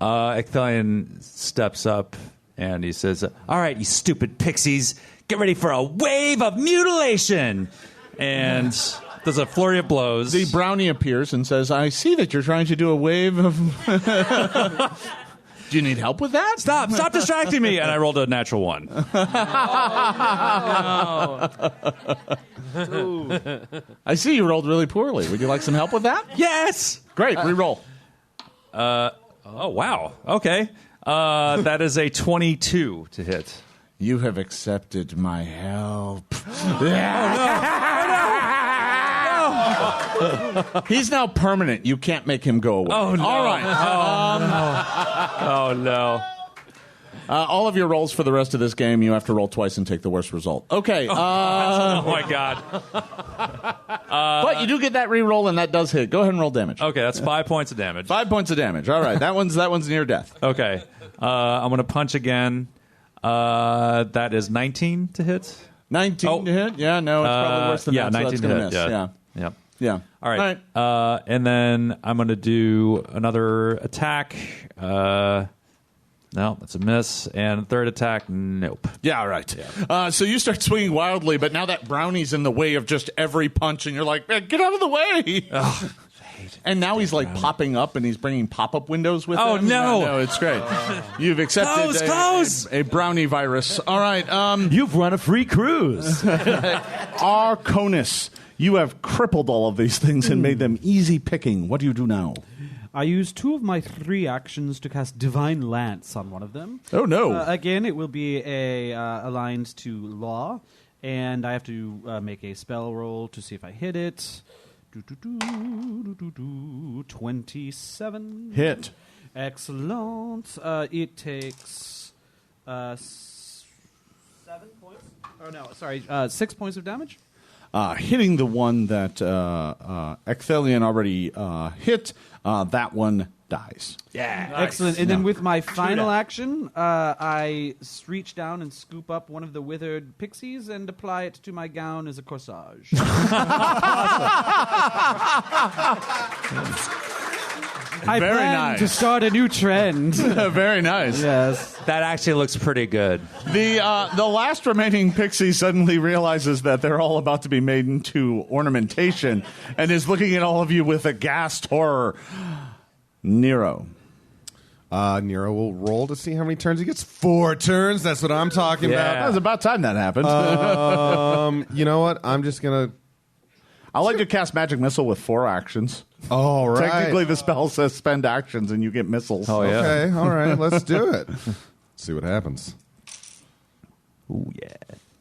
Ecthelion steps up and he says, "All right, you stupid pixies, get ready for a wave of mutilation." And there's a flurry of blows. The brownie appears and says, "I see that you're trying to do a wave of..." Do you need help with that? Stop distracting me. And I rolled a natural 1. I see you rolled really poorly. Would you like some help with that? Yes. Great. Reroll. Oh, wow. Okay. That is a 22 to hit. You have accepted my help. He's now permanent. You can't make him go away. Oh, no. All right. Oh, no. All of your rolls for the rest of this game, you have to roll twice and take the worst result. Okay. Oh, my God. But you do get that re-roll, and that does hit. Go ahead and roll damage. Okay, that's 5 points of damage. 5 points of damage. All right. That one's near death. Okay. I'm going to punch again. That is 19 to hit. 19 to hit? Yeah, no, it's probably worse than that. 19 so that's to gonna hit. miss. Yeah. Yeah. All right. And then I'm going to do another attack. No, that's a miss. And third attack, nope. Yeah, all right. Yeah. So you start swinging wildly, but now that brownie's in the way of just every punch, and you're like, "Man, get out of the way!" And now he's like popping up, and he's bringing pop-up windows with him. Oh, no. No, it's great. You've accepted a brownie virus. All right. You've run a free cruise. Arconus, you have crippled all of these things and made them easy picking. What do you do now? I use 2 of my 3 actions to cast Divine Lance on one of them. Oh, no. Again, it will be aligned to Law, and I have to make a spell roll to see if I hit it. 27. Hit. Excellent. It takes 7 points. Oh, no, sorry. 6 points of damage. Hitting the one that Ecthelion already hit, that one dies. Yeah. Excellent. And then with my final action, I reach down and scoop up one of the withered pixies and apply it to my gown as a corsage. I Very plan nice. to start a new trend. Very nice. Yes. That actually looks pretty good. The last remaining pixie suddenly realizes that they're all about to be made into ornamentation and is looking at all of you with aghast horror. Nero. Nero will roll to see how many turns he gets. 4 turns. That's what I'm talking That was about time that happened. about. You know what? I'm just going to... I'll let you cast Magic Missile with 4 actions. All right. Technically, the spell says spend actions and you get missiles. Oh, yeah. Okay, all right. Let's do it. See what happens. Ooh, yeah.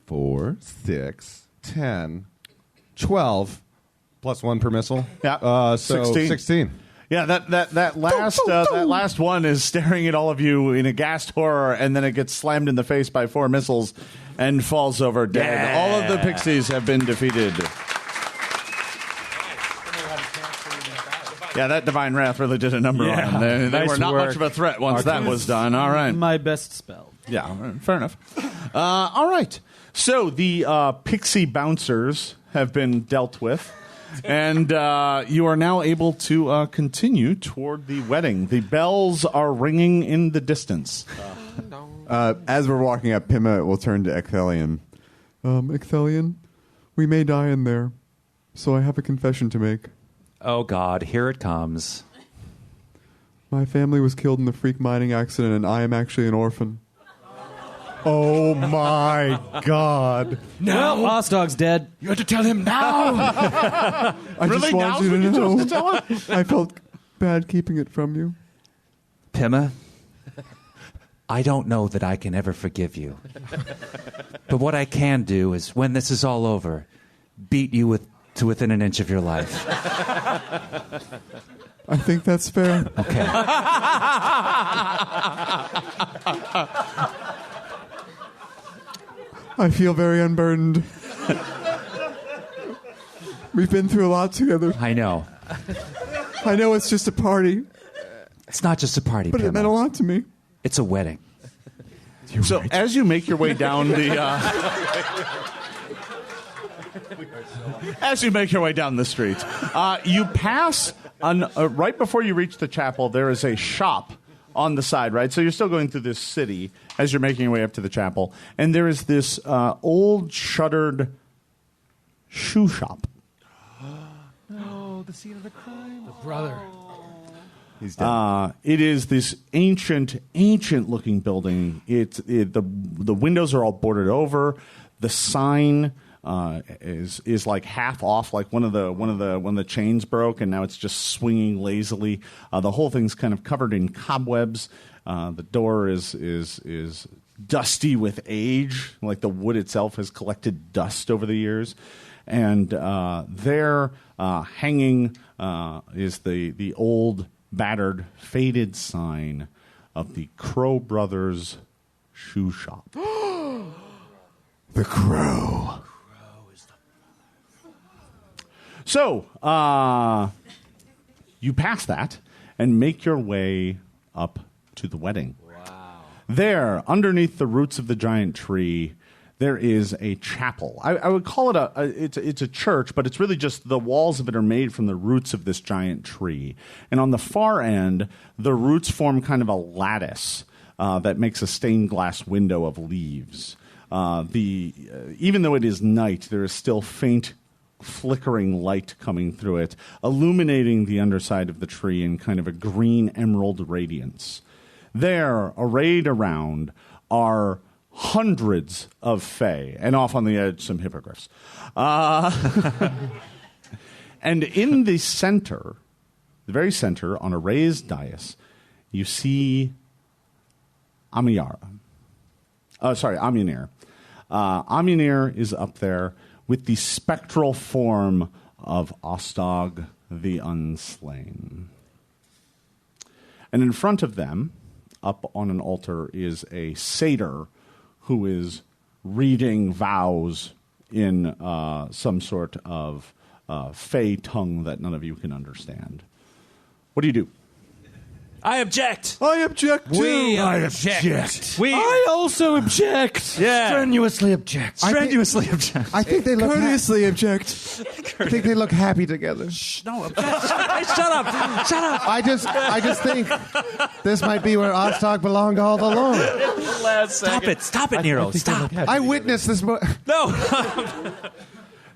4, 6, 10, 12, plus 1 per missile. Yeah. So 16. 16. Yeah, that last one is staring at all of you in aghast horror, and then it gets slammed in the face by 4 missiles and falls over dead. Yeah. All of the pixies have been defeated. Yeah, that Divine Wrath really did a number on them. They Nice were not work. much of a threat once that was done. All right. My best spell. Yeah, fair enough. All right. So the pixie bouncers have been dealt with, and you are now able to continue toward the wedding. The bells are ringing in the distance. As we're walking up, Pima will turn to Ecthelion. Ecthelion, we may die in there, so I have a confession to make. Oh, God, here it comes. My family was killed in the freak mining accident, and I am actually an orphan. Oh, my God. Well, Ostog's dead. You have to tell him now. I Really? just Now's wanted when you you're to know. supposed to tell him? I felt bad keeping it from you. Pima, I don't know that I can ever forgive you. But what I can do is, when this is all over, beat you to within an inch of your life. I think that's fair. Okay. I feel very unburdened. We've been through a lot together. I know. I know it's just a party, It's not just a party, but it meant a lot to me. It's a wedding. So as you make your way down the street, you pass right before you reach the chapel. There is a shop on the side, right? So you're still going through this city as you're making your way up to the chapel, and there is this old shuttered shoe shop. No, the scene of the crime. The brother. He's dead. It is this ancient-looking building. The windows are all boarded over. The sign is like half off, like one of the chains broke, and now it's just swinging lazily. The whole thing's kind of covered in cobwebs. The door is dusty with age, like the wood itself has collected dust over the years. And there, hanging, is the old, battered, faded sign of the Crow Brothers shoe shop. The Crow. So, you pass that and make your way up to the wedding. Wow. There, underneath the roots of the giant tree, there is a chapel. I would call it it's a church, but it's really just the walls of it are made from the roots of this giant tree. And on the far end, the roots form kind of a lattice that makes a stained glass window of leaves. Even though it is night, there is still faint flickering light coming through it, illuminating the underside of the tree in kind of a green emerald radiance. There, arrayed around, are hundreds of fae, and off on the edge, some hippogriffs. And in the center, the very center, on a raised dais, you see Amunir. Amunir is up there with the spectral form of Ostog the Unslain. And in front of them, up on an altar, is a satyr who is reading vows in some sort of fey tongue that none of you can understand. What do you do? I object. I object too. We object. I also object. Yeah. Strenuously object. Strenuously object. I think they look Courteously object. I think they look happy together. No, object. Hey, shut up. Shut up. I just think this might be where Ostog belonged all along. Stop it, Nero. Stop. I witnessed this. No.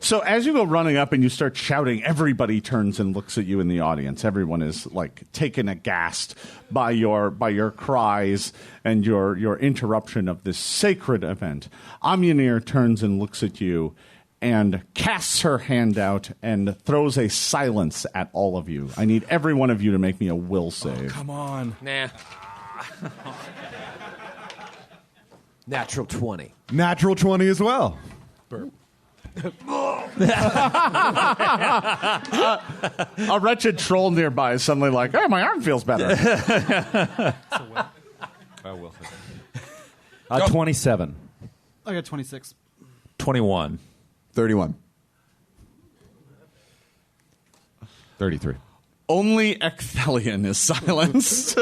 So as you go running up and you start shouting, everybody turns and looks at you in the audience. Everyone is like taken aghast by your cries and your interruption of this sacred event. Amunir turns and looks at you and casts her hand out and throws a silence at all of you. I need every one of you to make me a will save. Oh, come on. Nah. Natural 20. Natural 20 as well. A wretched troll nearby is suddenly like, "Oh, my arm feels better." 27. I got 26. 21. 31. 33. Only Ecthelion is silenced.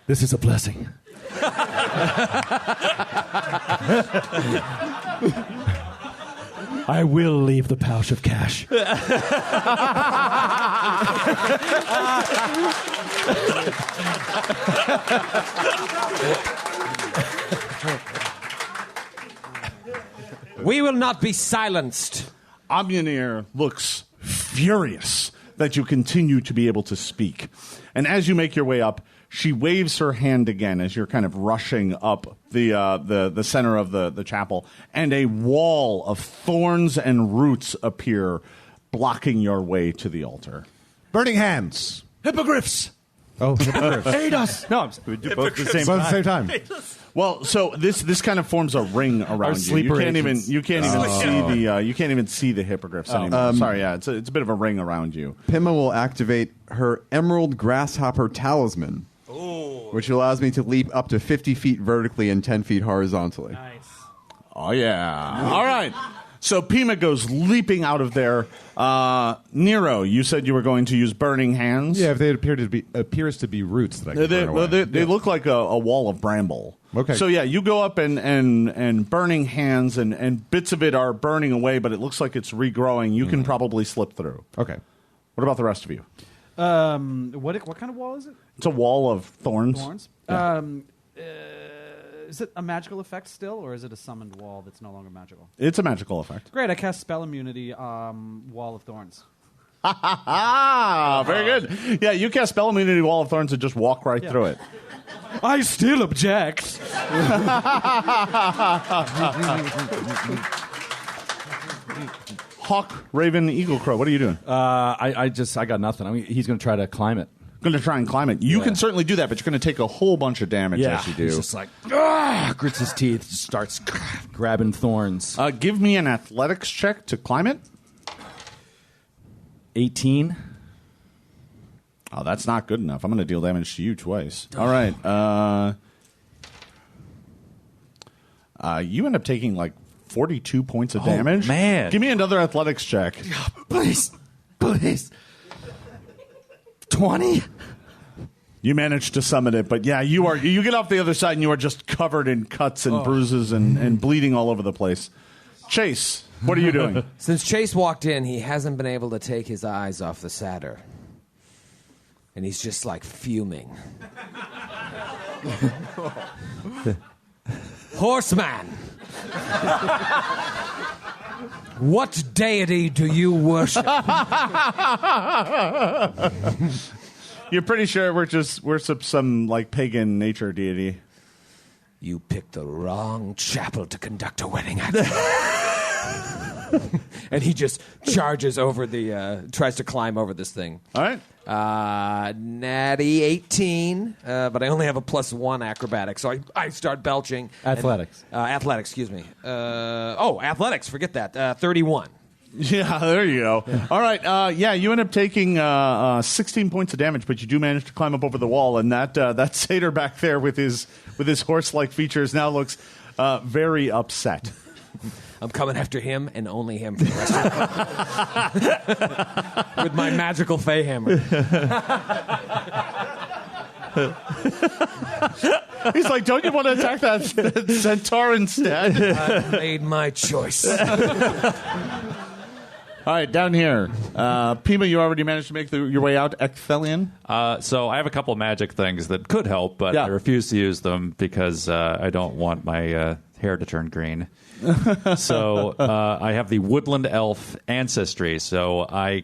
This is a blessing. I will leave the pouch of cash. We will not be silenced. Amunir looks furious that you continue to be able to speak. And as you make your way up, she waves her hand again as you're kind of rushing up the center of the chapel, and a wall of thorns and roots appear, blocking your way to the altar. Burning hands. Hippogriffs! Oh, hippogriffs. Aid us! No, we do both at the same Both time. at the same time. Well, so this kind of forms a ring around you. sleeper You agents. can't even see the hippogriffs anymore. Sorry, it's a bit of a ring around you. Pima will activate her Emerald Grasshopper Talisman, which allows me to leap up to 50 feet vertically and 10 feet horizontally. Nice. Oh yeah! All right. So Pima goes leaping out of there. Nero, you said you were going to use burning hands. Yeah, if they appears to be roots that I can burn away. They look like a wall of bramble. Okay. So yeah, you go up and burning hands and bits of it are burning away, but it looks like it's regrowing. You can probably slip through. Okay. What about the rest of you? What kind of wall is it? It's a wall of thorns. Thorns. Yeah. Is it a magical effect still, or is it a summoned wall that's no longer magical? It's a magical effect. Great, I cast Spell Immunity, Wall of Thorns. Very good. Yeah, you cast Spell Immunity Wall of Thorns and just walk right through it. I still object. Hawk, Raven, Eagle, Crow, what are you doing? I got nothing. I mean, he's going to try to climb it. Going to try and climb it. You can certainly do that, but you're going to take a whole bunch of damage as you do. He's just like, grits his teeth, just starts grabbing thorns. Give me an athletics check to climb it. 18. Oh, that's not good enough. I'm going to deal damage to you twice. All right. You end up taking like 42 points of damage. Man. Give me another athletics check. Please. 20? You managed to summon it, but yeah, you get off the other side and you are just covered in cuts and bruises and bleeding all over the place. Chase, what are you doing? Since Chase walked in, he hasn't been able to take his eyes off the satyr. And he's just like fuming. Horseman! What deity do you worship? You're pretty sure we're some like pagan nature deity. You picked the wrong chapel to conduct a wedding at. And he just charges over tries to climb over this thing. All right. Natty 18, but I only have a +1 acrobatic, so I start belching. Athletics. Athletics, excuse me. Athletics, forget that. 31. Yeah, there you go. All right. You end up taking 16 points of damage, but you do manage to climb up over the wall, and that satyr back there with his horse-like features now looks very upset. I'm coming after him and only him for the rest of the with my magical Fey hammer. He's like, don't you want to attack that centaur instead? I've made my choice. All right, down here. Pima, you already managed to make your way out. Ecthelion? So I have a couple magic things that could help, but I refuse to use them because I don't want my hair to turn green. So I have the woodland elf ancestry, so I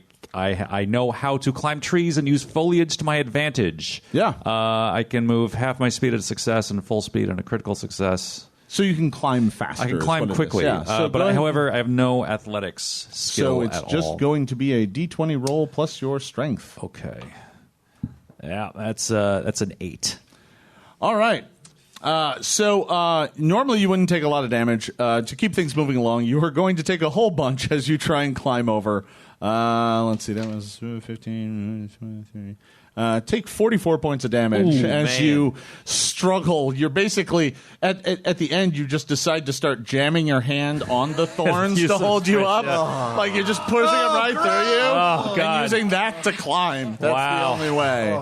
know how to climb trees and use foliage to my advantage. Yeah. I can move half my speed at a success and full speed on a critical success. So you can climb faster. I can climb quickly. Yeah. However, I have no athletics skill So it's at just all. going to be a D20 roll plus your strength. Okay. Yeah, that's an 8. All right. Normally you wouldn't take a lot of damage. To keep things moving along, you are going to take a whole bunch as you try and climb over. Let's see, that was 15, 23. Take 44 points of damage as you struggle. You're basically, at the end, you just decide to start jamming your hand on the thorns to hold you up. Like you're just pushing them right through you and using that to climb. That's the only way.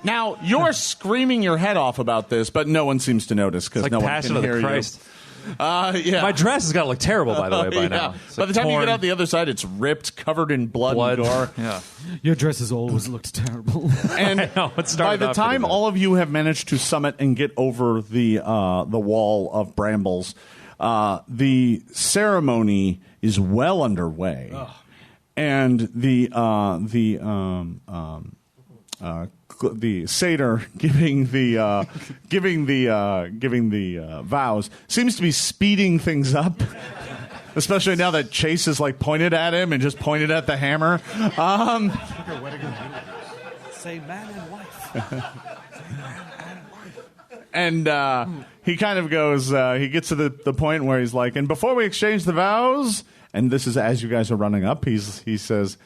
Now, you're screaming your head off about this, but no one seems to notice because Like no one Passion can of the hear Christ. you. My dress has got to look terrible, by the way, by now. By the time you get out the other side, it's ripped, covered in blood. And gore. Yeah. Your dress has always looked terrible. And by the time all of you have managed to summit and get over the wall of brambles, the ceremony is well underway, and the satyr giving the vows seems to be speeding things up. Especially now that Chase is like pointed at him and just pointed at the hammer. Say man and wife. And he kind of goes, he gets to the point where he's like, and before we exchange the vows, and this is as you guys are running up, he says,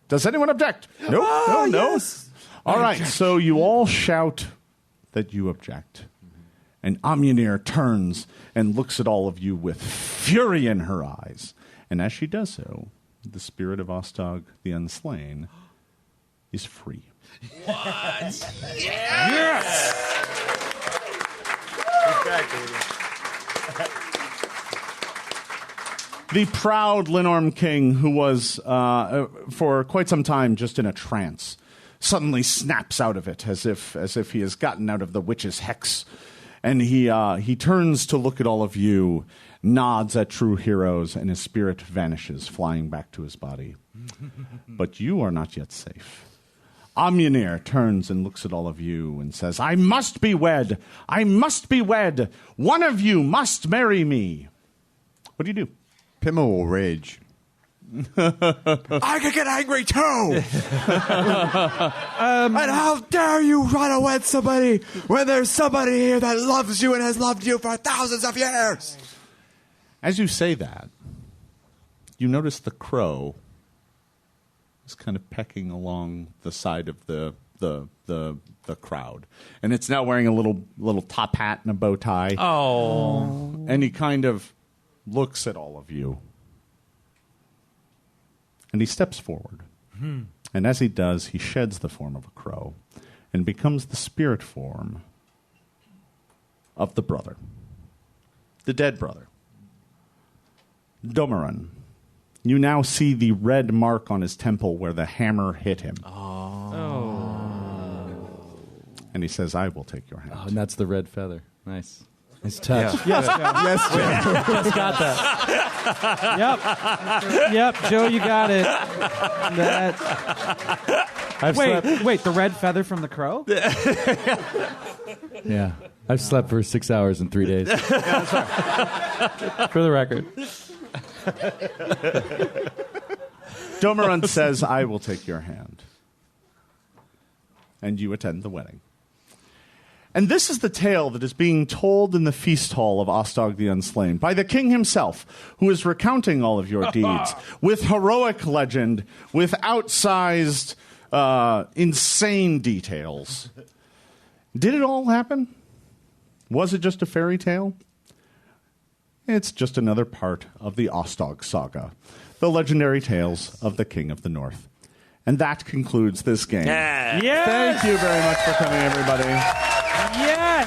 does anyone object? No. Yes. All right, so you all shout that you object. And Amunir turns and looks at all of you with fury in her eyes. And as she does so, the spirit of Ostog the Unslain is free. What? Yes! The proud Linorm king, who was for quite some time just in a trance, suddenly snaps out of it as if he has gotten out of the witch's hex. And he turns to look at all of you, nods at true heroes, and his spirit vanishes, flying back to his body. But you are not yet safe. Amunir turns and looks at all of you and says, I must be wed. I must be wed. One of you must marry me. What do you do? Pima will rage. I could get angry too. And how dare you run away with somebody when there's somebody here that loves you and has loved you for thousands of years? As you say that, you notice the crow is kind of pecking along the side of the crowd, and it's now wearing a little top hat and a bow tie. Oh, and he kind of looks at all of you. And he steps forward. And as he does, he sheds the form of a crow and becomes the spirit form of the brother. The dead brother. Domaran. You now see the red mark on his temple where the hammer hit him. And he says, I will take your hand. Oh, and that's the red feather. Nice. Nice touch. Yes, Joe. Yes, Joe. Just got that. Yep, Joe, you got it. Wait, the red feather from the crow? Yeah. I've slept for 6 hours in 3 days. For the record. Domaran says, I will take your hand. And you attend the wedding. And this is the tale that is being told in the feast hall of Ostog the Unslain by the king himself, who is recounting all of your deeds with heroic legend, with outsized, insane details. Did it all happen? Was it just a fairy tale? It's just another part of the Ostog saga, the legendary tales of the King of the North. And that concludes this game. Yeah. Yes! Thank you very much for coming, everybody. Yes!